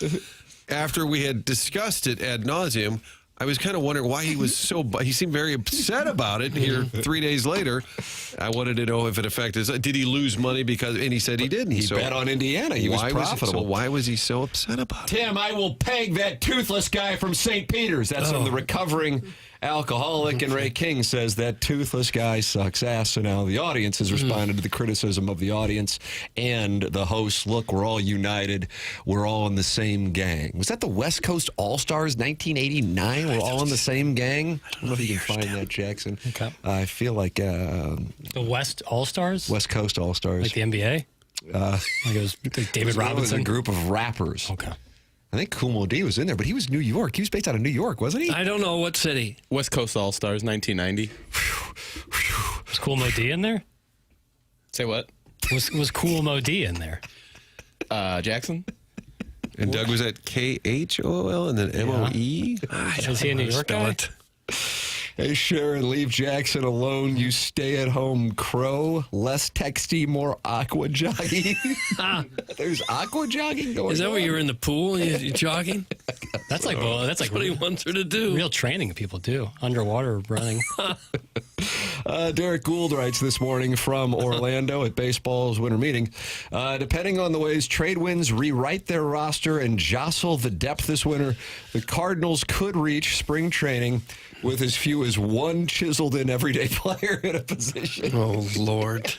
after we had discussed it ad nauseum, I was kind of wondering why he was he seemed very upset about it here 3 days later. I wanted to know if it affected did he lose money because, and he said he didn't. He bet on Indiana. He was profitable. Why was he so upset about it? Tim, I will peg that toothless guy from St. Peter's. That's on the recovering alcoholic, and Ray King says that toothless guy sucks ass. So now the audience has responded to the criticism of the audience and the hosts. Look, we're all united. We're all in the same gang. Was that the West Coast All-Stars 1989? We're all in the same gang? I don't know if you can find that, Jackson. Okay. I feel like... the West All-Stars? West Coast All-Stars. Like the NBA? Like it was like David Robinson? It was a group of rappers. Okay. I think Kumo D was in there, but he was New York. He was based out of New York, wasn't he? I don't know what city. West Coast All-Stars, 1990. Was Cool Mo D in there? Say what? Was Cool Mo D in there? Jackson? And Doug was at KHOL and then MOE? Is he a New York guy? Hey, Sharon, leave Jackson alone. You stay at home, Crow. Less texty, more aqua jogging. There's aqua jogging going on. Is that where you're in the pool and you're jogging? That's like what he wants her to do. Real training people do. Underwater running. Derek Gould writes this morning from Orlando at baseball's winter meeting. Depending on the ways trade winds rewrite their roster and jostle the depth this winter, the Cardinals could reach spring training with as few as one chiseled-in everyday player in a position. Oh, Lord.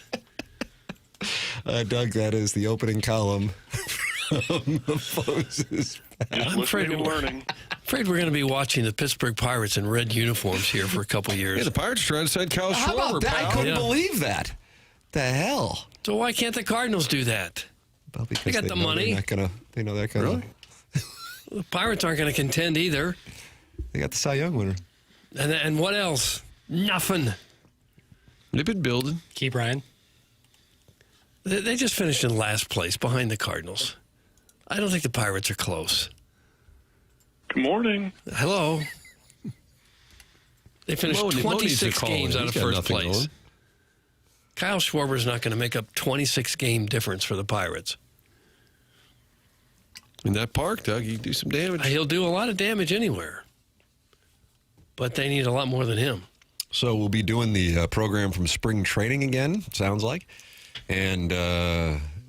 Doug, that is the opening column from the Foes' I'm afraid we're going to be watching the Pittsburgh Pirates in red uniforms here for a couple years. Yeah, the Pirates are trying to sign Kyle Schwarber. How about that? I couldn't believe that. The hell? So why can't the Cardinals do that? Well, because they got the money. They know that kind of. The Pirates aren't going to contend either. They got the Cy Young winner. And what else? Nothing. They've been building. Keep Ryan. They just finished in last place behind the Cardinals. I don't think the Pirates are close. Good morning. Hello. They finished 26 games out of first place. Going. Kyle Schwarber's not going to make up 26-game difference for the Pirates. In that park, Doug, you do some damage. He'll do a lot of damage anywhere. But they need a lot more than him. So we'll be doing the program from spring training again, sounds like. And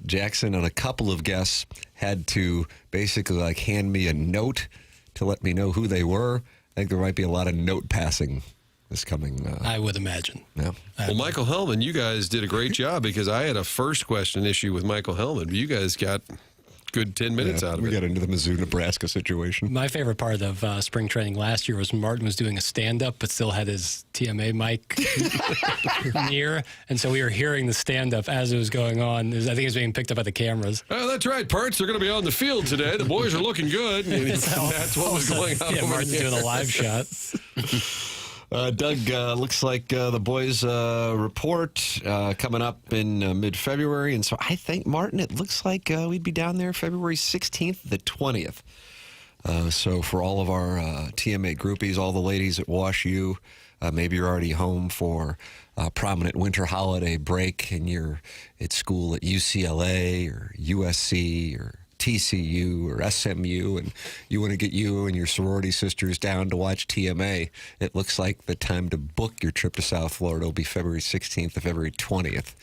Jackson and a couple of guests had to basically hand me a note to let me know who they were. I think there might be a lot of note passing this coming. I would imagine. Yeah. Well, Michael Hellman, you guys did a great job because I had a first question issue with Michael Hellman. You guys got good 10 minutes out of we it. got into the Mizzou, Nebraska situation. My favorite part of spring training last year was Martin was doing a stand-up but still had his TMA mic near. And so we were hearing the stand-up as it was going on. I think it was being picked up by the cameras. Oh, that's right, Parts. They're going to be on the field today. The boys are looking good. And that's what was going on. Yeah, Martin's doing a live shot. Doug, looks like the boys' report coming up in mid-February. And so I think, Martin, it looks like we'd be down there February 16th, the 20th. So for all of our TMA groupies, all the ladies at Wash U, maybe you're already home for a prominent winter holiday break and you're at school at UCLA or USC or TCU or SMU, and you want to get you and your sorority sisters down to watch TMA, it looks like the time to book your trip to South Florida will be February 16th to February 20th.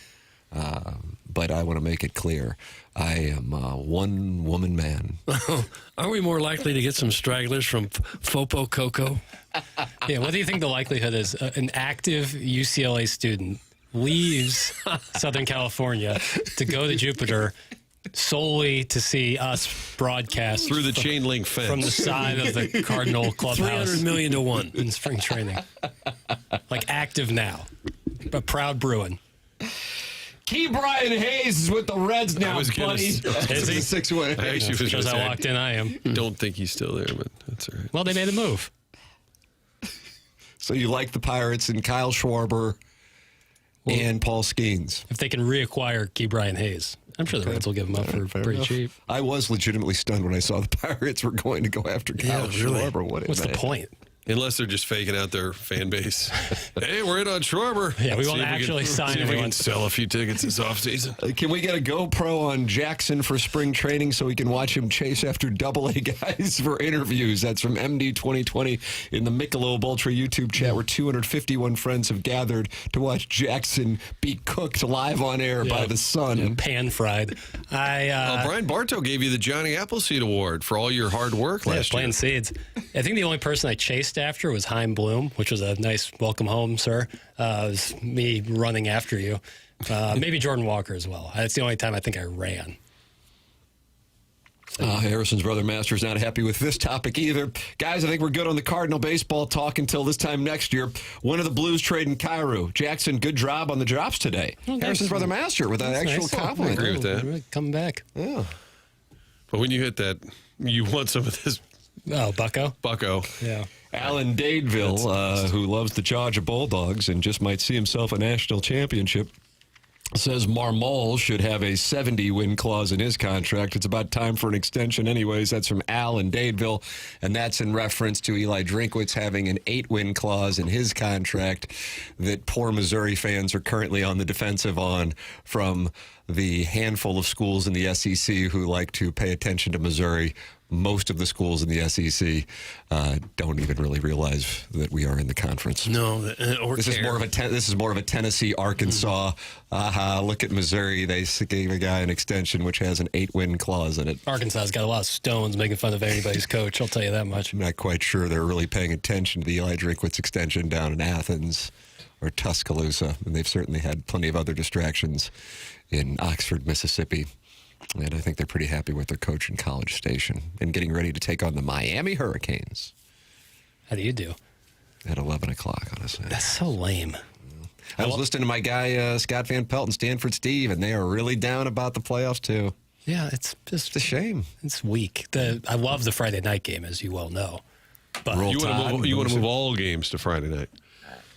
But I want to make it clear, I am a one-woman man. Are we more likely to get some stragglers from Fopo Coco? Yeah, what do you think the likelihood is? An active UCLA student leaves Southern California to go to Jupiter solely to see us broadcast through the chain link fence from the side of the Cardinal clubhouse. 300 million to 1 in spring training. Like active now. A proud Bruin. Key Brian Hayes is with the Reds now, buddy. Is he? 6-1. I actually was Shows gonna how say, locked in I am. Don't think he's still there, but that's all right. Well, they made a move. So you like the Pirates and Kyle Schwarber and Paul Skeens. If they can reacquire Key Brian Hayes. I'm sure the Reds will give him up for pretty enough. cheap. I was legitimately stunned when I saw the Pirates were going to go after Kyle Schwarber. What's the point? Unless they're just faking out their fan base. Hey, we're in on Schwarber. Yeah, we See won't if actually sign see if we anyone. can sell a few tickets this offseason. Can we get a GoPro on Jackson for spring training so we can watch him chase after AA guys for interviews? That's from MD 2020 in the Michelob Ultra YouTube chat where 251 friends have gathered to watch Jackson be cooked live on air by the sun. Yeah, pan-fried. Brian Bartow gave you the Johnny Appleseed Award for all your hard work last year. Playing seeds. I think the only person I chased after was Heim Bloom, which was a nice welcome home, sir. It was me running after you. Maybe Jordan Walker as well. That's the only time I think I ran. Harrison's brother Master's not happy with this topic either. Guys, I think we're good on the Cardinal baseball talk until this time next year. When are the Blues trading Cairo? Jackson, good job on the drops today. Harrison's brother Master with an actual compliment. I agree with that. Come back. Yeah. But when you hit that You want some of this? Oh, Bucko? Bucko. Yeah. Alan Dadeville, who loves the Georgia Bulldogs and just might see himself a national championship, says Marmol should have a 70-win clause in his contract. It's about time for an extension anyways. That's from Al in Dadeville, and that's in reference to Eli Drinkwitz having an 8-win clause in his contract that poor Missouri fans are currently on the defensive on from the handful of schools in the SEC who like to pay attention to Missouri. Most of the schools in the SEC don't even really realize that we are in the conference. No, or this is more of a Tennessee, Arkansas. Look at Missouri. They gave a guy an extension which has an 8-win clause in it. Arkansas's got a lot of stones making fun of anybody's coach. I'll tell you that much. I'm not quite sure they're really paying attention to the Eli Drinkwitz extension down in Athens or Tuscaloosa, and they've certainly had plenty of other distractions in Oxford, Mississippi. And I think they're pretty happy with their coach in College Station and getting ready to take on the Miami Hurricanes. How do you do? At 11 o'clock on a Saturday. That's so lame. I was listening to my guy, Scott Van Pelt and Stanford Steve, and they are really down about the playoffs, too. Yeah, it's just a shame. It's weak. I love the Friday night game, as you well know. But You want to move all games to Friday night?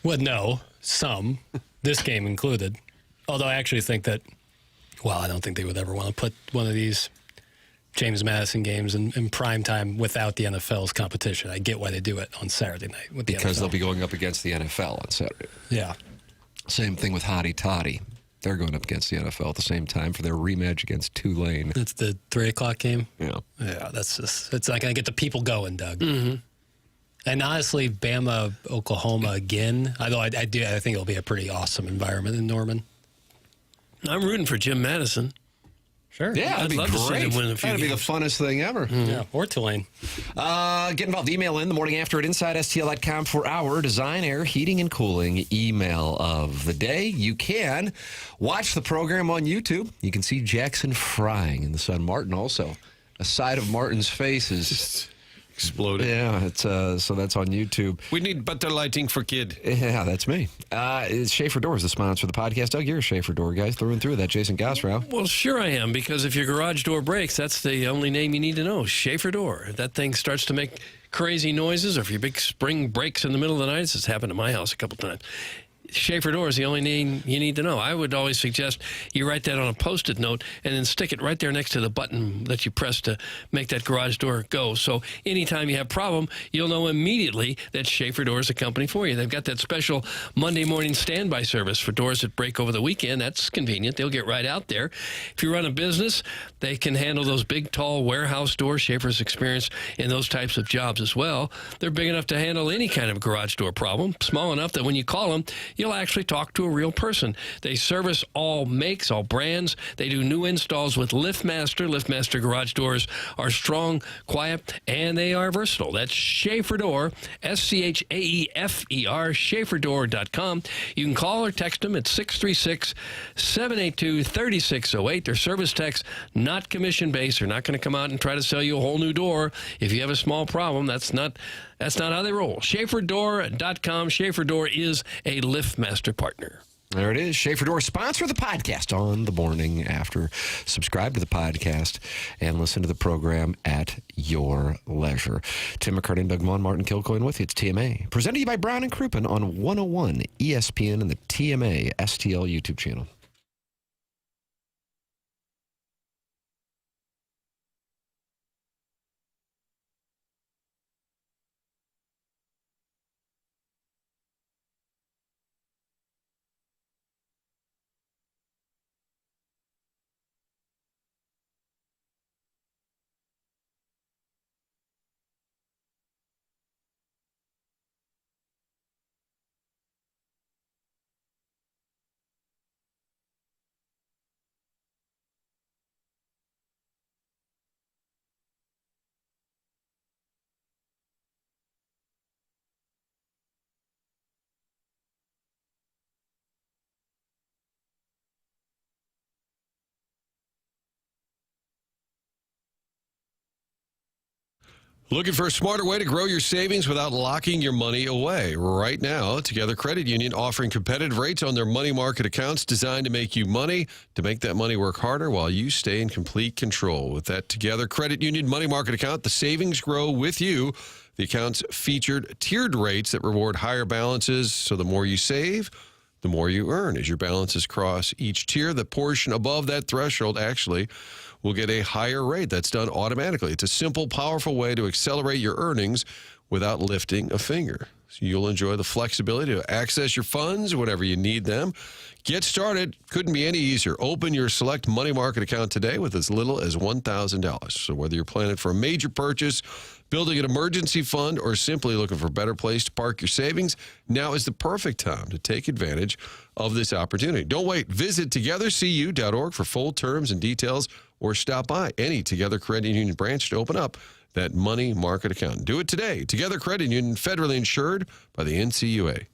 Well, no, some. This game included. Although I actually think that, well, I don't think they would ever want to put one of these James Madison games in prime time without the NFL's competition. I get why they do it on Saturday night with the Because NFL. they'll be going up against the NFL on Saturday. Yeah. Same thing with Hottie Toddy. They're going up against the NFL at the same time for their rematch against Tulane. It's the 3 o'clock game? Yeah. Yeah, that's just, it's not going to get the people going, Doug. Mm-hmm. And honestly, Bama, Oklahoma again, although I think it'll be a pretty awesome environment in Norman. I'm rooting for Jim Madison. Sure. Yeah, I'd that'd be love to see great. them win a few That'd be the games. funnest thing ever. Yeah, or Tulane. Get involved. Email in the morning after at InsideSTL.com for our Design, Air, Heating, and Cooling email of the day. You can watch the program on YouTube. You can see Jackson frying in the sun. Martin also. A side of Martin's face is exploded. Yeah, it's so that's on YouTube. We need better lighting for kid. Yeah, that's me. It's Schaefer Doors, the sponsor of the podcast. Doug, you're a Schaefer Door guy through and through. That Jason Gosrow. Well, sure I am, because if your garage door breaks, that's the only name you need to know, Schaefer Door. If that thing starts to make crazy noises, or if your big spring breaks in the middle of the night, this has happened at my house a couple times, Schaefer Door is the only name you need to know. I would always suggest you write that on a Post-it note and then stick it right there next to the button that you press to make that garage door go. So anytime you have a problem, you'll know immediately that Schaefer Door is a company for you. They've got that special Monday morning standby service for doors that break over the weekend. That's convenient. They'll get right out there. If you run a business, they can handle those big, tall warehouse doors. Schaefer's experience in those types of jobs as well. They're big enough to handle any kind of garage door problem, small enough that when you call them, you'll actually talk to a real person. They service all makes, all brands. They do new installs with LiftMaster. LiftMaster garage doors are strong, quiet, and they are versatile. That's Schaefer Door, SCHAEFER, SchaeferDoor.com. You can call or text them at 636-782-3608. They're service techs, not commission-based. They're not going to come out and try to sell you a whole new door. If you have a small problem, that's not how they roll. SchaeferDoor.com. Schaefer Door is a LiftMaster partner. There it is. Schaefer Door, sponsor of the podcast on the morning after. Subscribe to the podcast and listen to the program at your leisure. Tim McKernan, Doug Vaughn, Martin Kilcoyne with you. It's TMA. Presented to you by Brown and Crouppen on 101 ESPN and the TMA STL YouTube channel. Looking for a smarter way to grow your savings without locking your money away? Right now, Together Credit Union offering competitive rates on their money market accounts designed to make you money, to make that money work harder while you stay in complete control. With that Together Credit Union money market account, the savings grow with you. The accounts featured tiered rates that reward higher balances, so the more you save, the more you earn. As your balances cross each tier, the portion above that threshold actually will get a higher rate. That's done automatically. It's a simple, powerful way to accelerate your earnings without lifting a finger. So you'll enjoy the flexibility to access your funds whenever you need them. Get started. Couldn't be any easier. Open your select money market account today with as little as $1,000. So whether you're planning for a major purchase, building an emergency fund, or simply looking for a better place to park your savings, now is the perfect time to take advantage of this opportunity. Don't wait. Visit togethercu.org for full terms and details, or stop by any Together Credit Union branch to open up that money market account. Do it today. Together Credit Union, federally insured by the NCUA.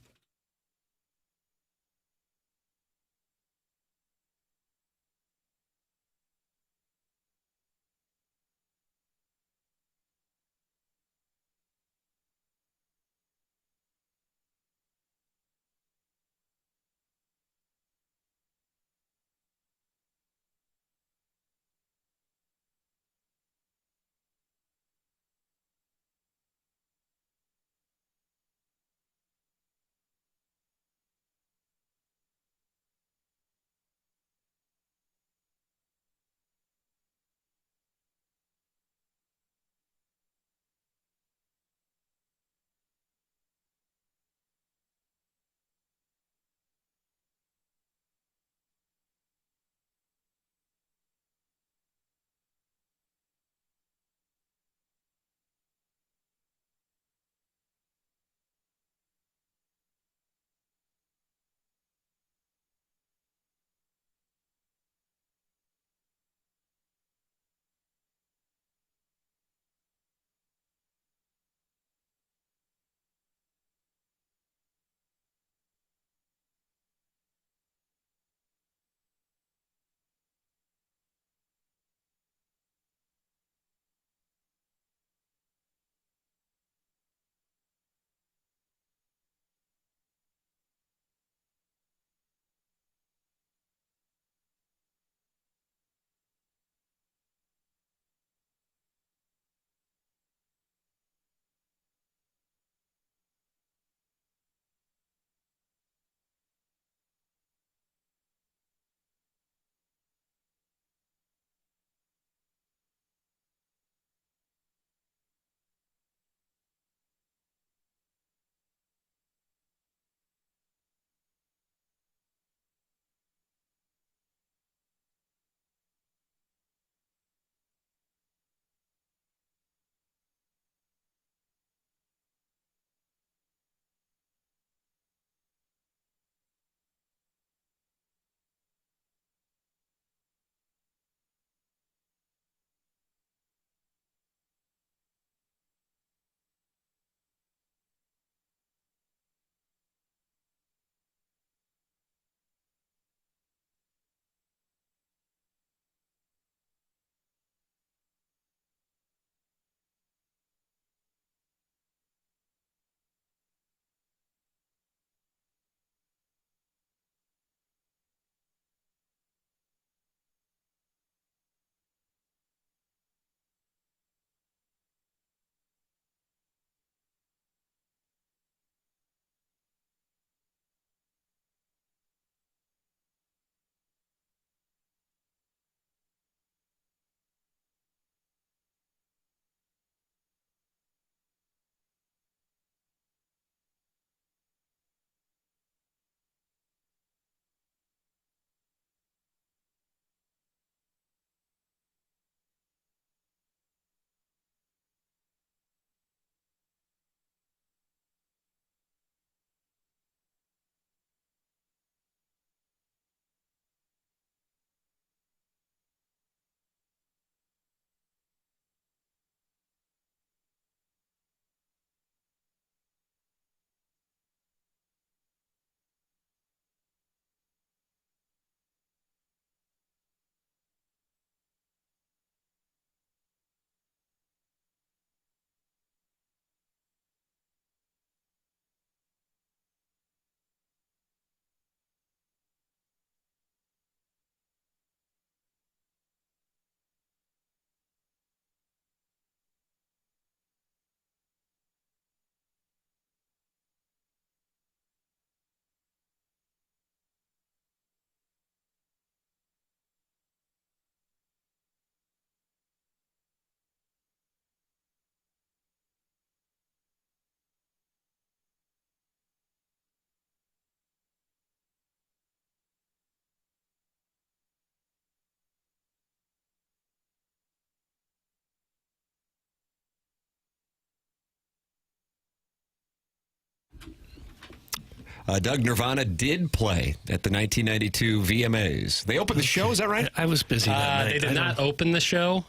Doug, Nirvana did play at the 1992 VMAs. They opened the show, is that right? I was busy that night. They did not open the show.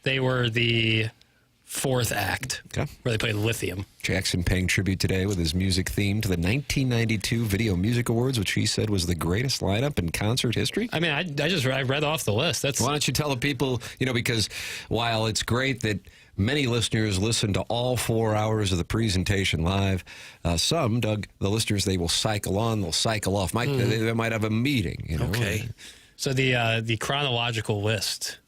They were the fourth act, where they played Lithium. Jackson paying tribute today with his music theme to the 1992 Video Music Awards, which he said was the greatest lineup in concert history. I mean, I read off the list. Why don't you tell the people, because while it's great that many listeners listen to all 4 hours of the presentation live, some, Doug, the listeners, they will cycle on, they'll cycle off. They might have a meeting. Okay. So the chronological list,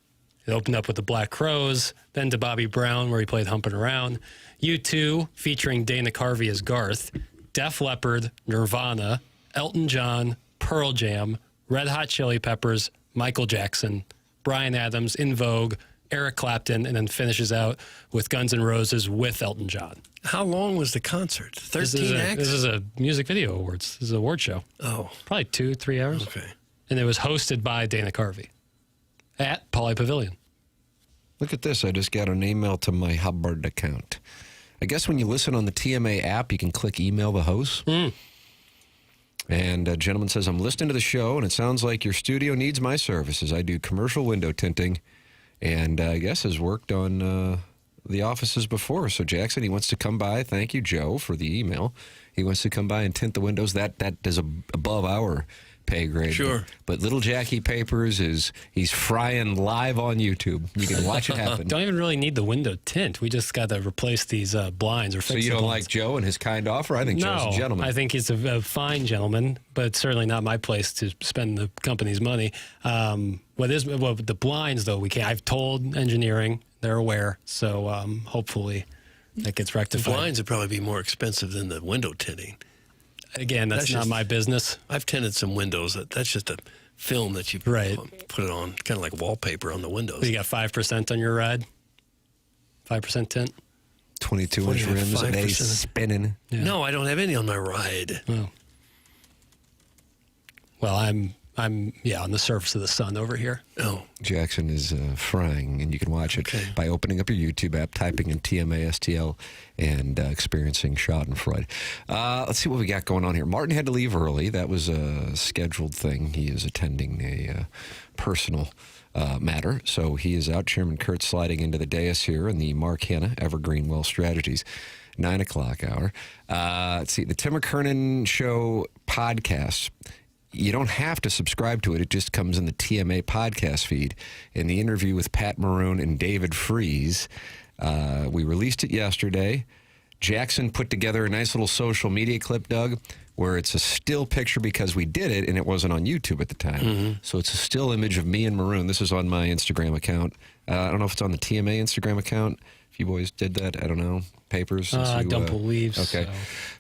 it opened up with the Black Crowes, then to Bobby Brown, where he played Humpin' Around, U2, featuring Dana Carvey as Garth, Def Leppard, Nirvana, Elton John, Pearl Jam, Red Hot Chili Peppers, Michael Jackson, Bryan Adams, In Vogue, Eric Clapton, and then finishes out with Guns N' Roses with Elton John. How long was the concert? 13 acts? This is a music video awards. This is an award show. Oh. Probably 2-3 hours. Okay. And it was hosted by Dana Carvey at Pauley Pavilion. Look at this. I just got an email to my Hubbard account. I guess when you listen on the TMA app, you can click email the host. And a gentleman says, I'm listening to the show, and it sounds like your studio needs my services. I do commercial window tinting, and I guess has worked on the offices before. So Jackson, he wants to come by. Thank you, Joe, for the email. He wants to come by and tint the windows. That is above our pay grade. Sure. But Little Jackie Papers he's frying live on YouTube. You can watch it happen. Don't even really need the window tint. We just got to replace these blinds or fix So you the don't blinds. like Joe and his kind offer? I think Joe's a gentleman. I think he's a fine gentleman, but certainly not my place to spend the company's money. With the blinds, though, we can't. I've told engineering; they're aware. So hopefully that gets The rectified. blinds would probably be more expensive than the window tinting. Again, that's not my business. I've tinted some windows. That's just a film that you put it on, kind of like wallpaper on the windows. You got 5% on your ride? 5% tint? 22-inch rims and they spinning. Yeah. No, I don't have any on my ride. Oh. Well, I'm on the surface of the sun over here. Oh. Jackson is frying, and you can watch it by opening up your YouTube app, typing in TMASTL, and experiencing Schadenfreude. Let's see what we got going on here. Martin had to leave early. That was a scheduled thing. He is attending a personal matter, so he is out. Chairman Kurt sliding into the dais here in the Mark Hanna Evergreen Wealth Strategies 9 o'clock hour. Let's see, the Tim McKernan Show podcast. You don't have to subscribe to it. It just comes in the TMA podcast feed. In the interview with Pat Maroon and David Freese, we released it yesterday. Jackson put together a nice little social media clip, Doug, where it's a still picture because we did it and it wasn't on YouTube at the time. So it's a still image of me and Maroon. This is on my Instagram account. I don't know if it's on the TMA Instagram account. If you boys did that, I don't know. Papers? I don't believe so.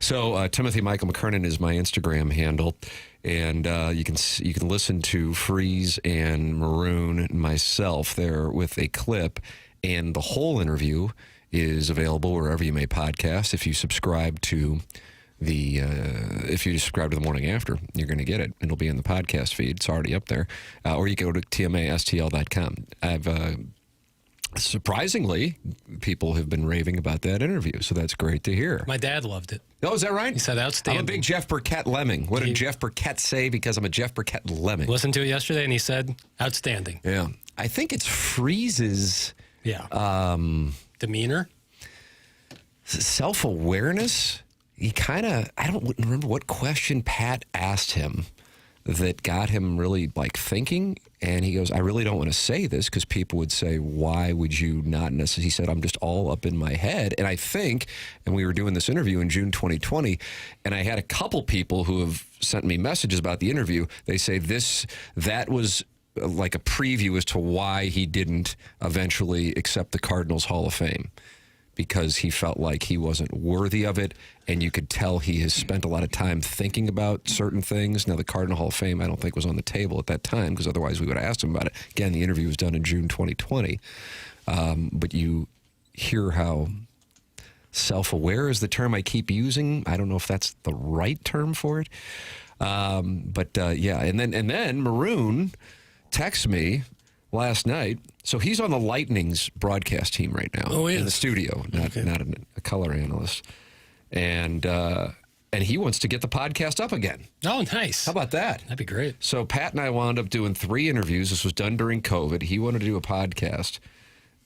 So Timothy Michael McKernan is my Instagram handle. And you can listen to Freese and Maroon and myself there with a clip, and the whole interview is available wherever you may podcast. If you subscribe to the Morning After, you're going to get it. It'll be in the podcast feed. It's already up there, or you go to tmastl.com. I've surprisingly, people have been raving about that interview, so that's great to hear. My dad loved it. Oh, is that right? He said outstanding. I'm a big Jeff Burkett lemming. What did Jeff Burkett say? Because I'm a Jeff Burkett lemming. Listened to it yesterday, and he said outstanding. Yeah. I think it's Freeze's demeanor, self-awareness. He kind of, I don't remember what question Pat asked him that got him really thinking, and he goes, I really don't want to say this because people would say, why would you not necessarily? He said, I'm just all up in my head. And I think, and we were doing this interview in June 2020, and I had a couple people who have sent me messages about the interview. They say that was like a preview as to why he didn't eventually accept the Cardinals Hall of Fame, because he felt like he wasn't worthy of it, and you could tell he has spent a lot of time thinking about certain things. Now, the Cardinal Hall of Fame, I don't think, was on the table at that time, because otherwise we would have asked him about it. Again, the interview was done in June 2020. But you hear how self-aware is the term I keep using. I don't know if that's the right term for it. And then Maroon texts me last night. So he's on the Lightning's broadcast team right now in the studio, not a color analyst. And and he wants to get the podcast up again. Oh, nice. How about that? That'd be great. So Pat and I wound up doing 3 interviews. This was done during COVID. He wanted to do a podcast,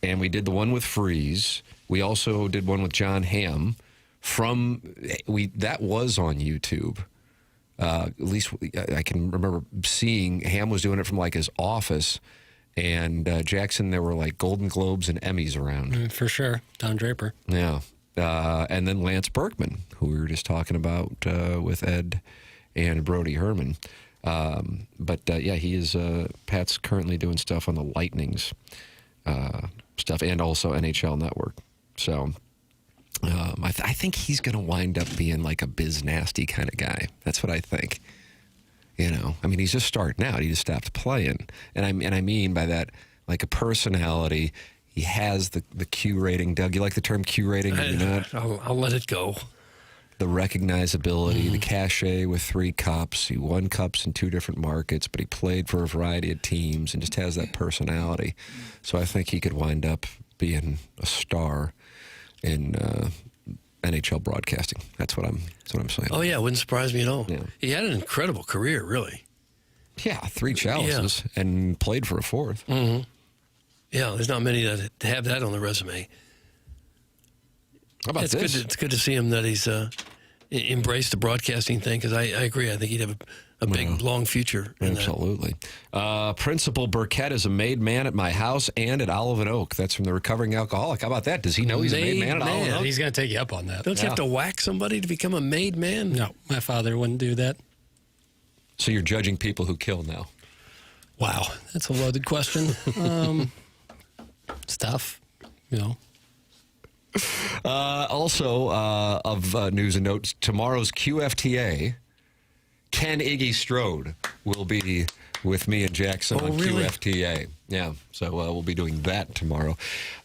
and we did the one with Freese. We also did one with John Hamm. That was on YouTube. At least I can remember seeing Hamm was doing it from like his office, and Jackson, there were like Golden Globes and Emmys around. For sure. Don Draper. Yeah. And then Lance Berkman, who we were just talking about with Ed and Brody Herman. He is, Pat's currently doing stuff on the Lightning's stuff and also NHL Network. So I think he's going to wind up being like a biz nasty kind of guy. That's what I think. You know, I mean, he's just starting out. He just stopped playing. And I mean by that, like a personality. He has the Q rating. Doug, you like the term Q rating? I'll let it go. The recognizability, the cachet with 3 cups. He won cups in 2 different markets, but he played for a variety of teams and just has that personality. So I think he could wind up being a star in NHL broadcasting. That's what I'm saying. Oh yeah, wouldn't surprise me at all. Yeah. He had an incredible career, really. Yeah, 3 chalices and played for a 4th. Mm-hmm. Yeah, there's not many that have that on the resume. How about this? It's good to see him that he's embraced the broadcasting thing, because I agree. I think he'd have a big, long future in absolutely. Principal Burkett is a made man at my house and at Olive and Oak. That's from the recovering alcoholic. How about that? Does he know he's a made man at Olive and Oak? He's going to take you up on that. Don't you have to whack somebody to become a made man? No, my father wouldn't do that. So you're judging people who kill now? Wow, that's a loaded question. It's tough, you know. Also, of news and notes, tomorrow's QFTA, Ken Iggy Strode will be with me and Jackson on really? QFTA. Yeah, so we'll be doing that tomorrow.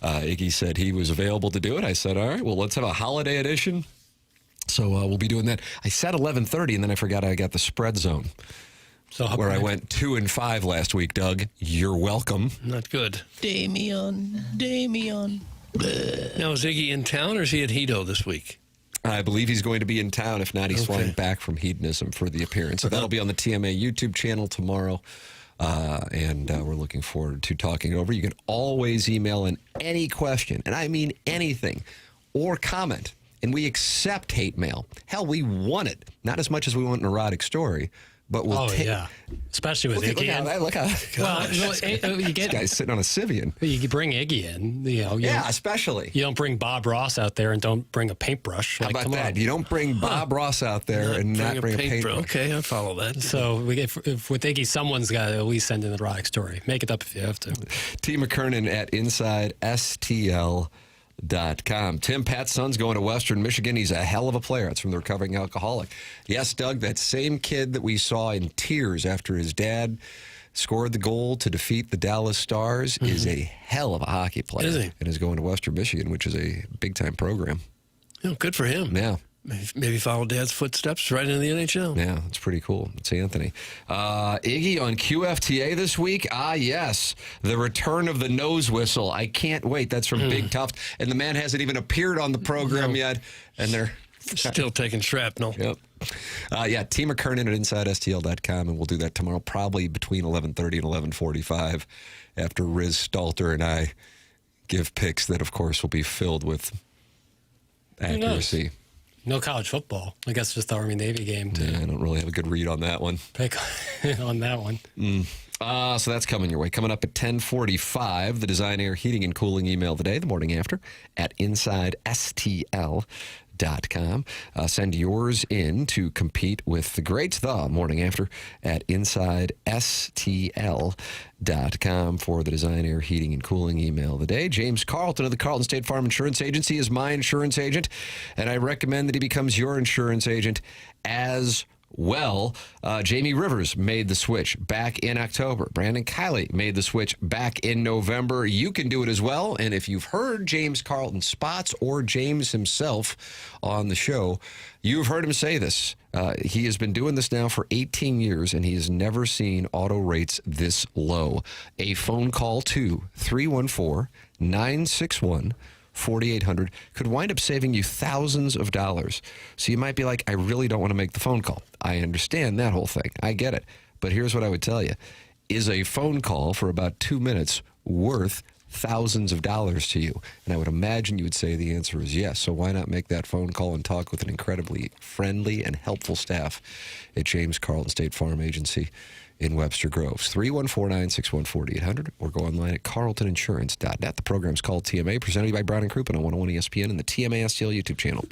Iggy said he was available to do it. I said, all right, well, let's have a holiday edition. So we'll be doing that. I said 11:30, and then I forgot I got the spread zone. So where I went 2-5 last week, Doug. You're welcome. Not good. Damian. Now, is Iggy in town, or is he at Hedo this week? I believe he's going to be in town. If not, he's flying back from Hedonism for the appearance. So that'll be on the TMA YouTube channel tomorrow. And we're looking forward to talking it over. You can always email in any question, and I mean anything, or comment. And we accept hate mail. Hell, we want it. Not as much as we want an erotic story. But we'll yeah, especially with Iggy. Look how you this guy's sitting on a Sivian. You bring Iggy in, you know. Especially. You don't bring Bob Ross out there and don't bring a paintbrush. How about that? You don't bring Bob Ross out there and not bring a paintbrush. Okay, I follow that. So if with Iggy, someone's got to at least send in the erotic story. Make it up if you have to. T. McKernan at InsideSTL.com. Tim, Pat's son's going to Western Michigan. He's a hell of a player. It's from the recovering alcoholic. Yes, Doug, that same kid that we saw in tears after his dad scored the goal to defeat the Dallas Stars is a hell of a hockey player. Is he? And is going to Western Michigan, which is a big-time program. Oh, good for him. Yeah. Maybe follow Dad's footsteps right into the NHL. Yeah, it's pretty cool. It's Anthony. Iggy on QFTA this week. Ah, yes. The return of the nose whistle. I can't wait. That's from Big Tuft. And the man hasn't even appeared on the program yet. And they're still taking shrapnel. Yep. T. McKernan at InsideSTL.com. And we'll do that tomorrow, probably between 11:30 and 11:45 after Riz Stalter and I give picks that, of course, will be filled with accuracy. No college football. I guess just the Army-Navy game. Yeah, I don't really have a good read on that one. Pick on that one. So that's coming your way. Coming up at 10:45, the Design, Air, Heating, and Cooling email today, the morning after, at InsideSTL.com. Send yours in to compete with the greats, the morning after, at InsideSTL.com for the Design, Air, Heating, and Cooling email of the day. James Carlton of the Carlton State Farm Insurance Agency is my insurance agent, and I recommend that he becomes your insurance agent as well. Jamie Rivers made the switch back in October. Brandon Kiley made the switch back in November. You can do it as well. And if you've heard James Carlton spots or James himself on the show, you've heard him say this. He has been doing this now for 18 years, and he has never seen auto rates this low. A phone call to 314-961-4545 4800 could wind up saving you thousands of dollars. So you might be like, I really don't want to make the phone call. I understand that whole thing. I get it. But here's what I would tell you. Is a phone call for about 2 minutes worth thousands of dollars to you? And I would imagine you would say the answer is yes. So why not make that phone call and talk with an incredibly friendly and helpful staff at James Carlton State Farm Agency in Webster Groves? 314-961-4800 or go online at carltoninsurance.net. The program's called TMA, presented to you by Brown and Crouppen on 101 ESPN and the TMA STL YouTube channel.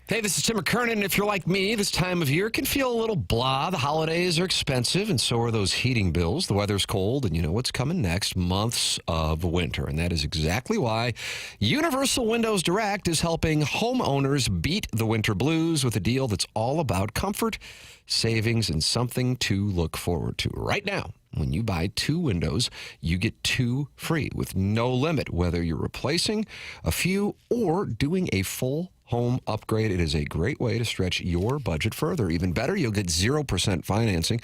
Hey, this is Tim McKernan. If you're like me, this time of year can feel a little blah. The holidays are expensive, and so are those heating bills. The weather's cold, and you know what's coming next? Months of winter. And that is exactly why Universal Windows Direct is helping homeowners beat the winter blues with a deal that's all about comfort, savings, and something to look forward to. Right now, when you buy 2 windows, you get 2 free with no limit, whether you're replacing a few or doing a full home upgrade. It is a great way to stretch your budget further. Even better, you'll get 0% financing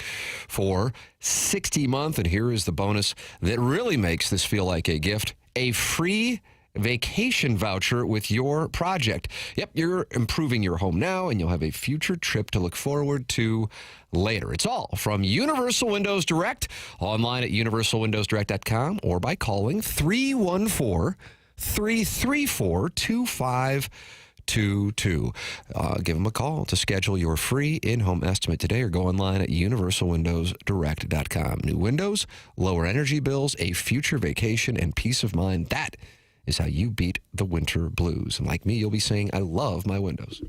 for 60 months. And here is the bonus that really makes this feel like a gift: a free vacation voucher with your project. Yep, you're improving your home now, and you'll have a future trip to look forward to later. It's all from Universal Windows Direct, online at universalwindowsdirect.com or by calling 314-334-2522. Give them a call to schedule your free in-home estimate today, or go online at universalwindowsdirect.com. New windows, lower energy bills, a future vacation, and peace of mind. That is how you beat the winter blues. And like me, you'll be saying, I love my windows.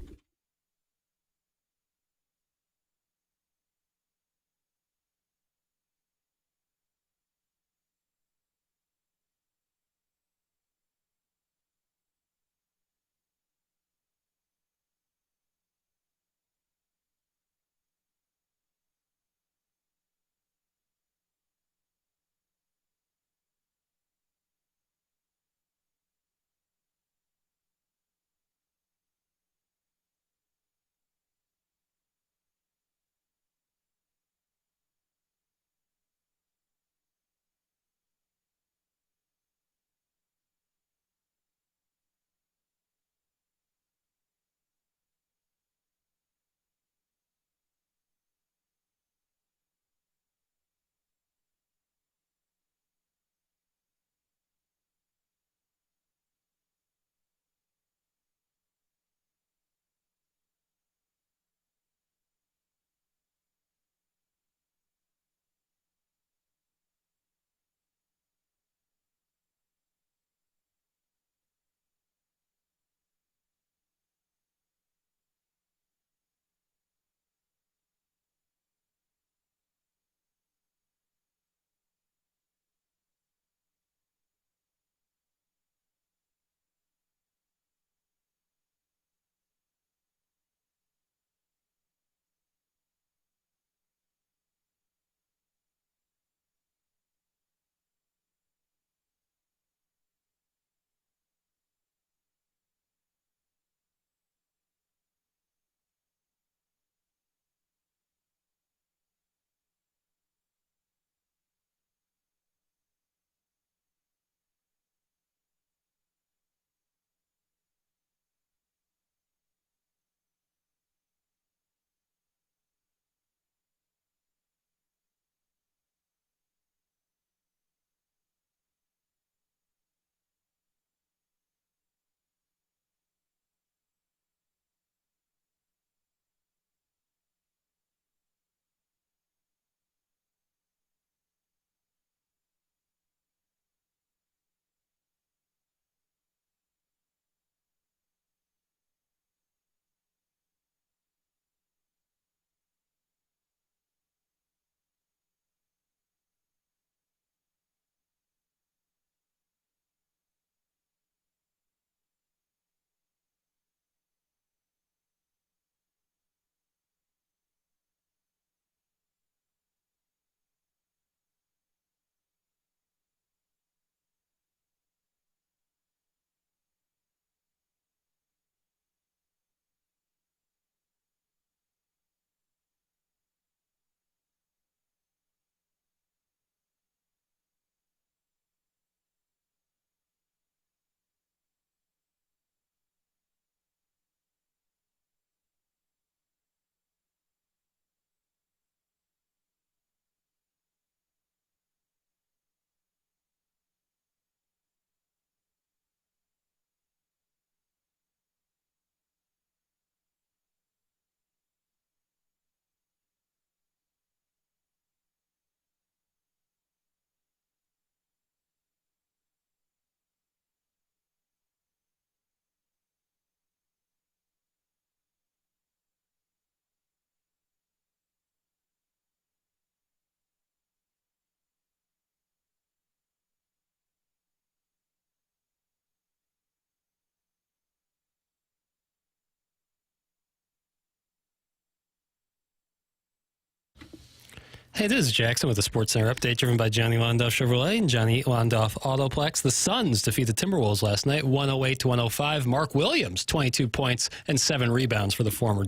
Hey, this is Jackson with a Sports Center update driven by Johnny Londoff Chevrolet and Johnny Londoff Autoplex. The Suns defeat the Timberwolves last night, 108-105. Mark Williams, 22 points and 7 rebounds for the former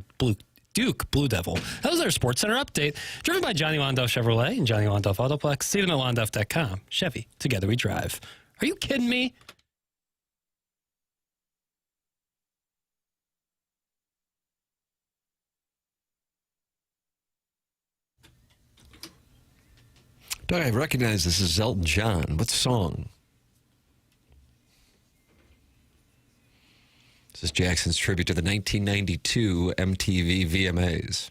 Duke Blue Devil. That was our Sports Center update, driven by Johnny Londoff Chevrolet and Johnny Londoff Autoplex. See them at londoff.com. Chevy, together we drive. Are you kidding me? Doug, I recognize this is Elton John. What song? This is Jackson's tribute to the 1992 MTV VMAs.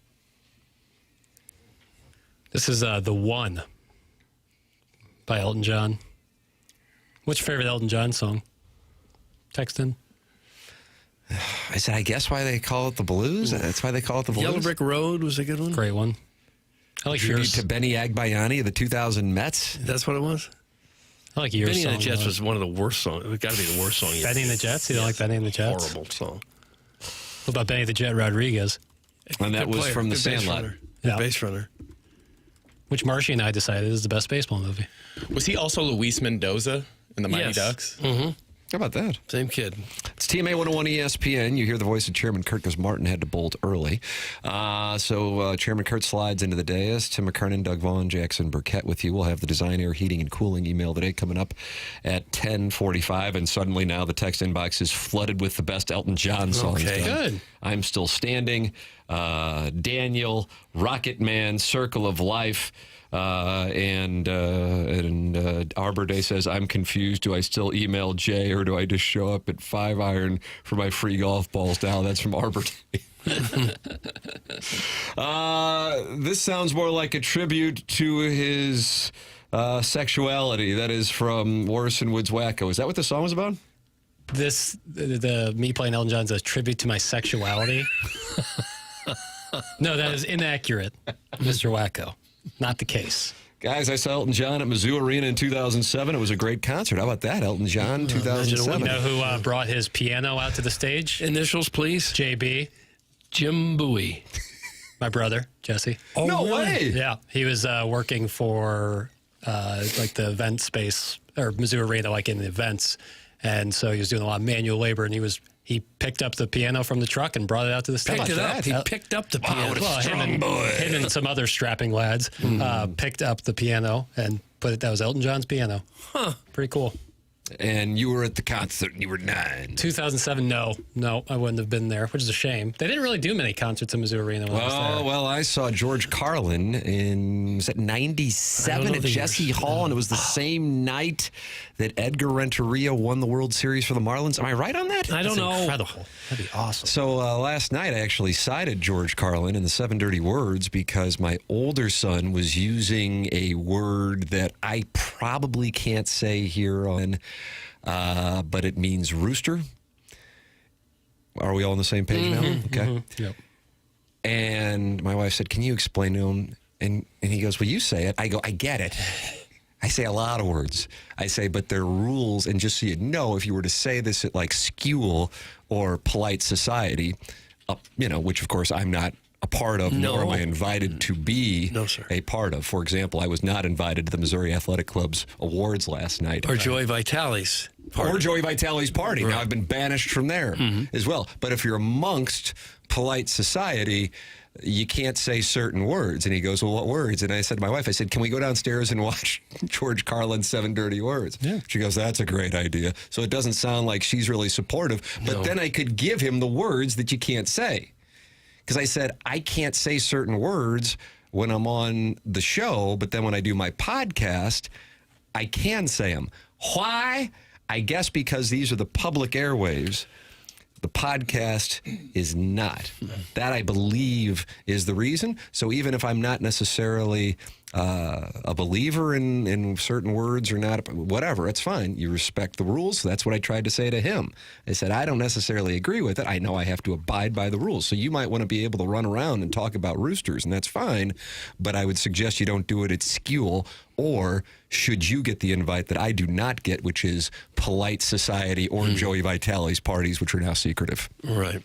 This is The One by Elton John. What's your favorite Elton John song? Text in. I said, I guess why they call it the blues? That's why they call it the blues? Yellow Brick Road was a good one. Great one. I like Tribute yours. to Benny Agbayani of the 2000 Mets. That's what it was? I like yours. Benny and the song, Jets was one of the worst songs. It got to be the worst song. Benny and the Jets? You don't like Benny and the Jets? Horrible song. What about Benny the Jet Rodriguez? And that Good was player, from The good base Sandlot. runner. Yeah. Good base runner. Which Marshy and I decided is the best baseball movie. Was he also Luis Mendoza in the Mighty Yes. Ducks? Mm-hmm. How about that? Same kid. It's TMA 101 ESPN. You hear the voice of Chairman Kurt because Martin had to bolt early. So Chairman Kurt slides into the dais. Tim McKernan, Doug Vaughn, Jackson Burkett with you. We'll have the Design, Air, Heating, and Cooling email today coming up at 10:45. And suddenly now the text inbox is flooded with the best Elton John songs. Okay. Good. I'm Still Standing, Daniel, Rocket Man, Circle of Life. And Arbor Day says, I'm confused. Do I still email Jay or do I just show up at 5 iron for my free golf balls now? That's from Arbor Day. This sounds more like a tribute to his sexuality. That is from Warson Woods Wacko. Is that what the song was about? The me playing Elton John's a tribute to my sexuality. No, that is inaccurate, Mr. Wacko. Not the case. Guys, I saw Elton John at Mizzou Arena in 2007. It was a great concert. How about that, Elton John, 2007? You know who brought his piano out to the stage? Initials, please. JB. Jim Bowie. My brother, Jesse. Oh, no really? way. Yeah, he was working for like the event space or Mizzou Arena, like in the events, and so he was doing a lot of manual labor, and he picked up the piano from the truck and brought it out to the stage. Picked it up. He picked up the piano. Him and some other strapping lads picked up the piano and that was Elton John's piano. Huh. Pretty cool. And you were at the concert and you were 9. 2007, no, I wouldn't have been there, which is a shame. They didn't really do many concerts in Mizzou Arena when I was there. Well, I saw George Carlin in, was it 97 at Jesse Hall, and it was the same night that Edgar Renteria won the World Series for the Marlins. Am I right on that? I don't know. Incredible. That'd be awesome. So last night I actually cited George Carlin in the 7 Dirty Words because my older son was using a word that I probably can't say here on, but it means rooster. Are we all on the same page now? Okay. Yep. And my wife said, can you explain to him? And he goes, well, you say it. I go, I get it. I say a lot of words. I say, but there are rules. And just so you know, if you were to say this at like school or polite society, which of course I'm not a part of, nor am I invited to be a part of. For example, I was not invited to the Missouri Athletic Club's awards last night. Or Joey Vitale's party. Or Joey Vitale's party. Right. Now, I've been banished from there as well. But if you're amongst polite society, you can't say certain words. And he goes, well, what words? And I said to my wife, I said, can we go downstairs and watch George Carlin's 7 Dirty Words? Yeah. She goes, that's a great idea. So it doesn't sound like she's really supportive. But then I could give him the words that you can't say. Because I said, I can't say certain words when I'm on the show, but then when I do my podcast, I can say them. Why? I guess because these are the public airwaves. The podcast is not. That, I believe, is the reason. So even if I'm not necessarily a believer in certain words or not, whatever, it's fine. You respect the rules. So that's what I tried to say to him. I said, I don't necessarily agree with it. I know I have to abide by the rules. So you might want to be able to run around and talk about roosters, and that's fine. But I would suggest you don't do it at school, or should you get the invite that I do not get, which is polite society or Joey Vitale's parties, which are now secretive. Right.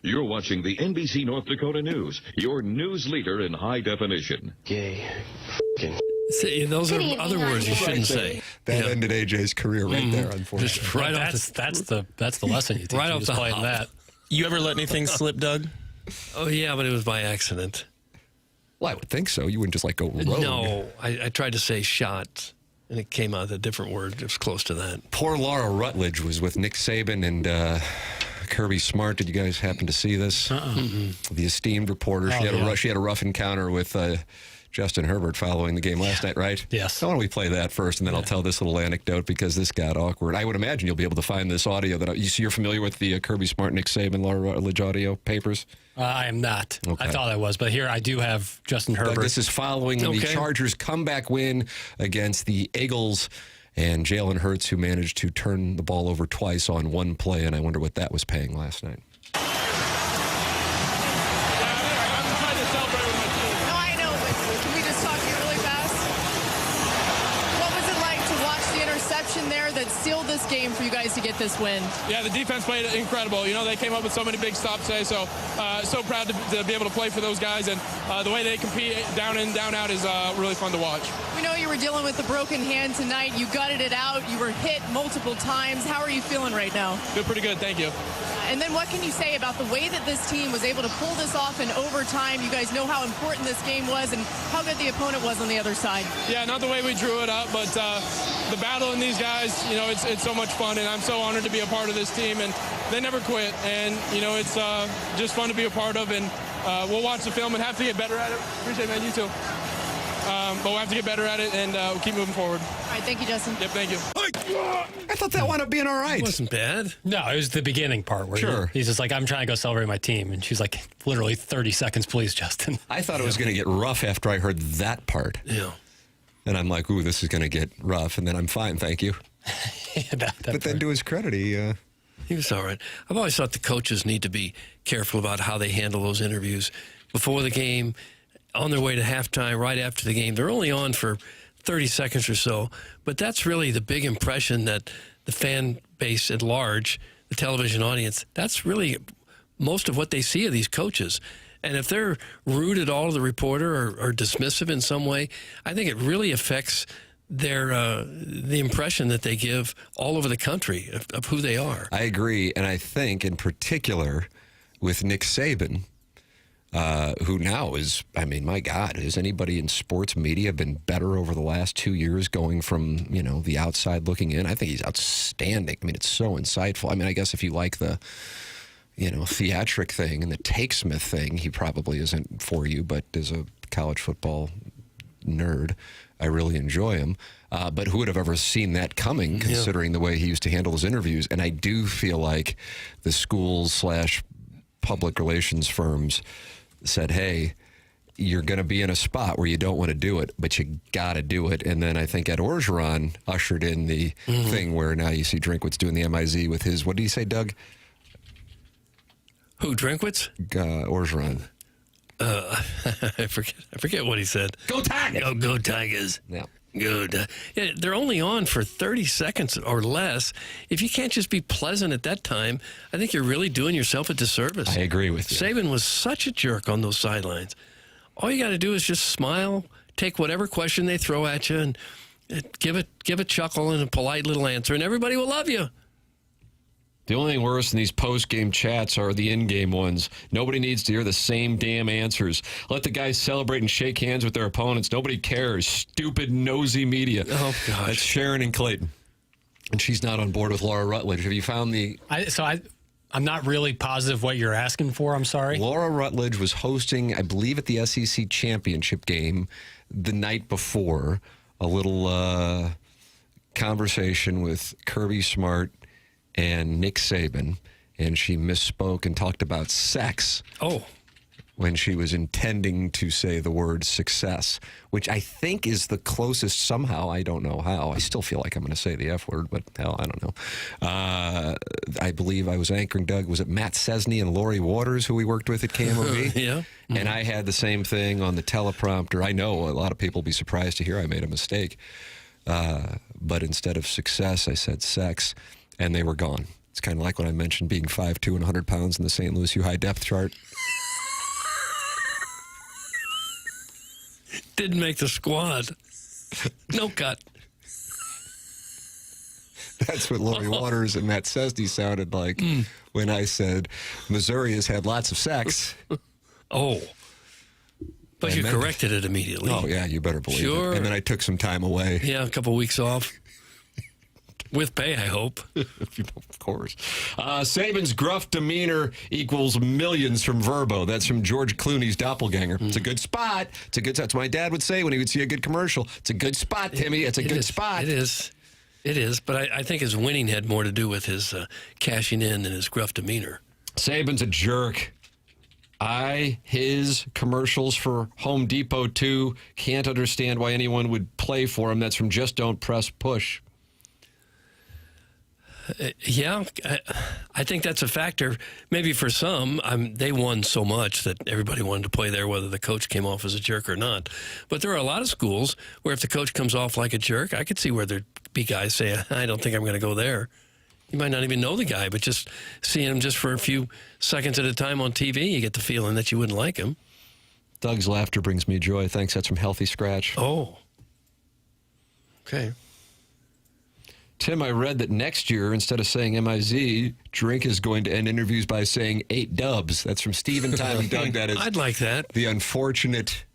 You're watching the NBC North Dakota News, your news leader in high definition. Gay. See, those are other words you shouldn't say. That ended AJ's career right there, unfortunately. Just right off that's the lesson you teach. Right off the playing hop. that. You ever let anything slip, Doug? Oh, yeah, but it was by accident. Well, I would think so. You wouldn't just go rogue. No, I tried to say shot, and it came out a different word. It was close to that. Poor Laura Rutledge was with Nick Saban and Kirby Smart. Did you guys happen to see this? The esteemed reporter. She had a rough encounter with Justin Herbert following the game last night, right? Yes. So why don't we play that first, and then I'll tell this little anecdote because this got awkward. I would imagine you'll be able to find this audio. You're familiar with the Kirby Smart, Nick Saban, Laura Rutledge audio papers? I am not. Okay. I thought I was, but here I do have Justin Herbert. This is following the Chargers' comeback win against the Eagles and Jalen Hurts, who managed to turn the ball over twice on one play, and I wonder what that was paying last night. There that sealed this game for you guys to get this win. Yeah, the defense played incredible. You know, they came up with so many big stops today, so proud to be able to play for those guys, and the way they compete down in, down out is really fun to watch. We know you were dealing with a broken hand tonight. You gutted it out. You were hit multiple times. How are you feeling right now? Feel pretty good, thank you. And then what can you say about the way that this team was able to pull this off in overtime? You guys know how important this game was and how good the opponent was on the other side. Yeah, not the way we drew it up, but the battle in these guys, you know, it's so much fun, and I'm so honored to be a part of this team, and they never quit, and, you know, it's just fun to be a part of, and we'll watch the film and have to get better at it. Appreciate it, man. You too. But we'll have to get better at it, and we'll keep moving forward. All right, thank you, Justin. Yep, thank you. I thought that wound up being all right. It wasn't bad. No, it was the beginning part where he's just like, I'm trying to go celebrate my team. And she's like, literally 30 seconds, please, Justin. I thought it was going to get rough after I heard that part. Yeah. And I'm like, ooh, this is going to get rough. And then I'm fine, thank you. But then to his credit, he was all right. I've always thought the coaches need to be careful about how they handle those interviews before the game, on their way to halftime, right after the game. They're only on for 30 seconds or so, but that's really the big impression that the fan base at large, the television audience, that's really most of what they see of these coaches. And if they're rude at all to the reporter or dismissive in some way, I think it really affects their the impression that they give all over the country of who they are. I agree, and I think in particular with Nick Saban, who now is, I mean, my God, has anybody in sports media been better over the last 2 years going from, you know, the outside looking in? I think he's outstanding. I mean, it's so insightful. I mean, I guess if you like the, you know, theatric thing and the Takesmith thing, he probably isn't for you, but as a college football nerd, I really enjoy him. But who would have ever seen that coming, considering the way he used to handle his interviews? And I do feel like the schools / public relations firms said, hey, you're going to be in a spot where you don't want to do it, but you got to do it. And then I think Ed Orgeron ushered in the thing where now you see Drinkwitz doing the MIZ with his, what did he say, Doug? Who, Drinkwitz? Orgeron. I forget what he said. Go Tigers! Oh, go Tigers. Yeah. Good. Yeah, they're only on for 30 seconds or less. If you can't just be pleasant at that time, I think you're really doing yourself a disservice. I agree with you. Saban was such a jerk on those sidelines. All you got to do is just smile, take whatever question they throw at you, and give a chuckle and a polite little answer, and everybody will love you. The only thing worse than these post-game chats are the in-game ones. Nobody needs to hear the same damn answers. Let the guys celebrate and shake hands with their opponents. Nobody cares. Stupid, nosy media. Oh, gosh. That's Sharon and Clayton. And she's not on board with Laura Rutledge. Have you found the... I'm not really positive what you're asking for. I'm sorry. Laura Rutledge was hosting, I believe, at the SEC championship game the night before, a little conversation with Kirby Smart and Nick Saban, and she misspoke and talked about sex. Oh. When she was intending to say the word success, which I think is the closest somehow. I don't know how. I still feel like I'm going to say the F word, but hell, I don't know. I believe I was anchoring, Doug. Was it Matt Cesney and Lori Waters who we worked with at KMOV? Yeah. Mm-hmm. And I had the same thing on the teleprompter. I know a lot of people will be surprised to hear I made a mistake. But instead of success, I said sex. And they were gone. It's kind of like when I mentioned being 5'2" and 100 pounds in the St. Louis U high depth chart. Didn't make the squad. No cut. That's what Lori Waters and Matt Sesty sounded like when I said Missouri has had lots of sex. Oh. But you corrected it immediately. Oh, yeah, you better believe Sure. it. And then I took some time away. Yeah, a couple weeks off. With pay, I hope. Of course. Saban's gruff demeanor equals millions from Verbo. That's from George Clooney's doppelganger. It's a good spot. It's a good. That's what my dad would say when he would see a good commercial. It's a good spot, Timmy. It's a good spot. It is. It is. But I think his winning had more to do with his cashing in than his gruff demeanor. Saban's a jerk. His commercials for Home Depot, too. Can't understand why anyone would play for him. That's from Just Don't Press Push. Yeah, I think that's a factor. Maybe for some, they won so much that everybody wanted to play there, whether the coach came off as a jerk or not. But there are a lot of schools where if the coach comes off like a jerk, I could see where there'd be guys say, I don't think I'm going to go there. You might not even know the guy, but just seeing him just for a few seconds at a time on TV, you get the feeling that you wouldn't like him. Doug's laughter brings me joy. Thanks. That's from Healthy Scratch. Oh. Okay. Tim, I read that next year, instead of saying MIZ, Drink is going to end interviews by saying 8 dubs. That's from Stephen, Time, and Doug. That is I'd like that. The unfortunate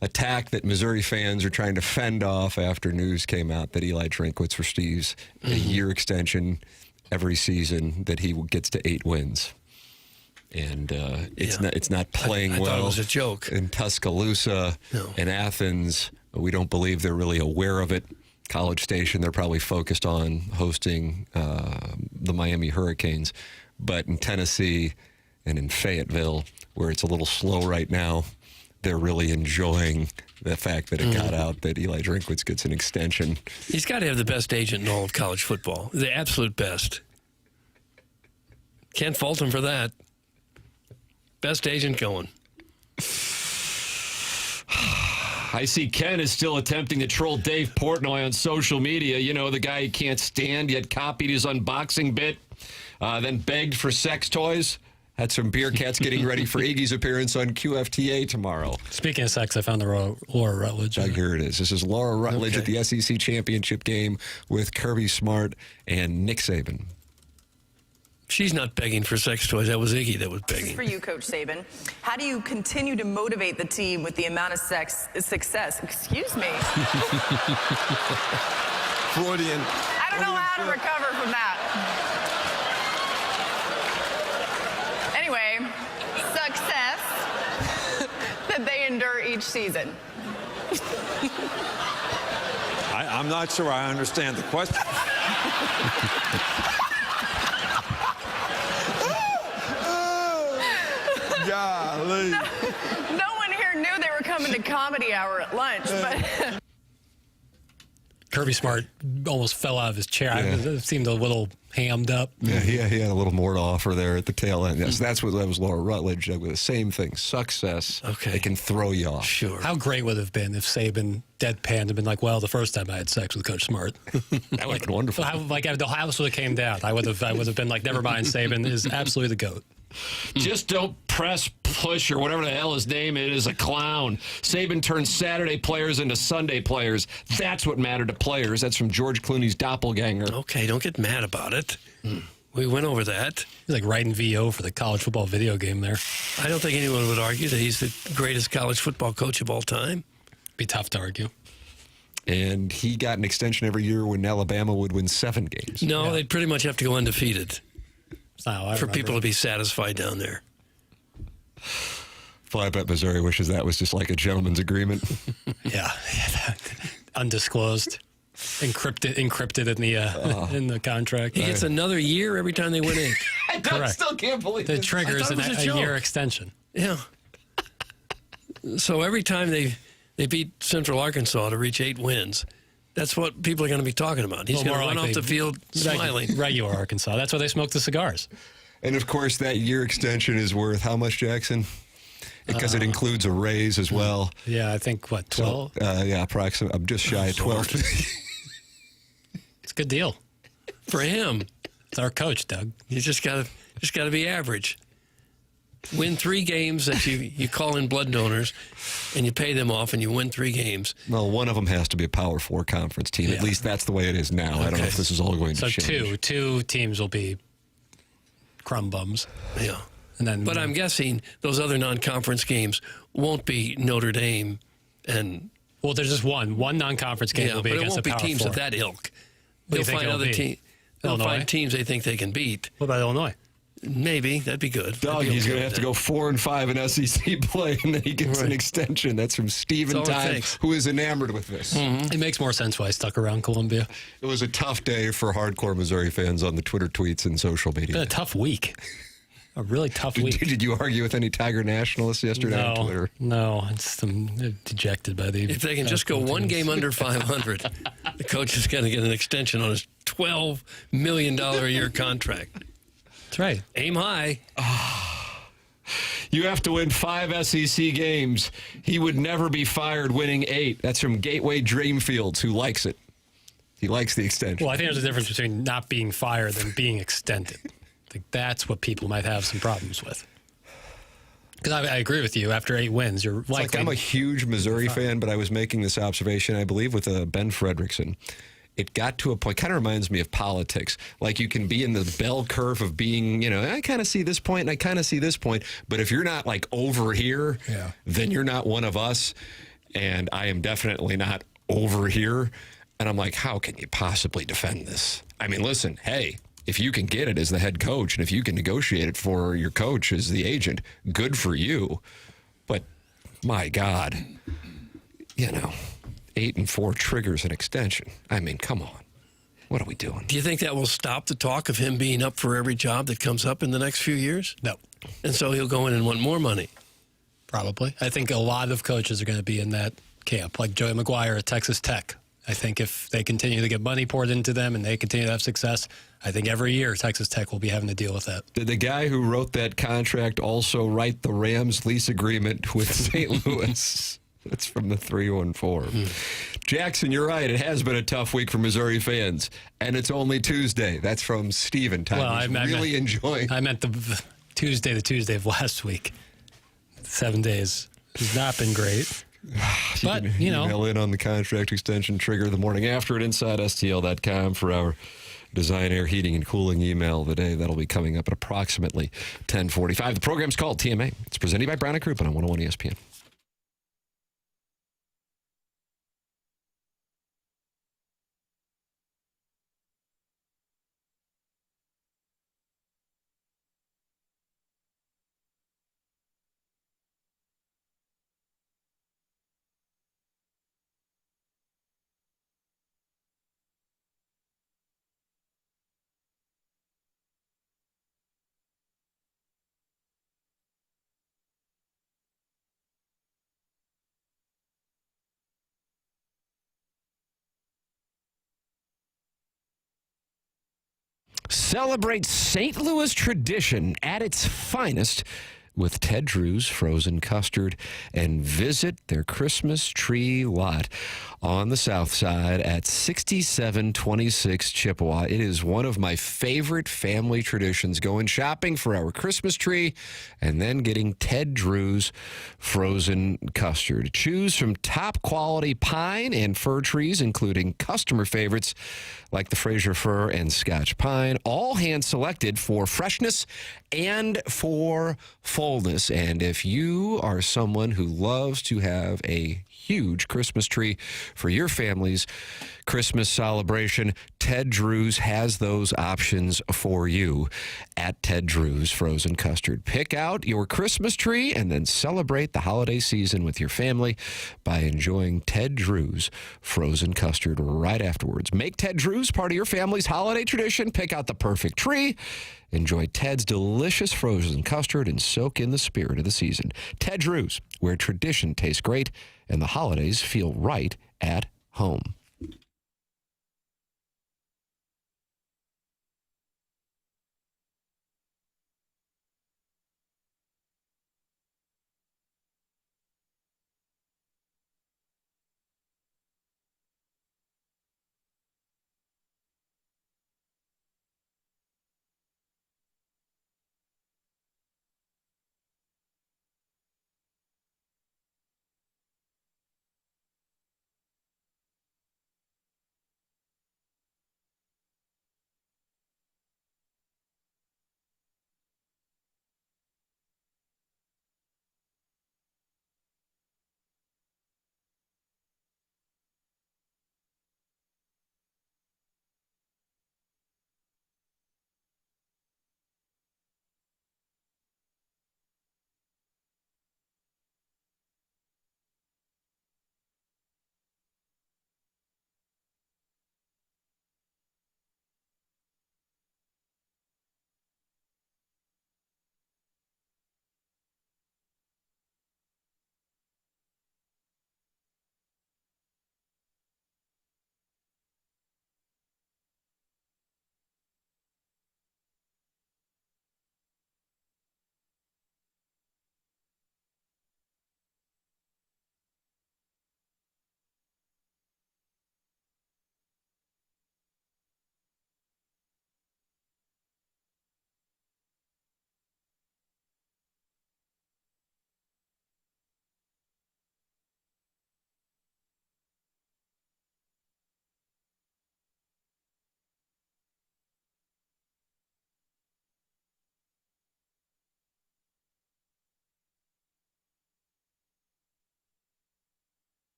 attack that Missouri fans are trying to fend off after news came out that Eli Drinkwitz receives a year extension every season, that he gets to 8 wins. And it's not playing I well. thought it was a joke. In Tuscaloosa and Athens, we don't believe they're really aware of it. College Station, they're probably focused on hosting the Miami Hurricanes. But in Tennessee and in Fayetteville, where it's a little slow right now, they're really enjoying the fact that it got out that Eli Drinkwitz gets an extension. He's got to have the best agent in all of college football. The absolute best. Can't fault him for that. Best agent going. I see Ken is still attempting to troll Dave Portnoy on social media. You know, the guy he can't stand, yet copied his unboxing bit, then begged for sex toys. Had some beer cats getting ready for Iggy's appearance on QFTA tomorrow. Speaking of sex, I found the Laura Rutledge. Doug, here it is. This is Laura Rutledge at the SEC championship game with Kirby Smart and Nick Saban. She's not begging for sex toys. That was Iggy that was This begging. is for you, Coach Saban. How do you continue to motivate the team with the amount of success? Excuse me. Freudian. I don't know how to recover from that. Anyway, success that they endure each season. I'm not sure I understand the question. Golly. No one here knew they were coming to Comedy Hour at lunch, but... Kirby Smart almost fell out of his chair. It seemed a little hammed up. Yeah, he had a little more to offer there at the tail end. Yes, that was Laura Rutledge with the same thing. Success. Okay. It can throw you off. Sure. How great would it have been if Saban deadpanned and been like, well, the first time I had sex with Coach Smart. That would have been wonderful. Like the house would have came down. I would have been like, never mind, Saban is absolutely the GOAT. Just don't press push or whatever the hell his name is a clown. Saban turned Saturday players into Sunday players. That's what mattered to players. That's from George Clooney's doppelganger. Okay, don't get mad about it. We went over that. He's like writing VO for the college football video game there. I don't think anyone would argue that he's the greatest college football coach of all time. Be tough to argue. And he got an extension every year when Alabama would win 7 games. No, they'd pretty much have to go undefeated for remember. people to be satisfied down there. Well, I bet Missouri wishes that was just like a gentleman's agreement. Yeah. Undisclosed. Encrypted in the contract. He gets another year every time they win 8. Correct. Still can't believe The triggers I thought it was a a year joke. extension. Yeah. So every time they beat Central Arkansas to reach 8 wins, that's what people are going to be talking about. He's going to run off the field smiling. Regular Arkansas. That's why they smoke the cigars. And, of course, that year extension is worth how much, Jackson? Because it includes a raise as well. Yeah, I think, 12? Yeah, approximately. I'm just shy of 12. It's a good deal. For him. It's our coach, Doug. You just gotta be average. Win 3 games that you call in blood donors, and you pay them off, and you win 3 games. Well, one of them has to be a Power 4 conference team. At least that's the way it is now. I don't know if this is all going to change. So two teams will be crumb bums. Yeah. And then, but I'm guessing those other non-conference games won't be Notre Dame and. Well, there's just one non-conference game will be against a Power 4. But it won't be teams of that ilk. They'll find other teams. They'll find teams they think they can beat. What about Illinois? Maybe. That'd be good. Doug, he's going to have to go 4-5 in SEC play, and then he gets an extension. That's from Steven Time, who is enamored with this. Mm-hmm. It makes more sense why I stuck around Columbia. It was a tough day for hardcore Missouri fans on the Twitter tweets and social media. It's been a tough week. A really tough week. Did you argue with any Tiger nationalists yesterday on Twitter? No. I'm dejected by the... If they can just go one game under 500, the coach is going to get an extension on his $12 million a year contract. That's right. Aim high. You have to win 5 SEC games. He would never be fired winning 8. That's from Gateway Dreamfields, who likes it. He likes the extension. Well, I think there's a difference between not being fired and being extended. I think that's what people might have some problems with. Because I agree with you. After 8 wins, you're likely... Like I'm a huge Missouri fan, but I was making this observation, I believe, with Ben Frederickson. It got to a point, kind of reminds me of politics. Like you can be in the bell curve of being, I kind of see this point and I kind of see this point. But if you're not like over here, then you're not one of us. And I am definitely not over here. And I'm like, how can you possibly defend this? I mean, listen, hey, if you can get it as the head coach and if you can negotiate it for your coach as the agent, good for you. But my God, 8 and 4 triggers an extension. I mean, come on. What are we doing? Do you think that will stop the talk of him being up for every job that comes up in the next few years? No. And so he'll go in and want more money? Probably. I think a lot of coaches are going to be in that camp, like Joey McGuire at Texas Tech. I think if they continue to get money poured into them and they continue to have success, I think every year Texas Tech will be having to deal with that. Did the guy who wrote that contract also write the Rams lease agreement with St. Louis? That's from the 314. Jackson, you're right. It has been a tough week for Missouri fans, and it's only Tuesday. That's from Steven Time. Well, I meant the Tuesday of last week. 7 days has not been great. But, email in on the contract extension trigger the morning after at InsideSTL.com for our Design Air Heating and Cooling email of the day. That'll be coming up at approximately 10:45. The program's called TMA. It's presented by Brown & Crouppen on 101 ESPN. Celebrate St. Louis tradition at its finest with Ted Drew's frozen custard and visit their Christmas tree lot on the south side at 6726 Chippewa. It is one of my favorite family traditions, going shopping for our Christmas tree and then getting Ted Drew's frozen custard. Choose from top quality pine and fir trees, including customer favorites like the Fraser fir and Scotch pine, all hand selected for freshness and for fullness. And if you are someone who loves to have a huge Christmas tree for your family's Christmas celebration, Ted Drew's has those options for you at Ted Drew's Frozen Custard. Pick out your Christmas tree and then celebrate the holiday season with your family by enjoying Ted Drew's Frozen Custard right afterwards. Make Ted Drew's part of your family's holiday tradition. Pick out the perfect tree. Enjoy Ted's delicious frozen custard and soak in the spirit of the season. Ted Drew's, where tradition tastes great and the holidays feel right at home.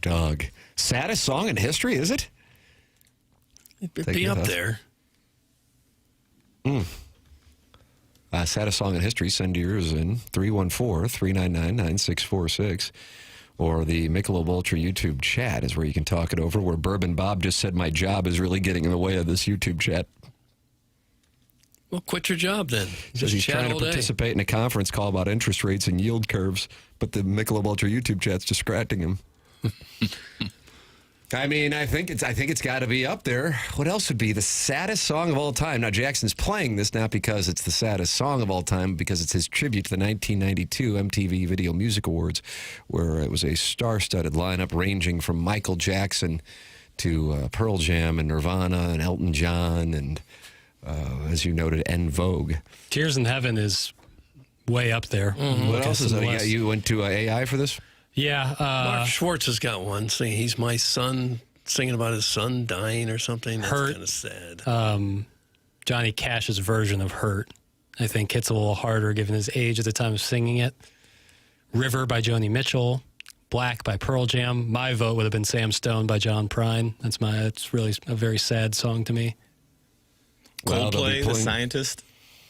Doug. Saddest song in history, is it? It'd be up there. Saddest song in history, send yours in 314-399-9646. Or the Michelob Ultra YouTube chat is where you can talk it over, where Bourbon Bob just said my job is really getting in the way of this YouTube chat. Well, quit your job then. Says he's trying to participate in a conference call about interest rates and yield curves, but the Michelob Ultra YouTube chat's distracting him. I mean, I think it's got to be up there. What else would be the saddest song of all time? Now, Jackson's playing this not because it's the saddest song of all time, because it's his tribute to the 1992 MTV Video Music Awards, where it was a star-studded lineup ranging from Michael Jackson to Pearl Jam and Nirvana and Elton John and, as you noted, En Vogue. Tears in Heaven is way up there. What else is that? You went to AI for this? Yeah. Mark Schwartz has got one saying he's my son, singing about his son dying or something. That's kind of sad. Johnny Cash's version of Hurt, I think, hits a little harder given his age at the time of singing it. River by Joni Mitchell. Black by Pearl Jam. My vote would have been Sam Stone by John Prine. It's really a very sad song to me. Coldplay, The Scientist.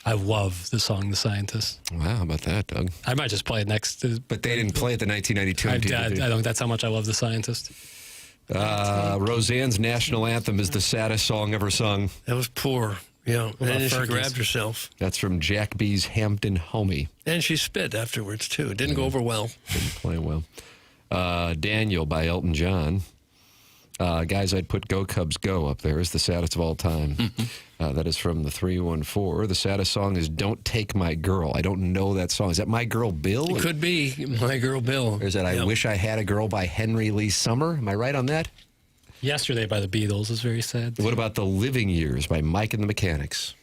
I love the song The Scientist. Wow, how about that, Doug? I might just play it next to... But they didn't play it the 1992 MTV. I don't. That's how much I love The Scientist. Roseanne's national anthem is the saddest song ever sung. That was poor. Yeah, and then she Fergus? grabbed herself. That's from Jack B's Hampton Homie. And she spit afterwards, too. It didn't go over well. Didn't play well. Daniel by Elton John. Guys, I'd put Go Cubs Go up there as the saddest of all time. That is from the 314. The saddest song is Don't Take My Girl. I don't know that song. Is that My Girl Bill? It could be My Girl Bill. Or is that I Wish I Had a Girl by Henry Lee Summer? Am I right on that? Yesterday by the Beatles is very sad. What about The Living Years by Mike and the Mechanics?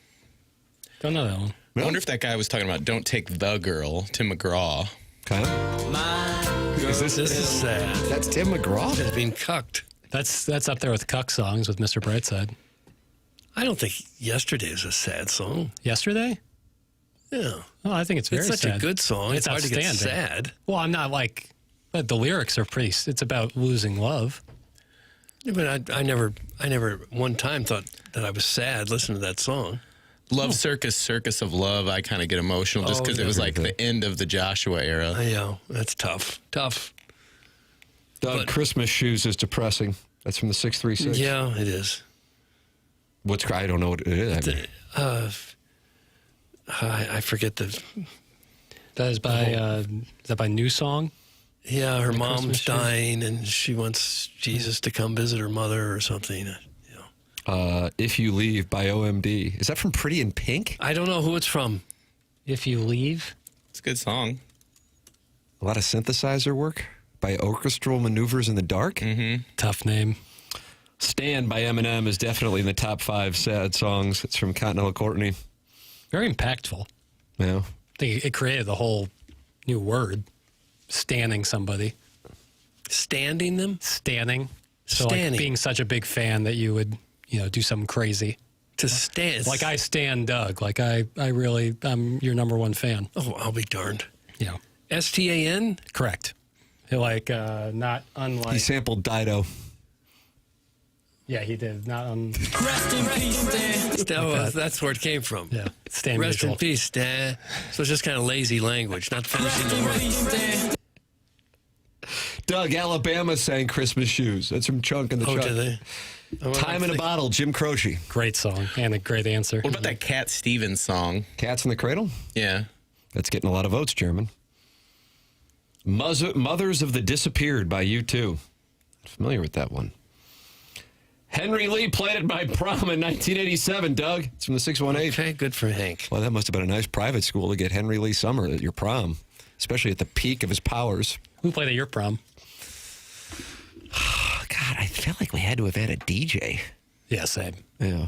Don't know that one. I wonder if that guy was talking about Don't Take the Girl, Tim McGraw. Kind of? This is sad. That's Tim McGraw? He's being cucked. That's up there with Cuck songs with Mr. Brightside. I don't think Yesterday is a sad song. Yesterday? Yeah. Oh, I think it's very sad. It's such a good song. It's hard to get sad. Well, I'm not like... But the lyrics are pretty... It's about losing love. Yeah, but I never one time thought that I was sad listening to that song. Love Circus, Circus of Love. I kind of get emotional just because it was like the end of the Joshua era. I know. That's tough. Tough. Doug, Christmas Shoes is depressing. That's from the 636. Yeah, it is. I don't know what it is. I forget the... That is by New Song? Yeah, her mom's dying and she wants Jesus to come visit her mother or something. If You Leave by OMD. Is that from Pretty in Pink? I don't know who it's from. If You Leave? It's a good song. A lot of synthesizer work by Orchestral Maneuvers in the Dark. Mm-hmm. Tough name. Stand by Eminem is definitely in the top 5 sad songs. It's from Continental Courtney. Very impactful. Yeah. I think it created the whole new word, standing somebody. Standing them? Standing. So Standing. like being such a big fan that you would, do something crazy. To stand. Like I stand Doug. Like I'm your number one fan. Oh, I'll be darned. Yeah. STAN? Correct. Like not unlike. He sampled Dido. Yeah, he did. Not on. Rest in peace, Stan. That's where it came from. Yeah. Stan Rest Musial. in peace, Stan. So it's just kind of lazy language, not finishing the word. Doug, Alabama sang Christmas Shoes. That's from Chunk and the Chunk. Did they? Time in a Bottle, Jim Croce. Great song and a great answer. What about that Cat Stevens song? Cats in the Cradle? Yeah. That's getting a lot of votes, Chairman. Mothers of the Disappeared by U2. Familiar with that one. Henry Lee played at my prom in 1987, Doug. It's from the 618. Okay, good for Hank. Well, that must have been a nice private school to get Henry Lee Summer at your prom, especially at the peak of his powers. Who played at your prom? God, I feel like we had to have had a DJ. Yeah, same. Yeah.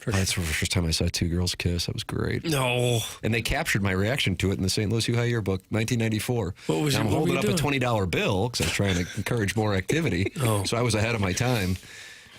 That's the first time I saw two girls kiss. That was great. No. And they captured my reaction to it in the St. Louis U-High Yearbook, 1994. What was I'm what holding were up you a $20 bill because I was trying to encourage more activity. So I was ahead of my time.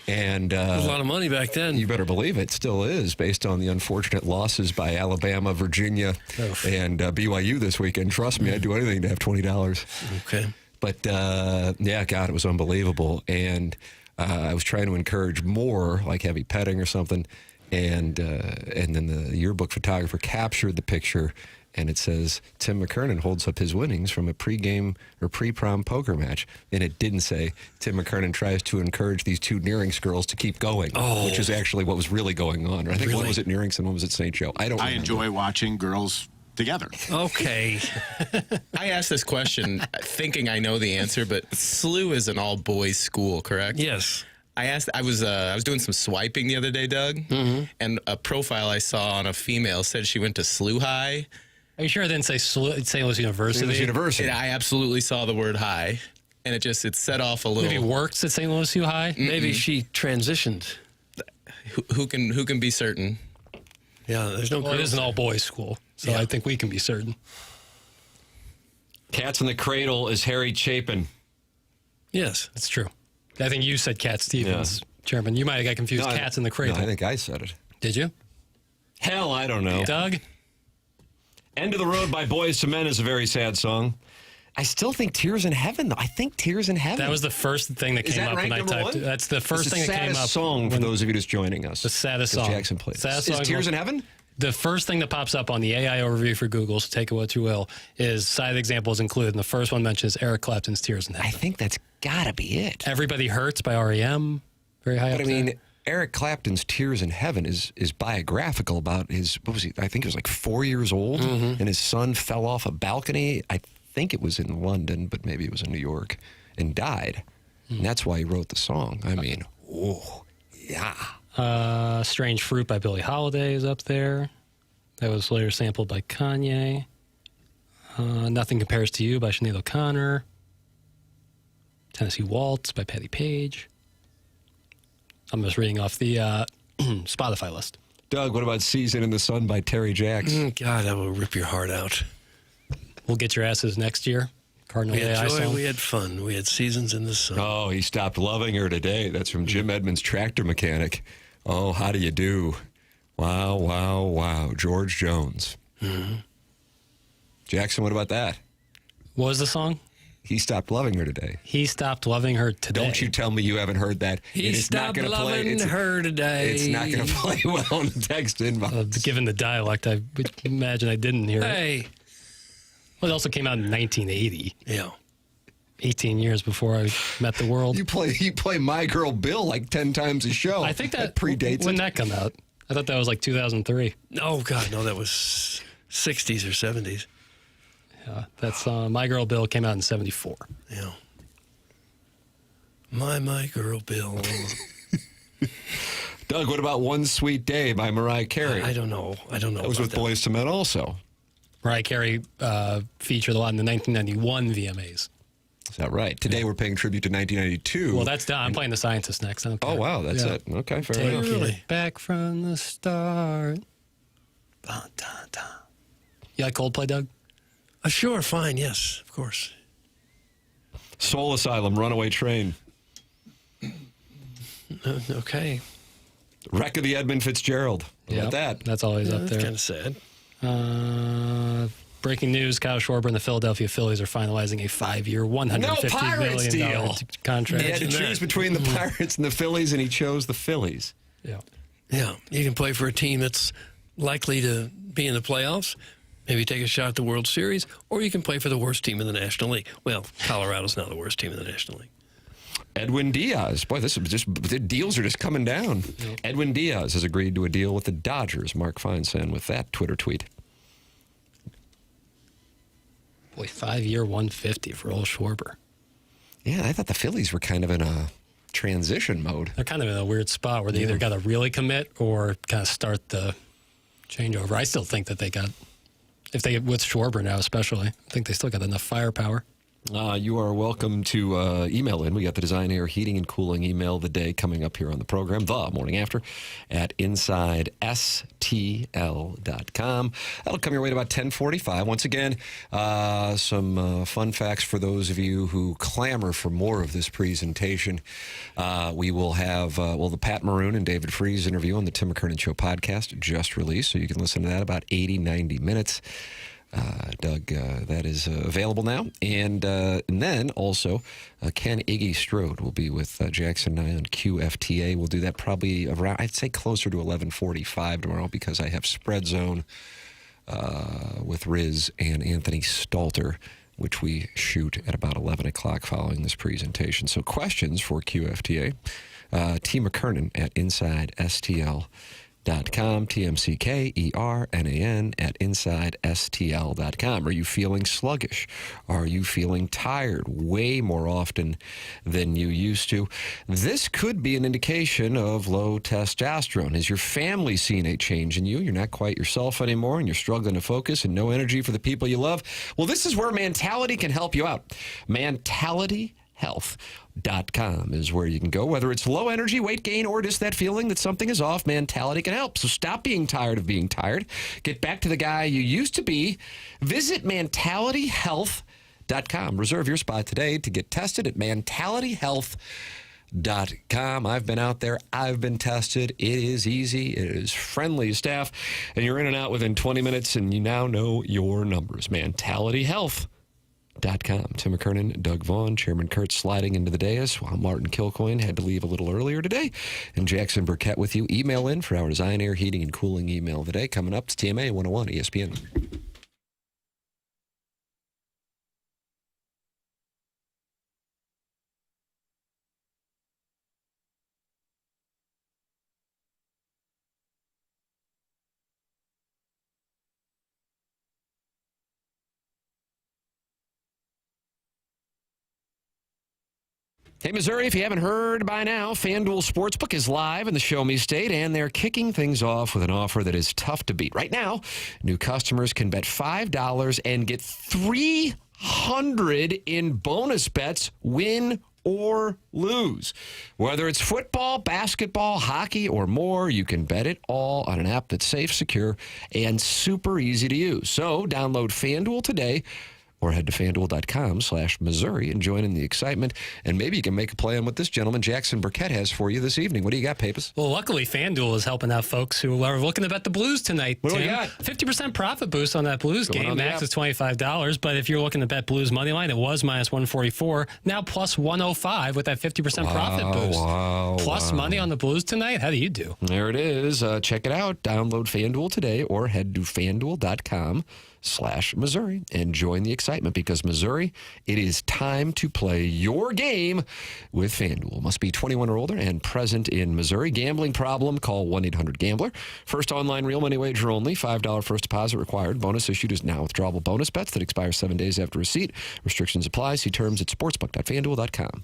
And It was a lot of money back then. You better believe it still is, based on the unfortunate losses by Alabama, Virginia, and BYU this weekend. Trust me, I'd do anything to have $20. Okay. But, yeah, God, it was unbelievable. And I was trying to encourage more, like heavy petting or something. And then the yearbook photographer captured the picture, and it says, Tim McKernan holds up his winnings from a pregame or pre-prom poker match. And it didn't say, Tim McKernan tries to encourage these two Nearings girls to keep going, which is actually what was really going on. I think one was at Nearings and one was at St. Joe. I enjoy watching girls together. Okay. I asked this question thinking I know the answer, but SLU is an all-boys school, correct? Yes. I was doing some swiping the other day, Doug, and a profile I saw on a female said she went to SLU High. Are you sure it didn't say St. Louis University? St. Louis University. I absolutely saw the word high, and it set off a little. Maybe works at St. Louis U High. Maybe she transitioned. Who can be certain? Yeah, there's no. Well, it is an all-boys school, so I think we can be certain. Cats in the Cradle is Harry Chapin. Yes, that's true. I think you said Cat Stevens, Chairman. You might have got confused. Cats in the Cradle. No, I think I said it. Did you? Hell, I don't know. Doug? End of the Road by Boyz II Men is a very sad song. I still think Tears in Heaven, though. I think Tears in Heaven. That was the first thing that came up when I typed it. That's the first thing that came up. The saddest song for those of you just joining us. The saddest song. Jackson played. Saddest Is song. Tears in Heaven? The first thing that pops up on the AI overview for Google, so take it what you will, is side examples included. And the first one mentions Eric Clapton's Tears in Heaven. I think that's got to be it. Everybody Hurts by REM. Very high up But I mean, Eric Clapton's Tears in Heaven is biographical about his, what was he? I think he was like 4 years old, and his son fell off a balcony. I think it was in London, but maybe it was in New York, and died. And that's why he wrote the song. I mean, yeah. Strange Fruit by Billie Holiday is up there. That was later sampled by Kanye. Nothing Compares to You by Sinead O'Connor. Tennessee Waltz by Patti Page. I'm just reading off the Spotify list. Doug, what about Season in the Sun by Terry Jacks? God, that will rip your heart out. We'll Get Your Asses next year. Cardinal We had AI joy, song. we had fun. We had Seasons in the Sun. Oh, he stopped loving her today. That's from Jim Edmonds, Tractor Mechanic. Oh, how do you do? Wow, wow, wow. George Jones. Jackson, what about that? What was the song? He stopped loving her today. He stopped loving her today. Don't you tell me you haven't heard that. He It is not stopped gonna play. loving her today. It's not going to play well in the text inbox. Given the dialect, I would imagine I didn't hear it. Hey. Well, it also came out in 1980. Yeah. 18 years before I met the world. You play My Girl Bill like 10 times a show. I think that predates when it. that come out. I thought that was like 2003. Oh, God, no, that was 60s or 70s. Yeah, that's My Girl Bill came out in 74. Yeah. My Girl Bill. Doug, what about One Sweet Day by Mariah Carey? I don't know. That was with Boyz II Men also. Mariah Carey featured a lot in the 1991 VMAs. Is that right? Today we're paying tribute to 1992. Well, that's done. I'm playing The Scientist next. I don't care. Oh, wow, that's it. Okay, fair enough. Take it back from the start. You like Coldplay, Doug? Sure, fine, yes, of course. Soul Asylum, Runaway Train. Okay. Wreck of the Edmund Fitzgerald. How about that? That's always up there. That's kind of sad. Breaking news, Kyle Schwarber and the Philadelphia Phillies are finalizing a 5-year, $150 million contract. He had to choose between the Pirates and the Phillies, and he chose the Phillies. Yeah. Yeah, you can play for a team that's likely to be in the playoffs, maybe take a shot at the World Series, or you can play for the worst team in the National League. Well, Colorado's now the worst team in the National League. Edwin Diaz. Boy, this is just the deals are just coming down. Yep. Edwin Diaz has agreed to a deal with the Dodgers. Mark Feinsand with that Twitter tweet. Boy, 5-year, $150 for old Schwarber. Yeah, I thought the Phillies were kind of in a transition mode. They're kind of in a weird spot where they either got to really commit or kind of start the changeover. I still think that they got, if they with Schwarber now especially, I think they still got enough firepower. You are welcome to email in. We got the Design Air Heating and Cooling email of the day coming up here on the program, the morning after, at InsideSTL.com. That'll come your way at about 10:45. Once again, some fun facts for those of you who clamor for more of this presentation. We will have, the Pat Maroon and David Freese interview on the Tim McKernan Show podcast just released, so you can listen to that about 80, 90 minutes. Doug, that is available now. And then also, Ken Iggy Strode will be with Jackson and I on QFTA. We'll do that probably around, I'd say closer to 11:45 tomorrow because I have Spread Zone with Riz and Anthony Stalter, which we shoot at about 11 o'clock following this presentation. So questions for QFTA, T. McKernan at InsideSTL.com, TMCKERNAN at InsideSTL.com. Are you feeling sluggish? Are you feeling tired way more often than you used to? This could be an indication of low testosterone. Has your family seen a change in you? You're not quite yourself anymore and you're struggling to focus and no energy for the people you love? Well, this is where Mentality can help you out. MentalityHealth.com is where you can go. Whether it's low energy, weight gain, or just that feeling that something is off, Mentality can help. So stop being tired of being tired. Get back to the guy you used to be. Visit MentalityHealth.com. Reserve your spot today to get tested at MentalityHealth.com. I've been out there. I've been tested. It is easy. It is friendly staff. And you're in and out within 20 minutes, and you now know your numbers. MentalityHealth.com. Tim McKernan, Doug Vaughn, Chairman Kurt sliding into the dais while Martin Kilcoyne had to leave a little earlier today. And Jackson Burkett with you. Email in for our Design, Air, Heating, and Cooling email today. Coming up, it's TMA 101 ESPN. Hey, Missouri, if you haven't heard by now, FanDuel Sportsbook is live in the Show Me State, and they're kicking things off with an offer that is tough to beat. Right now, new customers can bet $5 and get $300 in bonus bets, win or lose. Whether it's football, basketball, hockey, or more, you can bet it all on an app that's safe, secure, and super easy to use. So download FanDuel today, or head to FanDuel.com/Missouri and join in the excitement. And maybe you can make a play on what this gentleman, Jackson Burkett, has for you this evening. What do you got, Pappas? Well, luckily, FanDuel is helping out folks who are looking to bet the Blues tonight, What do we Tim. got? 50% profit boost on that Blues Going game. on the Max app. is $25. But if you're looking to bet Blues money line, it was minus 144. Now plus 105 with that 50% profit boost. Plus money on the Blues tonight? How do you do? There it is. Check it out. Download FanDuel today or head to FanDuel.com/Missouri and join the excitement because Missouri, it is time to play your game with FanDuel. Must be 21 or older and present in Missouri. Gambling problem? Call 1-800-GAMBLER. First online real money wager only. $5 first deposit required. Bonus issued is now withdrawable bonus bets that expire 7 days after receipt. Restrictions apply. See terms at sportsbook.fanduel.com.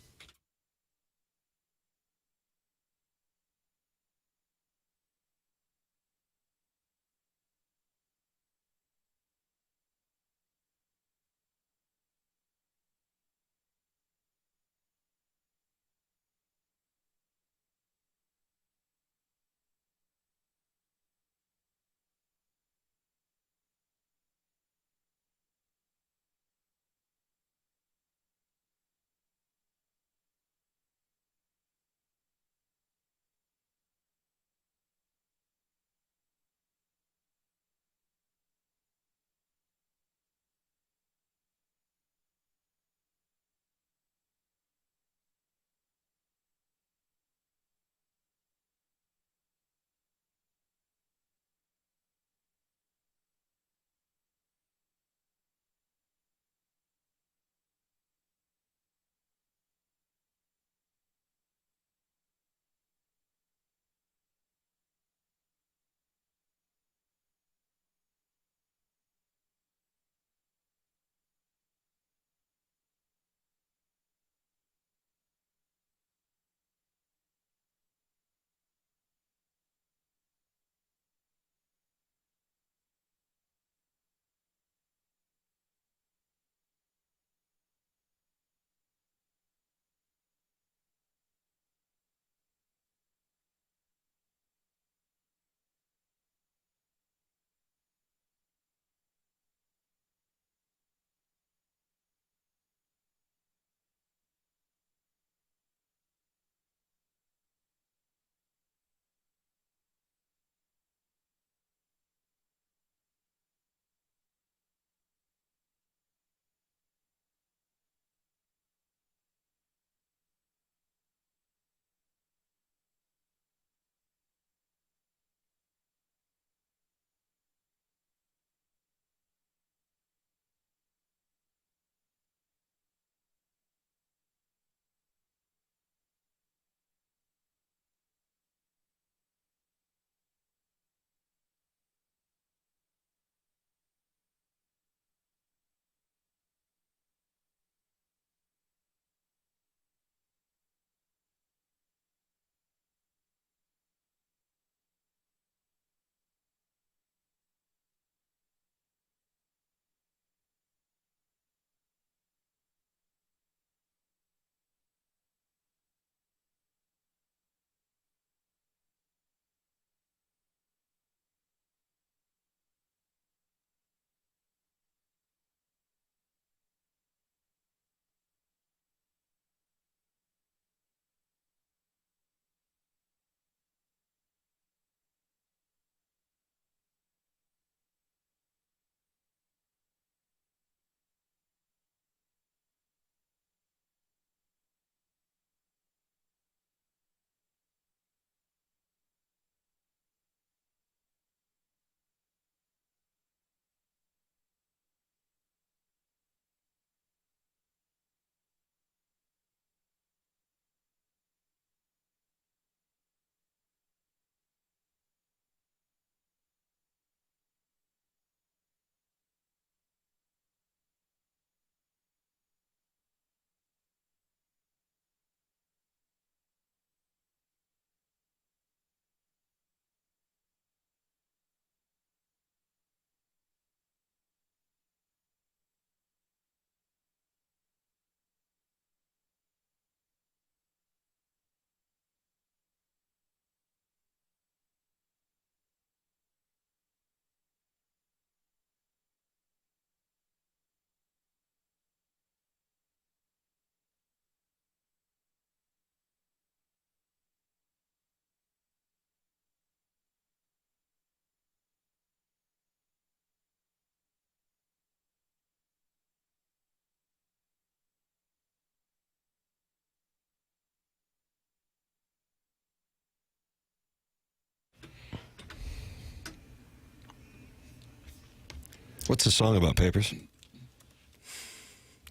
What's the song about, Papers?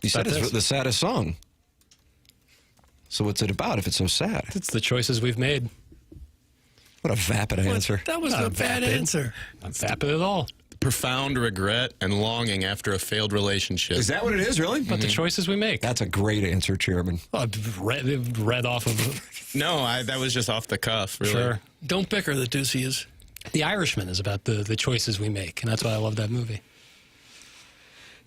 You said it's the saddest song. So what's it about if it's so sad? It's the choices we've made. What a vapid answer. That was a bad answer. Not vapid at all. Profound regret and longing after a failed relationship. Is that what it is, really? About the choices we make. That's a great answer, Chairman. Oh, read off of... No, that was just off the cuff, really. Sure. Don't bicker, the deucey is. The Irishman is about the choices we make, and that's why I love that movie.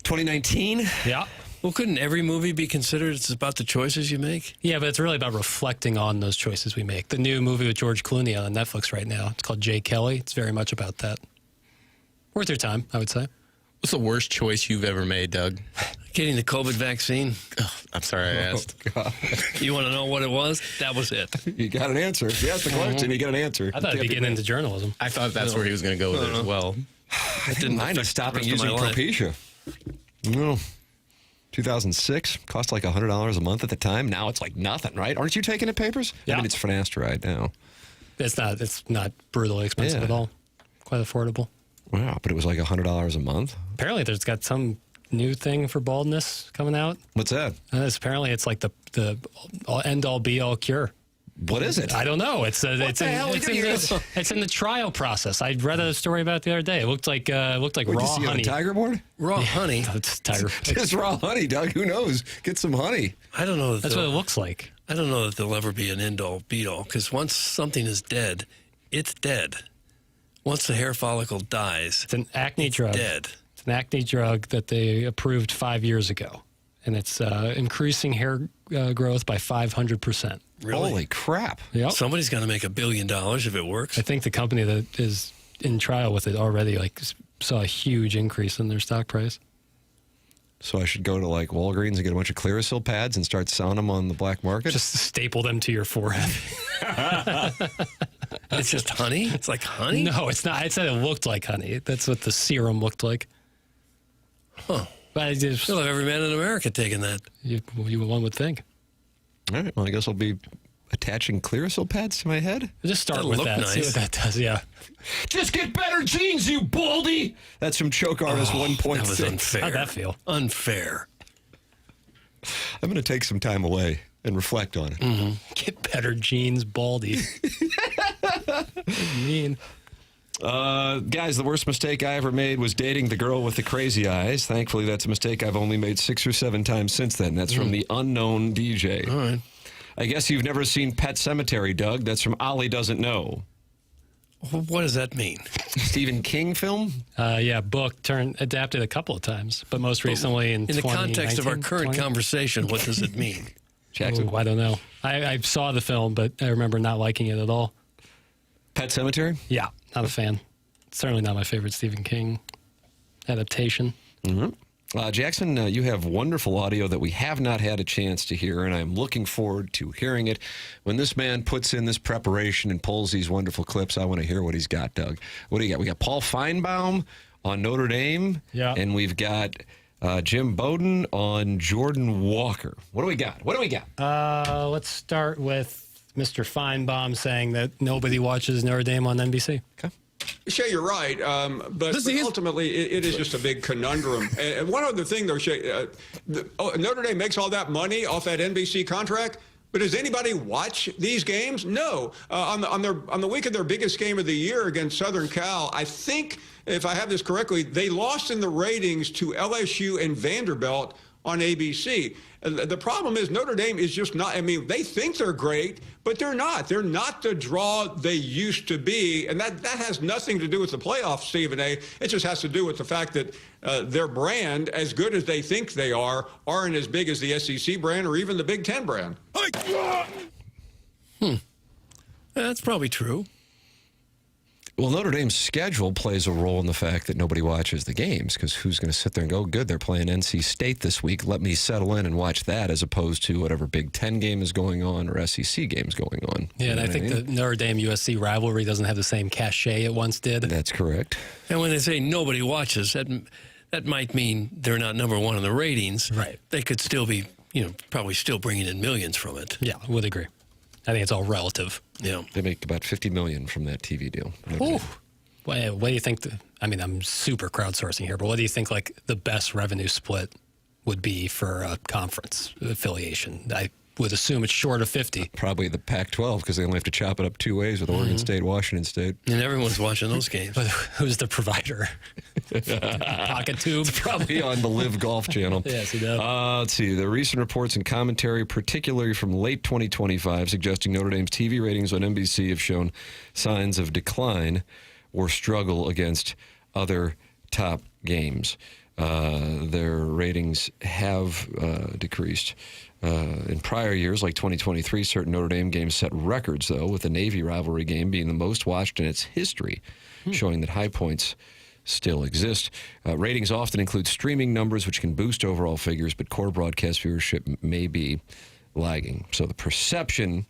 2019? Yeah. Well, couldn't every movie be considered it's about the choices you make? Yeah, but it's really about reflecting on those choices we make. The new movie with George Clooney on Netflix right now, it's called Jay Kelly. It's very much about that. Worth your time, I would say. What's the worst choice you've ever made, Doug? Getting the COVID vaccine. Oh, I'm sorry I asked. You want to know what it was? That was it. You got an answer. If you asked the question, you get an answer. I thought he'd be getting into journalism. I thought that's where he was going to go with it as well. I didn't mind stopping using Propecia. No. 2006 cost like $100 a month at the time. Now it's like nothing, right? Aren't you taking it, Papers? Yeah. I mean, it's finasteride now. It's not brutally expensive at all. Quite affordable. Wow, but it was like $100 a month. Apparently, there's got some new thing for baldness coming out. What's that? Apparently, it's like the end all be all cure. What is it? I don't know. It's in the trial process. I read a story about it the other day. It looked like raw honey. On a tiger board? Raw honey. It's tiger. Just raw honey, Doug. Who knows? Get some honey. I don't know. That's what it looks like. I don't know that there'll ever be an end-all, be-all, because once something is dead, it's dead. Once the hair follicle dies, it's an acne drug. Dead. It's an acne drug that they approved 5 years ago, and it's increasing hair growth by 500%. Really? Holy crap! Yep. Somebody's going to make $1 billion if it works. I think the company that is in trial with it already saw a huge increase in their stock price. So I should go to like Walgreens and get a bunch of Clearasil pads and start selling them on the black market? Just staple them to your forehead. It's just honey? It's like honey? No, it's not. I said it looked like honey. That's what the serum looked like. Huh. But you'll have every man in America taking that. One would think. All right. Well, I guess I'll be attaching Clearasil pads to my head. Just start with that. Nice. See what that does. Yeah. Just get better genes, you baldy. That's from Choke Artist 1.6. That was unfair. How'd that feel? Unfair. I'm going to take some time away and reflect on it. Mm-hmm. Get better genes, baldy. Mean. Guys, the worst mistake I ever made was dating the girl with the crazy eyes. Thankfully, that's a mistake I've only made 6 or 7 times since then. That's from the unknown DJ. All right. I guess you've never seen Pet Sematary, Doug. That's from Ollie Doesn't Know. What does that mean? Stephen King film? Yeah, book adapted a couple of times, but most recently in the context of our current 20? conversation, what does it mean? Jackson? I don't know. I saw the film, but I remember not liking it at all. Pet Sematary? Yeah, not a fan. Certainly not my favorite Stephen King adaptation. Mm-hmm. Jackson, you have wonderful audio that we have not had a chance to hear, and I'm looking forward to hearing it. When this man puts in this preparation and pulls these wonderful clips, I want to hear what he's got, Doug. What do you got? We got Paul Feinbaum on Notre Dame, and we've got Jim Bowden on Jordan Walker. What do we got? Let's start with Mr. Feinbaum saying that nobody watches Notre Dame on NBC. Okay. Shay, you're right, but ultimately it is just a big conundrum. And one other thing, though, Shay, Notre Dame makes all that money off that NBC contract, but does anybody watch these games? No. On the week of their biggest game of the year against Southern Cal, I think, if I have this correctly, they lost in the ratings to LSU and Vanderbilt on ABC. The problem is Notre Dame is just not, I mean, they think they're great, but they're not. They're not the draw they used to be. And that has nothing to do with the playoffs, Stephen A. It just has to do with the fact that their brand, as good as they think they are, aren't as big as the SEC brand or even the Big Ten brand. That's probably true. Well, Notre Dame's schedule plays a role in the fact that nobody watches the games, because who's going to sit there and go, good, they're playing NC State this week. Let me settle in and watch that, as opposed to whatever Big Ten game is going on or SEC game's going on. Yeah, and I think the Notre Dame-USC rivalry doesn't have the same cachet it once did. That's correct. And when they say nobody watches, that might mean they're not number one in the ratings. Right. They could still be, probably still bringing in millions from it. Yeah, would agree. I think it's all relative. Yeah. They make about $50 million from that TV deal. Ooh. What do you think? I'm super crowdsourcing here, but what do you think like the best revenue split would be for a conference affiliation? I would assume it's short of 50. Probably the Pac-12 because they only have to chop it up two ways with Oregon State, Washington State. And everyone's watching those games. But who's the provider? Pocket tube? It's probably on the Live Golf channel. Yes, he does. Let's see. The recent reports and commentary, particularly from late 2025, suggesting Notre Dame's TV ratings on NBC have shown signs of decline or struggle against other top games. Their ratings have decreased. In prior years, like 2023, certain Notre Dame games set records, though, with the Navy rivalry game being the most watched in its history, showing that high points still exist. Ratings often include streaming numbers, which can boost overall figures, but core broadcast viewership may be lagging. So the perception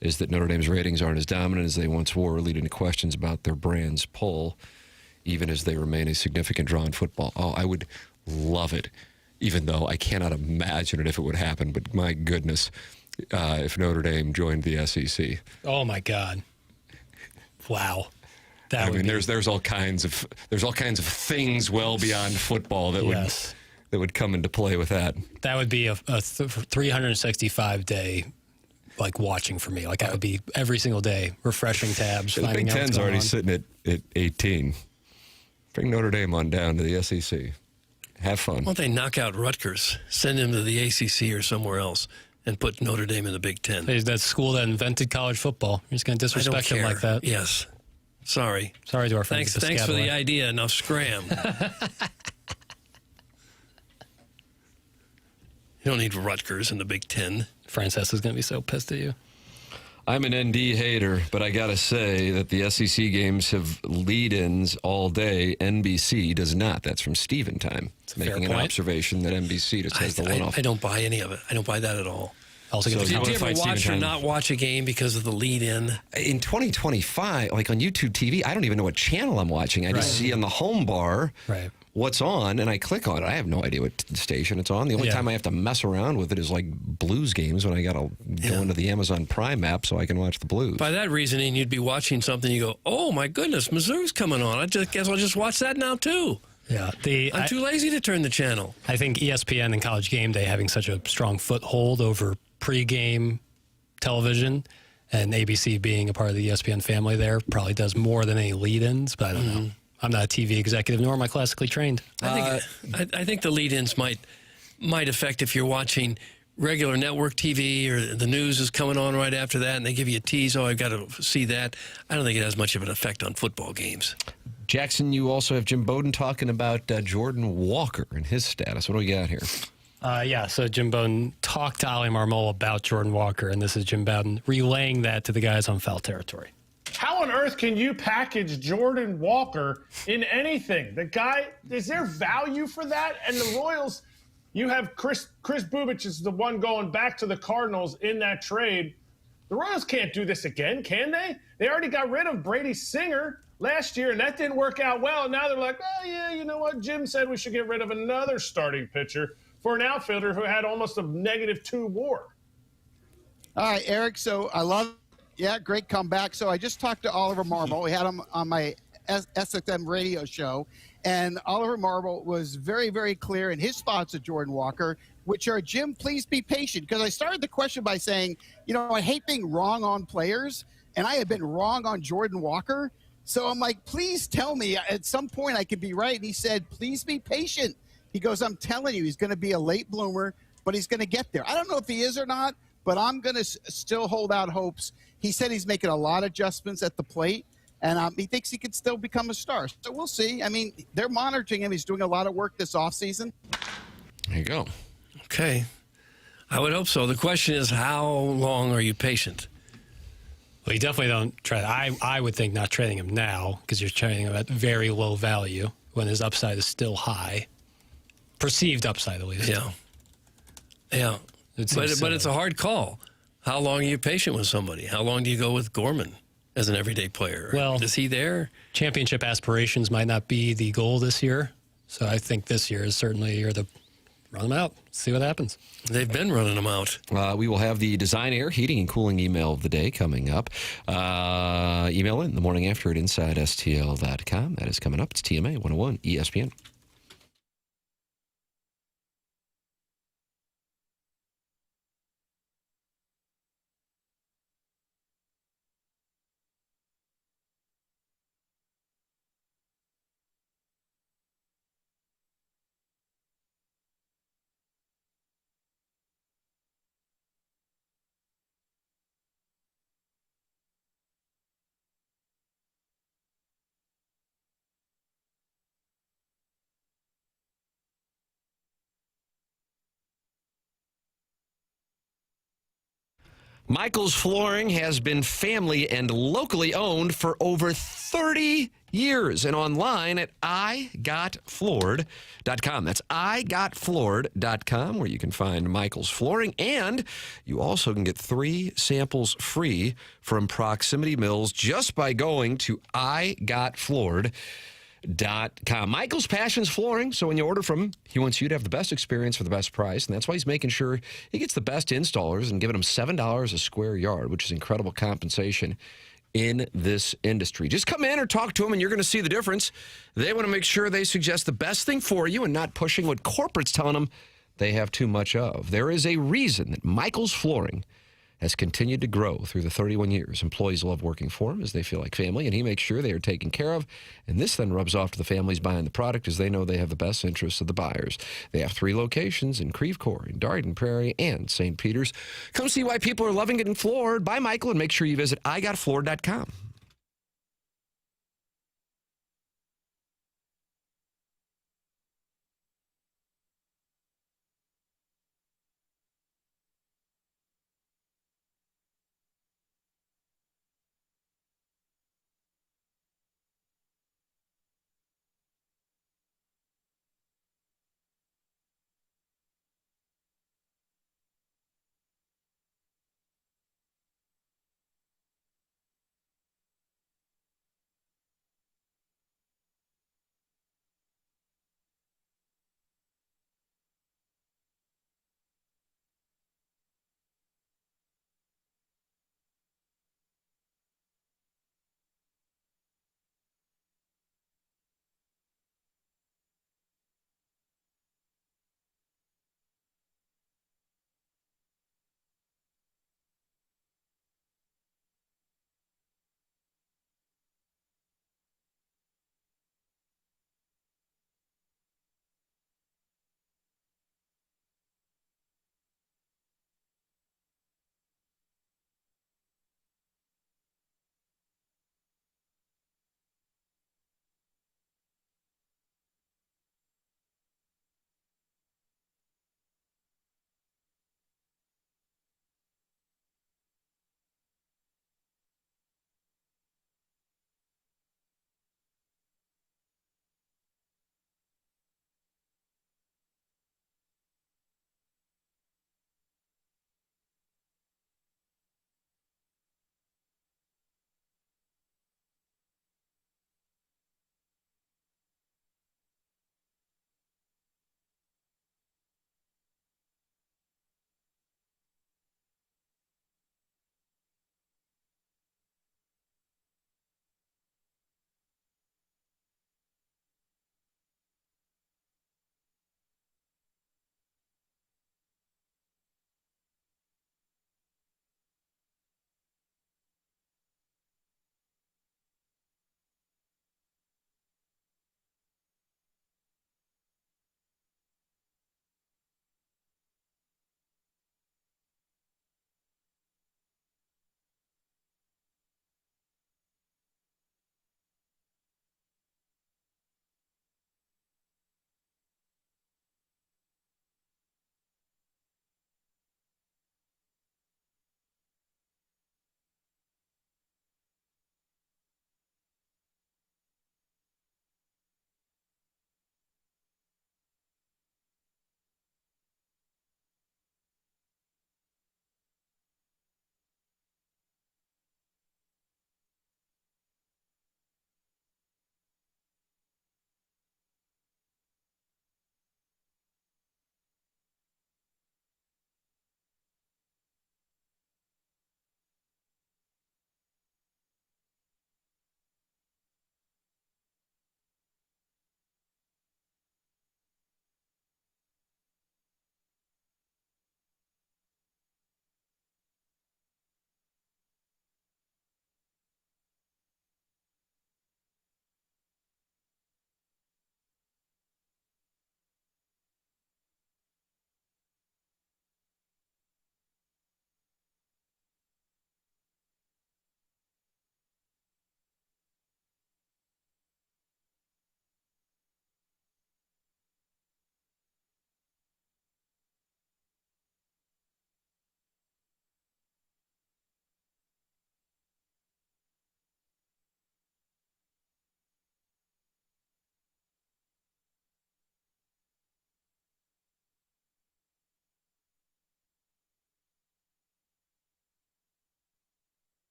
is that Notre Dame's ratings aren't as dominant as they once were, leading to questions about their brand's pull, even as they remain a significant draw in football. Oh, I would love it, even though I cannot imagine it if it would happen. But my goodness, if Notre Dame joined the SEC. Oh my God! Wow. There's all kinds of things well beyond football that would come into play with that. That would be a 365-day like watching for me. Like I would be every single day refreshing tabs. The Big Ten's already sitting at 18. Bring Notre Dame on down to the SEC. Have fun. Why don't they knock out Rutgers, send him to the ACC or somewhere else, and put Notre Dame in the Big Ten? That school that invented college football. You're just going to disrespect them like that. Yes. Sorry to our friends. Thanks for the idea. Now scram. You don't need Rutgers in the Big Ten. Frances is going to be so pissed at you. I'm an ND hater, but I got to say that the SEC games have lead-ins all day. NBC does not. That's from Steven Time. It's making an observation that NBC just has the one-off. I don't buy any of it. I don't buy that at all. Also, did you ever watch or not watch a game because of the lead-in? In 2025, like on YouTube TV, I don't even know what channel I'm watching. I just see on the home bar what's on, and I click on it. I have no idea what station it's on. The only time I have to mess around with it is like Blues games when I got to go into the Amazon Prime app so I can watch the Blues. By that reasoning, you'd be watching something, you go, oh my goodness, Mizzou's coming on. I guess I'll just watch that now too. Yeah, I'm too lazy to turn the channel. I think ESPN and College Game Day having such a strong foothold over pregame television, and ABC being a part of the ESPN family there probably does more than any lead-ins, but I don't know. I'm not a TV executive, nor am I classically trained. I think the lead-ins might affect if you're watching regular network TV or the news is coming on right after that, and they give you a tease, oh, I've got to see that. I don't think it has much of an effect on football games. Jackson, you also have Jim Bowden talking about Jordan Walker and his status. What do we got here? So Jim Bowden talked to Ali Marmol about Jordan Walker, and this is Jim Bowden relaying that to the guys on foul territory. How on earth can you package Jordan Walker in anything? The guy, is there value for that? And the Royals, you have Chris Bubich is the one going back to the Cardinals in that trade. The Royals can't do this again, can they? They already got rid of Brady Singer last year, and that didn't work out well. And now they're like, oh, yeah, you know what? Jim said we should get rid of another starting pitcher for an outfielder who had almost a -2 WAR. All right, Eric, so I love great comeback. So I just talked to Oliver Marmol. We had him on my SXM radio show, and Oliver Marmol was very, very clear in his thoughts of Jordan Walker, which are, Jim, please be patient. Because I started the question by saying, I hate being wrong on players, and I have been wrong on Jordan Walker. So I'm like, please tell me at some point I could be right. And he said, please be patient. He goes, I'm telling you, he's going to be a late bloomer, but he's going to get there. I don't know if he is or not, but I'm going to still hold out hopes. He said he's making a lot of adjustments at the plate, and he thinks he could still become a star. So we'll see. I mean, they're monitoring him. He's doing a lot of work this offseason. There you go. Okay. I would hope so. The question is, how long are you patient? Well, you definitely don't trade. I would think not trading him now because you're trading him at very low value when his upside is still high. Perceived upside, at least. Yeah. But it's a hard call. How long are you patient with somebody? How long do you go with Gorman as an everyday player? Well, is he there? Championship aspirations might not be the goal this year. So I think this year is certainly, or the Run them out. See what happens. They've been running them out. We will have the Design Air Heating and Cooling email of the day coming up. Email in the morning after at InsideSTL.com. That is coming up. It's TMA 101 ESPN. Michael's Flooring has been family and locally owned for over 30 years and online at igotfloored.com. That's igotfloored.com, where you can find Michael's Flooring, and you also can get 3 samples free from Proximity Mills just by going to igotfloored.com. Michael's passion's flooring, so when you order from him, he wants you to have the best experience for the best price, and that's why he's making sure he gets the best installers and giving them $7 a square yard, which is incredible compensation in this industry. Just come in or talk to them, and you're going to see the difference. They want to make sure they suggest the best thing for you and not pushing what corporate's telling them they have too much of. There is a reason that Michael's Flooring has continued to grow through the 31 years. Employees love working for him as they feel like family, and he makes sure they are taken care of. And this then rubs off to the families buying the product as they know they have the best interests of the buyers. They have 3 locations in Creve Coeur, in Darden Prairie, and St. Peter's. Come see why people are loving it in Floored by Michael, and make sure you visit igotfloored.com.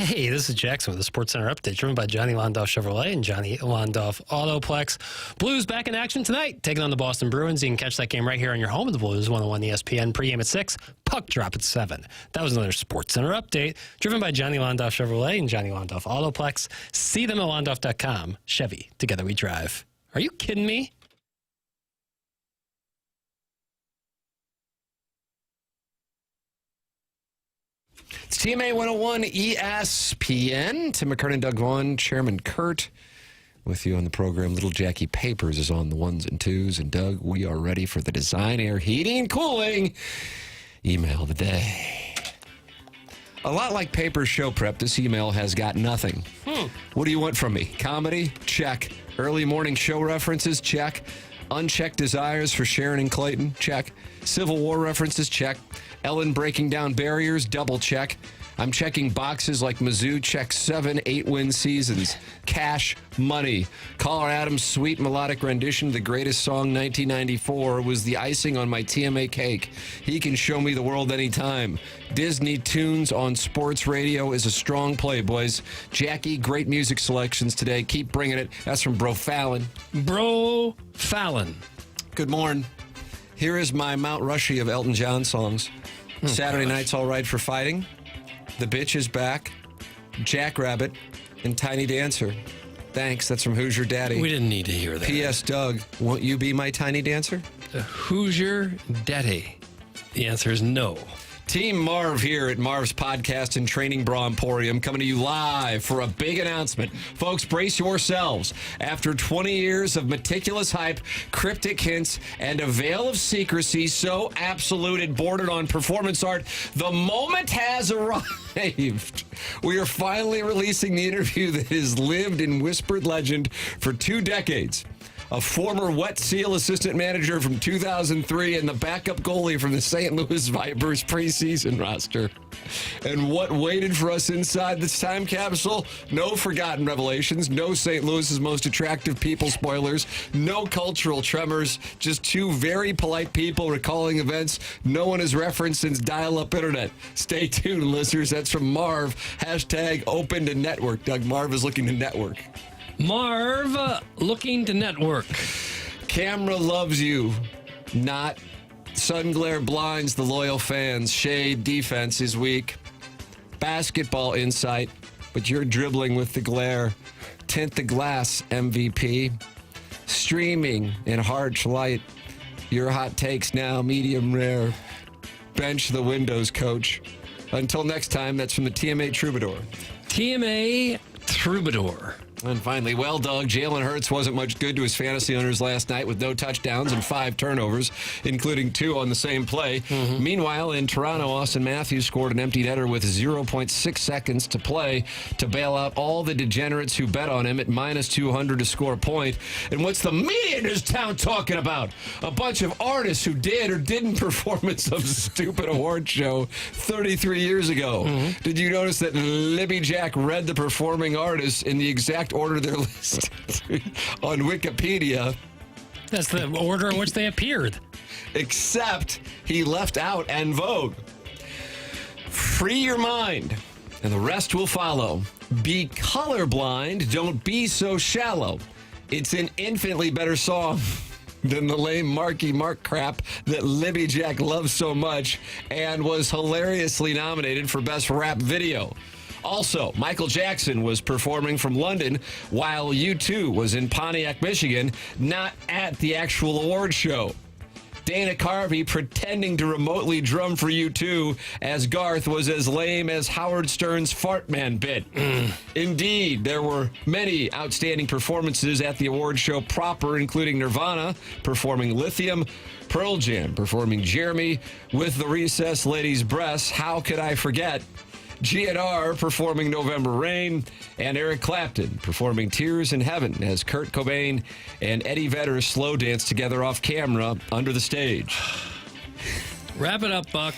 Hey, this is Jackson with the Sports Center update, driven by Johnny Londoff Chevrolet and Johnny Londoff Autoplex. Blues back in action tonight, taking on the Boston Bruins. You can catch that game right here on your home of the Blues, 101 ESPN, pregame at 6, puck drop at 7. That was another Sports Center update, driven by Johnny Londoff Chevrolet and Johnny Londoff Autoplex. See them at londoff.com. Chevy, together we drive. Are you kidding me? It's TMA 101 ESPN. Tim McKernan, Doug Vaughn, Chairman Kurt with you on the program. Little Jackie Papers is on the ones and twos. And Doug, we are ready for the Design Air Heating and Cooling email of the day. A lot like Papers show prep, this email has got nothing. What do you want from me? Comedy? Check. Early morning show references? Check. Unchecked desires for Sharon and Clayton? Check. Civil War references? Check. Ellen breaking down barriers? Double check. I'm checking boxes like Mizzou checks 7 8-win seasons. Cash money. Caller Adams' sweet melodic rendition of the greatest song 1994 was the icing on my TMA cake. He can show me the world anytime. Disney tunes on sports radio is a strong play, boys. Jackie, great music selections today. Keep bringing it. That's from Bro Fallon. Bro Fallon. Good morning. Here is my Mount Rushy of Elton John songs. Saturday Night's All Right for Fighting. The Bitch is Back, Jackrabbit, and Tiny Dancer. Thanks, that's from Hoosier Daddy. We didn't need to hear that. P.S. Doug, won't you be my Tiny Dancer? The Hoosier Daddy. The answer is no. Team Marv here at Marv's Podcast and Training Bra Emporium, coming to you live for a big announcement. Folks, brace yourselves. After 20 years of meticulous hype, cryptic hints, and a veil of secrecy so absolute it bordered on performance art, the moment has arrived. We are finally releasing the interview that has lived in whispered legend for 2 decades. A former Wet Seal assistant manager from 2003 and the backup goalie from the St. Louis Vipers preseason roster. And what waited for us inside this time capsule? No forgotten revelations, no St. Louis's most attractive people spoilers, no cultural tremors, just 2 very polite people recalling events no one has referenced since dial-up internet. Stay tuned, listeners. That's from Marv. Hashtag open to network. Doug, Marv is looking to network. Marv looking to network. Camera loves you. Not sun glare blinds the loyal fans. Shade defense is weak. Basketball insight, but you're dribbling with the glare. Tint the glass, MVP. Streaming in harsh light. Your hot takes now medium rare. Bench the windows, coach. Until next time, that's from the TMA Troubadour. TMA Troubadour. And finally, well, Doug, Jalen Hurts wasn't much good to his fantasy owners last night with no touchdowns and 5 turnovers, including 2 on the same play. Meanwhile, in Toronto, Austin Matthews scored an empty netter with 0.6 seconds to play to bail out all the degenerates who bet on him at minus 200 to score a point. And what's the media in this town talking about? A bunch of artists who did or didn't perform at some stupid award show 33 years ago. Did you notice that Libby Jack read the performing artists in the exact order their list on Wikipedia? That's the order in which they appeared. Except he left out En Vogue. Free your mind, and the rest will follow. Be colorblind, don't be so shallow. It's an infinitely better song than the lame Marky Mark crap that Libby Jack loves so much and was hilariously nominated for Best Rap Video. Also, Michael Jackson was performing from London while U2 was in Pontiac, Michigan, not at the actual award show. Dana Carvey pretending to remotely drum for U2 as Garth was as lame as Howard Stern's Fart Man bit. Indeed, there were many outstanding performances at the award show proper, including Nirvana performing Lithium, Pearl Jam performing Jeremy with the Recess Ladies' Breasts, How Could I Forget? GNR performing November Rain, and Eric Clapton performing Tears in Heaven as Kurt Cobain and Eddie Vedder slow dance together off camera under the stage. Wrap it up, Buck.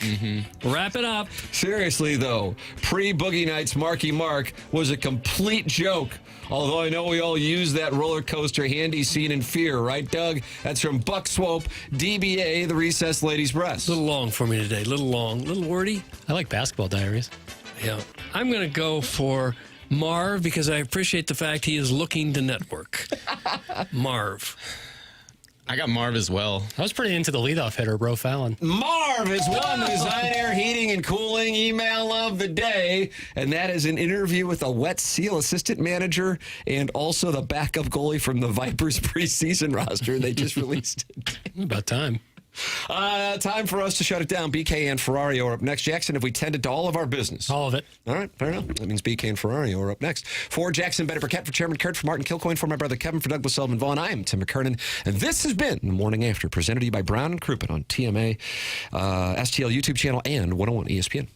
Wrap it up. Seriously, though, pre-Boogie Nights Marky Mark was a complete joke. Although I know we all use that roller coaster handy scene in fear, right, Doug? That's from Buck Swope, DBA, the Recess Ladies' Breast. A little long for me today. Little long. Little wordy. I like Basketball Diaries. Yeah. I'm going to go for Marv because I appreciate the fact he is looking to network. Marv. I got Marv as well. I was pretty into the leadoff hitter, Bro Fallon. Marv has won the Design Air Heating and Cooling email of the day, and that is an interview with a Wet Seal assistant manager and also the backup goalie from the Vipers preseason roster. They just released it. About time. Time for us to shut it down. BK and Ferrari are up next. Jackson, have we tended to all of our business? All of it. All right, fair enough. That means BK and Ferrari are up next. For Jackson Burkett, for Chairman Kurt, for Martin Kilcoyne, for my brother Kevin, for Douglas Sullivan Vaughn, I am Tim McKernan, and this has been The Morning After, presented to you by Brown and Crouppen on TMA, STL YouTube channel, and 101 ESPN.